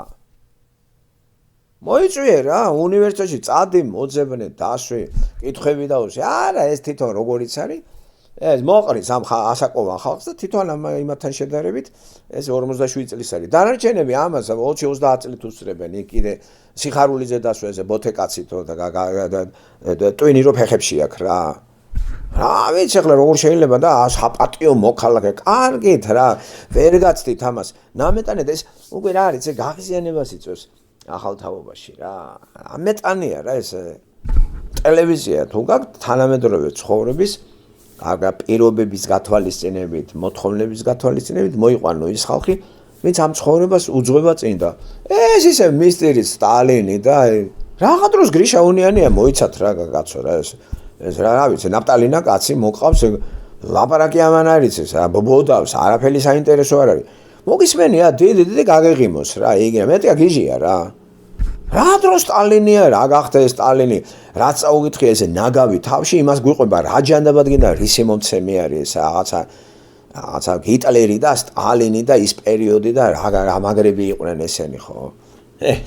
მოიწვიე რა უნივერსიტეტში წადი მოძებნე დასვი კითხები დაუსვი არა ეს თვითონ როგორიც არის ეს მოყრის ამ ასაკოვან ხალხს და თვითონ იმათთან შედარებით ეს 47 წლის არის დანარჩენები ამას 20-30 წლით უსწრებენ იქ კიდე სიხარულიძე დასვე ესე ბოთეკაცითო და ტვინი რო ფეხებში აქვს რა ვიცი ახლა როგორ შეიძლება და საპატიო მოქალაქე კარგით რა ვერ გაცდით ამას ნამეტანედ ეს უკვე რა არის ეს გაღიზიანებას იწვევს ახალ თაობაში რა ამეტანია რა ეს ტელევიზია თუ გაქვთ თანამედროვე ცხოვრების აგა პირობების გათვალისწინებით, მოთხოვნების გათვალისწინებით მოიყვანო ის ხალხი, ვინც ამ ცხოვრებას უძღვება წინ და ეს ისე მისტერი სტალინი და რაღა დროს გრიშა ონიანია მოიცათ რა კაცო რა ეს რა ვიცი ნაპტალინა კაცი მოყავს ლაპარაკი ამან არის ეს ბობოდავს არაფერი საინტერესო არ არის მოგისმენია დიდი გაგეღიმოს რა იგი მეტია გიჟია რა დროს სტალინია რა გახდა ეს სტალინი რაც წაუგითხე ესე ნაგავი თავში იმას გვიყვება რა ჯანდაბად გინდა რისი მომცემი არის ეს რაღაცა ჰიტლერი და სტალინი და ის პერიოდი და რა მაგრები იყვნენ ესენი ხო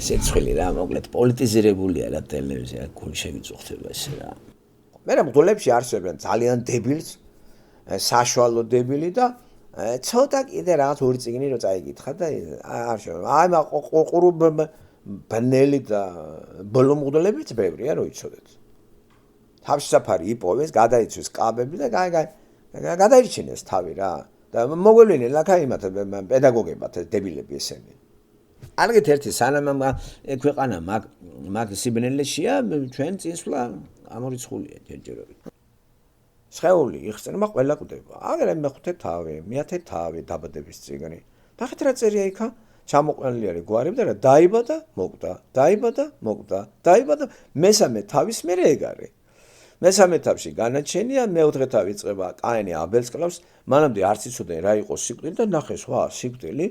სიცხილი რა მოკლედ პოლიტიზირებულია რა ტელევიზია გული შევიწუხდება ესე რა მე მგლებში არსებენ ძალიან დებილს საშუალო დებილი და ცოტა კიდე რაღაც ორი წიგნი რო წაიკითხა და არ შეიძლება აი ყურუბ ბნელი და ბოლომღულებიც ბევრია რო იცოდეთ თავში საფარი იპოვეს გადაიცვის კაბები და გადაირჩინეს თავი რა და მოგვევლინე ლაკაიმათ პედაგოგებად დებილები ესენი არგეთ ერთი სანამ ქვეყანა მაგ სიბნელეშია ჩვენ წინსვლა ამორიცხულია ჯერჯერობით სხეული იხსნება ყველა კვდება აგერე მეხუთე თავი მეათე თავი დაბადების წიგნი და ხეთ რა წერია იქა ჩამოყენილი არის გვარი და რა დაიბადა მოკვდა მესამე თავის მერე ეგ არის მესამე თავში განაჩენია მეოთხე თავი იწყება კაინი აბელს კლავს მანამდე არც იცოდნენ რა იყო სიკვდილი და ნახე სხვა სიკვდილი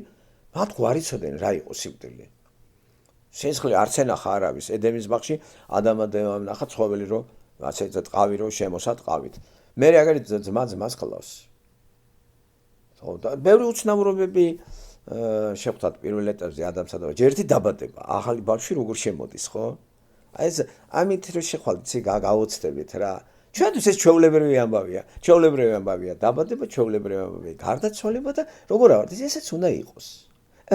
მათ გვარი იცოდნენ რა იყო სიკვდილი სისხლი არც ენახა არავის ედემის ბაღში ადამიანმა ნახა ცხოველი რო ასე ტყავი რო შემოსა ტყავით მე აგერი ძმას კლავს ხო და ბევრი უცნაურობები შეხვდათ პირველ ეტაპზე ადამიანსა და ჯერთი დაბადება ახალი ბავშვი როგორ შემოდის ხო აი ეს ამით რო შეხვალთ ცი გაოცდებით რა ჩვენთვის ეს ჩვეულებრივი ამბავია დაბადება ჩვეულებრივი ამბავია გარდაცვალება და როგორ ავართ ესეც უნდა იყოს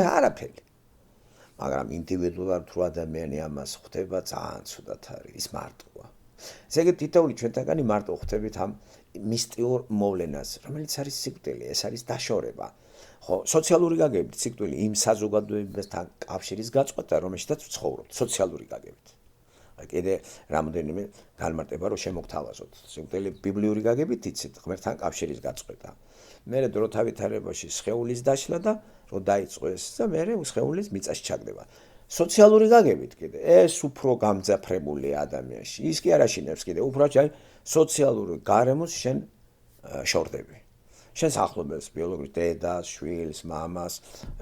არაფერი მაგრამ ინდივიდუალურად თუ ადამიანი ამას ხვდება ძალიან ცუდად არის ის მარტოა ესე იგი თითოეული ჩვენთაგანი მარტო ხვდებით ამ მისტიურ მოვლენას რომელიც არის სიკვდილი ეს არის დაშორება ხო სოციალური გაგებით სიკვდილი იმ საზოგადოებასთან კავშირის გაწყვეტა რომელშიც ვცხოვრობთ სოციალური გაგებით აი კიდე რამოდენიმე განმარტება რო შემოგთავაზოთ სიკვდილი ბიბლიური გაგებით იცით ღმერთთან კავშირის გაწყვეტა მე დროთა ვითარებაში სხეულის დაშლა და რო დაიწყო ეს და მე სხეულის მიწაში ჩაგდება სოციალური გაგებით კიდე ეს უფრო გამძაფრებული ადამიანში. ის კი არ აშინებს კიდე, უფრო სოციალური გარემოს შენ შორდები. შენს ახლობელს, ბიოლოგიურ დედას, შვილს, მამას,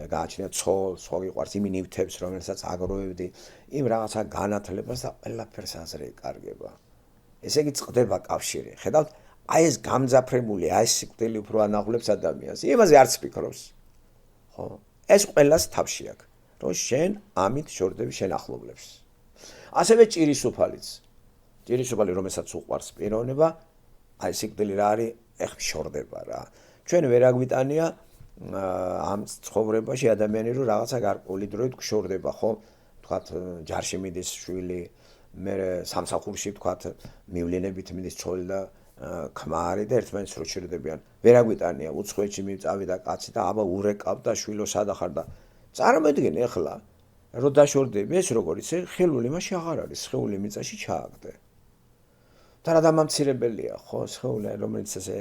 გააჩნია ცოლს, ხო გიყვარს იმ ნივთებს, რომელსაც აგროვებდი, იმ რაღაცა განათლებას და ყველაფერს აზრი ეკარგება. ესე იგი წყდება კავშირი. ხედავთ, აი ეს გამძაფრებული, აი ეს სიკვდილი უფრო ანაღვლებს ადამიანს. იმაზე არც ფიქრობს. ხო? ეს ყველას თავში აქვს, რომ შენ ამით შორდები შენ ახლობლებს. ასევე ჭირისუფალიც. ჭირისუფალი, რომელსაც უყვარს პიროვნება, აი სიკვდილი რა არის, ეხ შორდება რა. ჩვენ ვერ აგვიტანია ამ ცხოვრებაში ადამიანი რომ რაღაცა გარკვეული დროით გშორდება, ხო? თქვათ ჯარში მიდის შვილი, მე სამსახურში თქვათ მივლინებით მიდის ცოლი და ქმარი და ერთმანეთს რო ჩერდებიან. ვერ აგვიტანია უცხოეთში მივწავიდა კაცი და აბა ურეკავ და შვილო სადახარ და წარმოედგინე ახლა რო დაშორდები ეს როგორ იცი ხელული მაშინ აღარ არის, სხეული მიწაში ჩააგდე. და რა დამამცირებელია, ხო, სხეული რომელიც ესე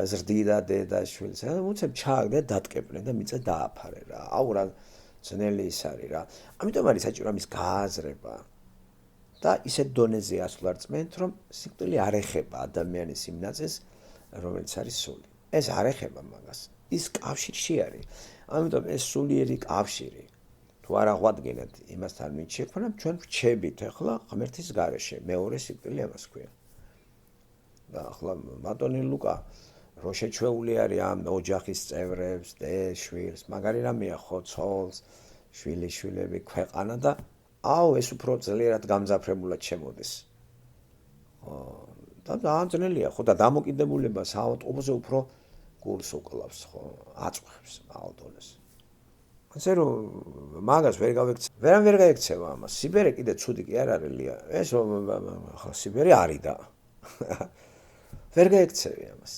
ზრდიდა დედა შვილს, უცებ ჩააგდე დატკეპნე და მიწა დააფარე რა. აუ რა ძნელი ის არის რა. ამიტომ არის საჭირო ამის გააზრება. და ისეთ დონეზე ასვლა რწმენთ, რომ სიკვდილი არ ეხება ადამიანის იმ ნაწილს, რომელიც არის სული. ეს არ ეხება მაგას. ის კავშირში არის. ამიტომ ეს სულიერი კავშირი თუ არ აღვადგენთ იმასთან ვინც შექმნა, ჩვენ ვჩებით ახლა ღმერთის გარეშე. მეორე სიკვდილი ამას ქვია. და ახლა ბატონი ლუკა რო შეჩვეული არის ამ ოჯახის წევრებს, დედას, შვილს, მაგარი რამეა ხო, ცოლს, შვილიშვილები, ქვეყანა და აუ ეს უფრო ძლიერად გამძაფრებულად შემოდის. და ძალიან ძნელია ხო და დამოკიდებულება საავადმყოფოზე უფრო გულს უკლავს ხო, აწუხებს მალდონეს. ასე რომ მაგას ვერან ვერ გაიქცევა ამას. სიბერე კიდე ცუდი კი არ არის ლია. ეს ხო სიბერე არის და ვერ გაიქცევი ამას.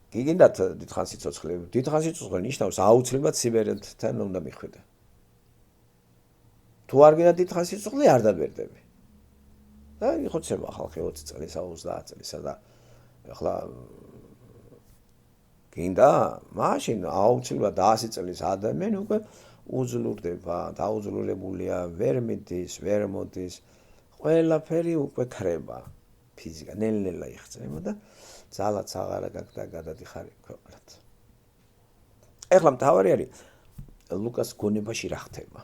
გიგინდათ დიდხან სიცოცხლე. დიდხან სიცოცხლე ნიშნავს აუცილებლად სიბერეთთან უნდა მიხვიდე. თუ არ გინდა დიდხან სიცოცხლე არ დაბერდები. და იხოცება ხალხი 20 წელისა, 30 წელისა და ახლა გინდა მაშინ აუცილებლად 100 წლის ადამიანი უკვე უძლურდება, დაუძლურებულია, ვერ მიდის, ვერ მოდის, ყველაფერი უკვე ქრება. ფიზიკა ნელ-ნელა იხცება და ძალაც აღარ გაქვს და გადადიხარი ქვეყნად. ეხლა მთავარი არის ლუკას გონებაში რა ხდება.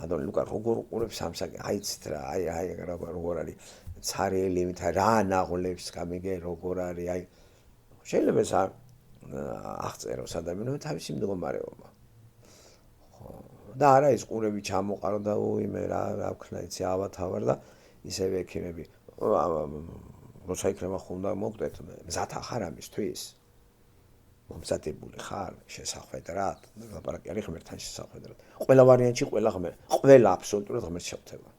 ადონ ლუკა როგორ უყურებს ამსაკი, აიცით რა, აი როგორ არის ცარიელი მით რა ნაღლებს გამიგე როგორ არის, აი შეიძლება ეს აღწეროს ადამიანმა თავისი მდგომარეობა. ხო და არა ის ყურები ჩამოყარო და უიმე რა ვქნა იცი ავათავარ და ისევ ექიმები როცა იქნება ხუნდა მოგდეთ მზად ახარ ამისთვის მომზადებული ხარ შესახვედრად ლაპარაკი არის ღმერთთან შესახვედრად ყველა ვარიანტში ყველა აბსოლუტურად ღმერთს შევხვდება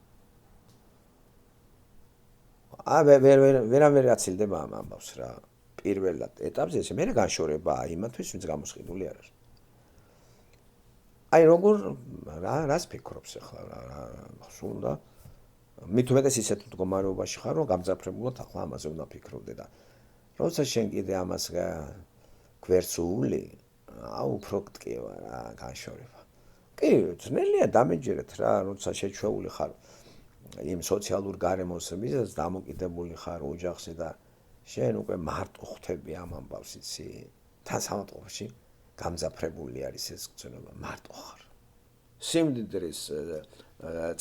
ვერ აცილდება ამ ამბავს რა პირველად ეტაპზე ესე მე განშორებაა იმათვის ვინც გამოსყიდული არ არის აი როგორ რას ფიქრობს ახლა რა სულდა მით უმეტეს ისეთ მდგომარეობაში ხარ რომ გამძაფრებულად ახლა ამაზე უნდა ფიქრობდე და როცა შენ კიდე ამას გვერცული აუ უფრო გტკივა რა განშორება კი ძნელია დამეჯერეთ რა როცა შეჩვეული ხარ იმ სოციალურ გარემოს მიზეზს დამოკიდებული ხარ ოჯახზე და შენ უკვე მარტო ხვდები ამ ამბავს იცი თან სამწყობში გამძაფრებული არის ეს გწნობა მარტო ხარ სიმდიდრის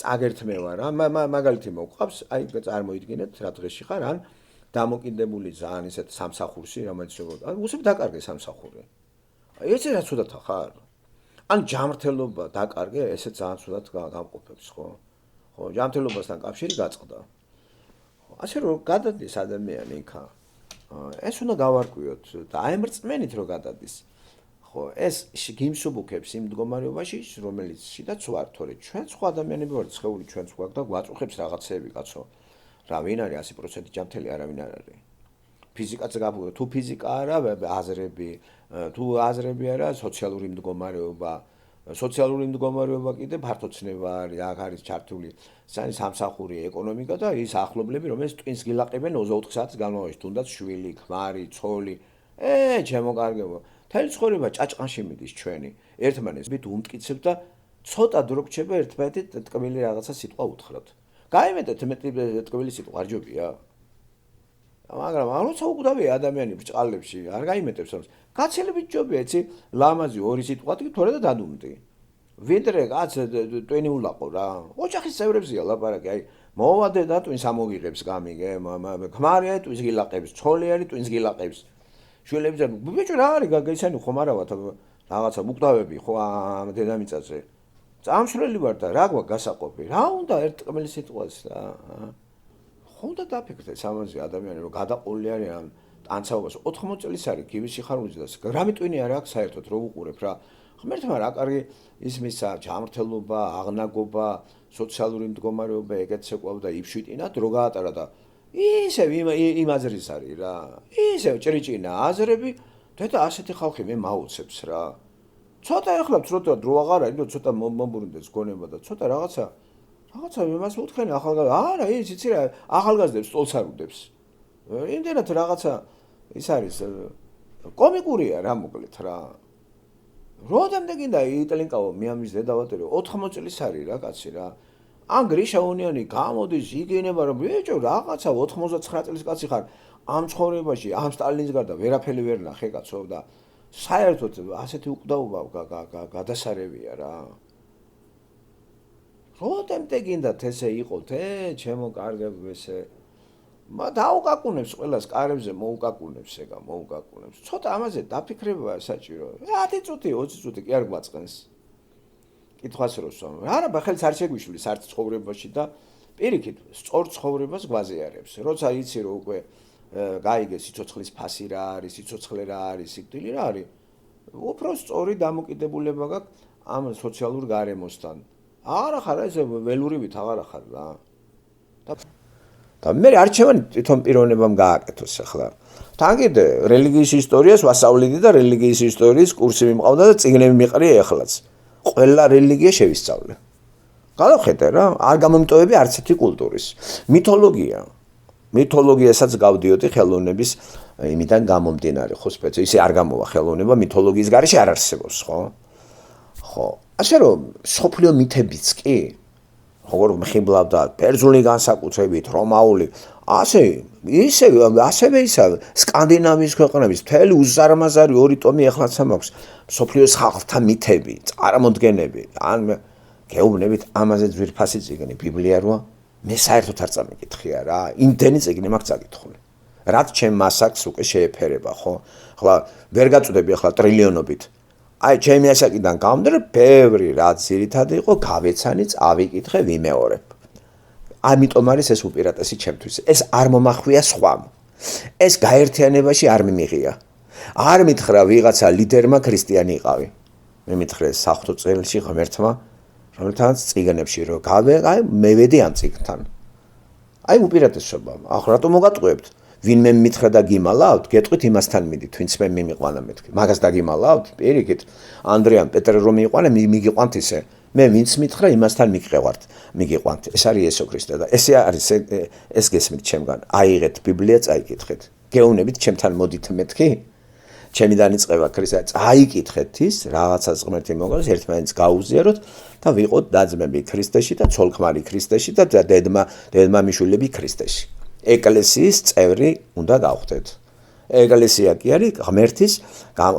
წაგერთმევა რა მაგალითი მოყვავს აი წარმოიდგინეთ რა დღეში ხარ ან დამოკიდებული ძალიან ისეთ სამსახურში რომელიც უსებ დაკარგე სამსახური აი ესე რა ცუდად ხარ ან ჯანმრთელობა დაკარგე ესე ძალიან ცუდად გამყოფებს ხო ხო ჯანმრთელობასთან კავშირი გაწყდა ასე რომ გადადის ადამიანი იქა ეს უნდა გავარკვიოთ და აი მრწმენით რომ გადადის ხო ეს გიმსუბუქებს იმ მდგომარეობაში რომელიც შიდაც ვარ თორე ჩვენ სხვა ადამიანები ვართ სხეული ჩვენც გვაქვს და გვაწუხებს რაღაცეები კაცო რა ვინ არის 100% ჯანმრთელი არავინ არ არის ფიზიკაც გაბუდა თუ ფიზიკა არა აზრები თუ აზრები არა სოციალური მდგომარეობა კიდე ფართოცნება არის აქ არის ჩართული სამსახური ეკონომიკა და ის ახლობლები რომელიც ტვინს გილაყებენ 24 საათის განმავლობაში თუნდაც შვილი ქმარი ცოლი ჩემო კარგებო თელი ცხოვრება ჭაჭყანში მიდის ჩვენი ერთმანეთს მით უმტკიცებ და ცოტა დრო გრჩება ერთმანეთი ტკბილი რაღაცა სიტყვა უთხრათ. გაიმეტეთ მეტი ტკბილი სიტყვა არ ჯობია. მაგრამ როცა უკვდავია ადამიანი ბრჭყალებში, არ გაიმეტებს ამას. გაცილებით ჯობია, იცი, ლამაზი ორი სიტყვა თქვი, თორე და დადუმდი. ვიდრე კაც ტვენი ულაყო რა. ოჯახის წევრებზია ლაპარაკი, აი, მოვადე და ტვინს ამოგიღებს გამიგე, ქმარი არის ტვინს გილაყებს, ცოლი არის ტვინს გილაყებს. შვილები ძა, ბიჭო რა არის გაგეცანი ხომ არავათ რაღაცა მუკვდავები ხო ამ დედამიწაზე. წამსვლელი ვარ და რა გვაქვს გასაყოფი? რა უნდა ერთ ტკბილი სიტყვას რა. ხონდა დაფიქრდეთ ამაზე ადამიანი რომ გადაყოლილი არის ამ ტანცაობას 80 წელს არის გივის სიხარულზე და გრამი ტვინი არ აქვს საერთოდ რო უყურებ რა. ღმერთმა რა კარგი ისმისა ჯანმრთელობა, აღნაგობა, სოციალური მდგომარეობა ეგეთს ეყვავდა იფშვიტინად რო გაატარა და ისევ იმ აზრის არის რა. ისევ ჭრიჭინა აზრები და ასეთი ხალხი მე მაუცებს რა. ცოტა ეხლა ცოტა დრო აღარ არის, ცოტა მომბრუნდეს გონება და ცოტა რაღაცა იმას უთხრენ ახალგაზრდა. არა, ის იცი რა, ახალგაზრდებს სტოლს არ უდებს. იმდენად რაღაცა ის არის კომიკურია რა მოკლედ რა. როდემდე გინდა იტლინკავო მე ამის დედავატერი 80 წლის არის რა კაცი რა. ან გრიშა უნიანი გამოდის იგენება რომ ბიჭო რაღაცა 99 წლის კაცი ხარ ამ ცხოვრებაში ამ სტალინის გარდა ვერაფერი ვერ ნახე კაცო და საერთოდ ასეთი უკვდავობა გადასარევია რა. როდემდე გინდათ ესე იყოთ ჩემო კარგებო ესე დაუკაკუნებს ყველას კარებზე მოუკაკუნებს ეგა მოუკაკუნებს ცოტა ამაზე დაფიქრებაა საჭირო 10 წუთი 20 წუთი კი არ გვაწყენს კითხვას როსვამ არა ბახელს არ შეგვიშვილის არც ცხოვრებაში და პირიქით სწორ ცხოვრებას გვაზიარებს როცა იცი რომ უკვე გაიგე სიცოცხლის ფასი რა არის სიცოცხლე რა არის სიკვდილი რა არის უფრო სწორი დამოკიდებულება გაქვს ამ სოციალურ გარემოსთან არა ხარ ეს ველურივით აღარ ხარ რა და მე არჩევანი თვითონ პიროვნებამ გააკეთოს ახლა თან კიდე რელიგიის ისტორიას ვასწავლიდი და რელიგიის ისტორიის კურსი მიმყავდა და წიგნები მიყრია ახლაც ყველა რელიგია შევისწავლე გადავხედე რა არ გამომტოვები არც ერთი კულტურის მითოლოგიასაც გავდიოდი ხელოვნების იმიდან გამომდინარე ხო სპეცი ისე არ გამოვა ხელოვნება მითოლოგიის გარეშე არ არსებობს ხო ასე რომ სოფლიო მითებიც კი როგორ მხიბლავდა ბერძნული განსაკუთრებით რომაული ასევე ისა სკანდინავიის ქვეყნების მთელი უზარმაზარი ორი ტომი ახლაც მაქვს სოფლიოს ხალხთა მითები წარმოდგენები ან გეუბნებით ამაზე ძვირფასი წიგნი ბიბლია როა მე საერთოდ არ წამიკითხია რა იმდენი წიგნი მაქვს წაკითხული რაც ჩემ მასაკს უკვე შეეფერება ხო ახლა ვერ გაწოდები ახლა ტრილიონობით აი ჩემი ასაკიდან გამომდინარე ბევრი რაც ძირითადად იყო გავეცანი წავიკითხე ვიმეორებ ამიტომ არის ეს უპირატესი ჩემთვის ეს არ მომახვია სხვამ ეს გაერთიანებაში არ მიმიღია არ მითხრა ვიღაცა ლიდერმა ქრისტიანი იყავი მე მითხრე საღვთო წელში ღმერთმა რომელთანაც წიგნებში რომ აი მე ვედი ამ წიგნთან აი უპირატესობა ახლა რატომ მოგატყუებთ ვინმე მითხრა და გიმალავთ გეტყვით იმასთან მიდით ვინც მე მიმიყვანა მეთქი მაგას დაგიმალავთ პირიქით ანდრეამ პეტრე რომ მიიყვანა მიგიყვანთ ისე მე ვინც მითხრა იმასთან მიგიყვანთ ეს არის იესო ქრისტე და ესე არის ეს გესმით ჩემგან აიღეთ ბიბლია წაიკითხეთ გეუნებით ჩემთან მოდით მეთქი ჩემი დაიწყება ქრისტე წაიკითხეთ ის რაღაცას ღმერთი მოგავს ერთმანეთს გაუზიაროთ და ვიყოთ დაძმები ქრისტეში და ცოლ-ქმარი ქრისტეში და დედმამიშვილები ქრისტეში ეკლესიის წევრი უნდა გავხდეთ. ეკლესია კი არის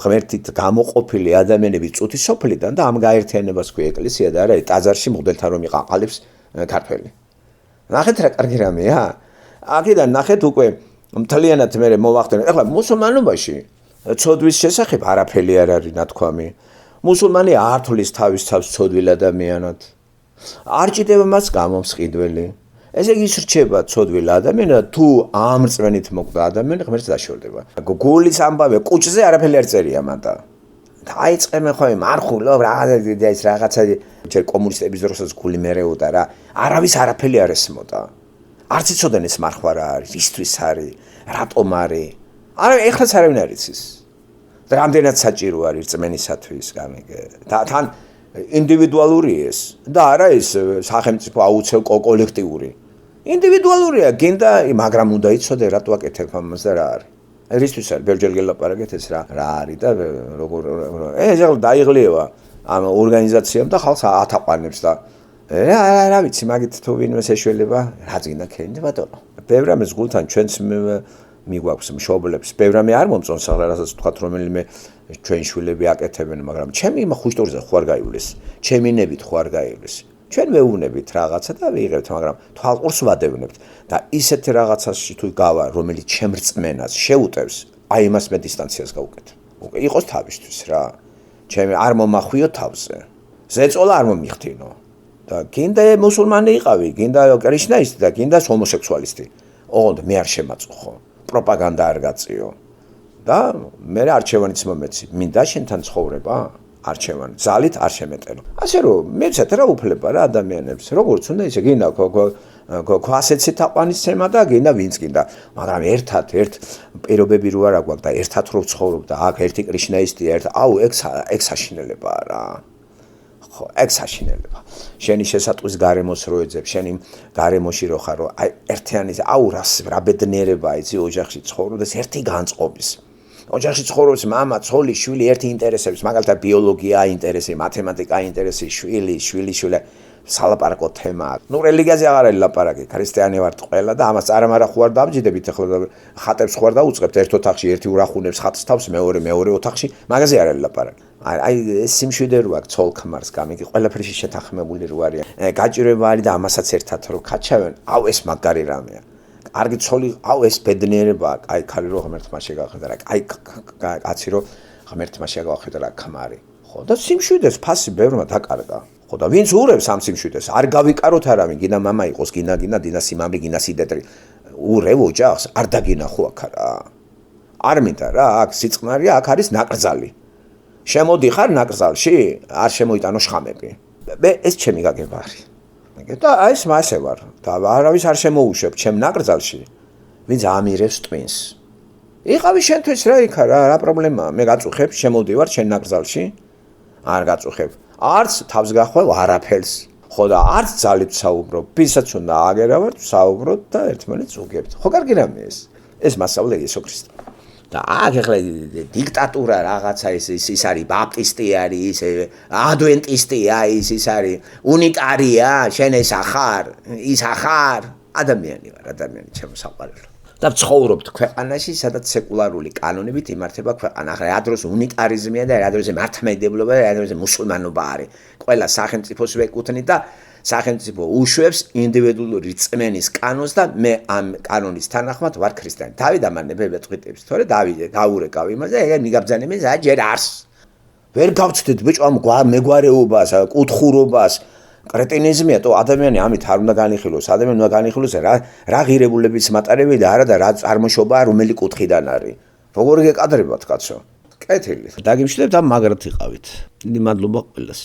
ღმერთით გამოყოფილი ადამიანების წუთი სოფლიდან და ამ გაერთიანებას ქვია ეკლესია და არა ტაძარში მღვდელთან რომ იყაყალებს ქართველი. ნახეთ რა კარგი რამეა? აქედან ნახეთ უკვე მთლიანად მე მოვახდენ. ეხლა მუსულმანობაში ცოდვის შესახებ არაფერი არ არის ნათქვამი. მუსულმანი არ თulis თავის თავს ცოდვილ ადამიანად. არ ჭირდება მას გამომსყიდველი. ესე იგი რჩება ცოდვილ ადამიანად თუ ამ რწმენით მოკვდა ადამიანი ღმერთს დაშორდება. გულის ამბავე კუჭზე არაფერი არ წერია მანდა. დაიწყემე ხო მარხულობ რაღაცა ჯერ კომუნისტების დროსაც გული მერეოდა რა. არავის არაფერი არ ესმოდა. არც იცოდნენ ეს მარხვა რა არის, ისთვის არის, რატომ არის. არა ეხლაც არავინ არ იცის. და რამდენად საჭირო არის რწმენისათვის გამიგე. და თან ინდივიდუალური ეს და არა ეს სახელმწიფო აუცილ კოლექტიური. ინდივიდუალურია გინდა მაგრამ უნდა იცოდე რატო აკეთებ ამას და რა არის. ერისთვის არის ბევრჯერ გელაპარაკეთ ეს რა არის და როგორ ეს ახლა დაიღლიევა ამ ორგანიზაციამ და ხალხს ათაყვანებს და რა ვიცი მაგით თუ ვინმე შეშველება რაც გინდა ქენდა ბატონო. ბევრ ამის გულთან ჩვენც მიგვაქვს მშობლებს, ბევრ ამი არ მომწონს ახლა რასაც ვთქვათ რომელიმე ჩვენ შვილები აკეთებენ, მაგრამ ჩემი ხუშტურზე ხო არ გაივლის, ჩემი ნებით ხო არ გაივლის. ჩვენ მეუბნებით რაღაცა და ვიღებთ, მაგრამ თვალყურს ვადევნებთ და ისეთ რაღაცაში თუ გავა, რომელიც ჩემ რწმენას შეუტევს, აი იმას მე დისტანციას გავუკეთებ. იყოს თავისთვის რა. ჩემი არ მომახვიო თავზე. ზეწოლა არ მომიხდინო. და გინდა მუსულმანი იყავი, გინდა კრიშნაისტი და გინდა ჰომოსექსუალისტი. ოღონდ მე არ შემაწუხო. პროპაგანდა არ გაწიო. და მე არჩევანიც მომეცი. მინდა შენთან ცხოვრება? არჩევანი. ზალით არ შემეტენო. ასე რომ მეცეთ რა უფლება რა ადამიანებს. როგორც უნდა ისე გინდა ასეთი თაყვანისცემა და გინდა ვინც გინდა. მაგრამ ერთ პირობები რო არა გვაქვს და ერთად რო ვცხოვრობ და აქ ერთი კრიშნაისტია, ეგ საშინელებაა რა. ხო, ეგ საშინელება. შენი შესატყვის გარემოს რო ეძებ, შენი გარემოში რო ხარ, აი ერთიანი რა ბედნიერება იცი ოჯახში ცხოვრობდეს ერთი განწყობის. ოჯახში ცხოვრობს მამა, ცოლი, შვილი ერთი ინტერესებს, მაგალითად ბიოლოგია აინტერესებს, მათემატიკა აინტერესებს, შვილი, სალაპარაკო თემა. ნუ რელიგიაზე აღარ არის ლაპარაკი, ქრისტიანი ვართ ყველა და ამას წარმარა ხო არ დამჯდებით ახლა ხატებს ხო არ დაუწყებთ ერთ ოთახში, ერთი ურახუნებს ხატს თავს, მეორე ოთახში, მაგაზე არ არის ლაპარაკი. აი ეს სიმშვიდე რო აქვს ცოლ ქმარს გამიგი, ყველაფერში შეთანხმებული რო არიან. გაჭირვება არის და ამასაც ერთად რო ქაჩავენ, ეს მაგარი რამეა. კარგი ცოლი, ეს ბედნიერებაა, აი ქალი რო ღმერთმა შეგახედა რა, აი კაცი რო ღმერთმა შეგახედა რა ქმარი. ხო და სიმშვიდეს ფასი ბევრმა დაკარგა. ხო და ვინც ურევს ამ სიმშვიდეს, არ გავიკაროთ არავინ, გინდა მამა იყოს, გინდა დინა სიმამრი, გინდა სიდეტრი. ურევ ოჯახს, არ დაგინახო აქ რა. არ მინდა რა, აქ სიწყნარია, აქ არის ნაკრძალი. შემოდიხარ ნაკრძალში, არ შემოიტანო შხამები. მე ეს ჩემი გაგება არის. და ეს მასე ვარ და არავის არ შემოუშვებ ჩემ ნაკრძალში, ვინც ამირებს ტვინს. იყავი შენთვის რა იქა რა პრობლემაა? მე გაწუხებ, შემოდივარ შენ ნაკრძალში? არ გაწუხებ. არც თავს გახვევ არაფერს. ხო და არც ძალით საუბრობ, ვისაც უნდა აგერავათ, საუბრობთ და ერთმანეთს უგებთ. ხო კარგი რამე ეს. ეს მასწავლე იესო ქრისტე. და აქ ახლა დიქტატურა რაღაცა ის არის ბაპტისტი არის, ადვენტისტია ის არის, უნიტარია, შენ ეს ახარ, ის ახარ, ადამიანი ვარ, ადამიანი ჩემო საყვარელო. და ცხოვრობთ ქვეყანაში, სადაც სეკულარული კანონებით იმართება ქვეყანა. ახლა რა დროს უნიტარიზმია და რა დროს მართლმადიდებლობა და რა დროს მუსულმანობა არის. ყველა სახელმწიფოს ვეკუთვნით და სახელმწიფო უშვებს ინდივიდუალური რწმენის კანონს და მე ამ კანონის თანახმად ვარ ქრისტიანი. დავით ამანებებია წვიტებს, თორე დავიდე გაურეკავ იმაზე, ეგ მიგაბძანებენ ჯერ არს. ვერ გავწდეთ ბიჭო ამ მეგვარეობას, კუთხურობას, კრეტინიზმია, თო ადამიანი ამით არ უნდა განიხილოს, ადამიანი უნდა განიხილოს რა ღირებულების მატარებელი და არა და რა წარმოშობა რომელი კუთხიდან არის. როგორ გეკადრებათ კაცო? კეთილი. დაგიმშვიდობთ ამ მაგრად იყავით. დიდი მადლობა ყველას.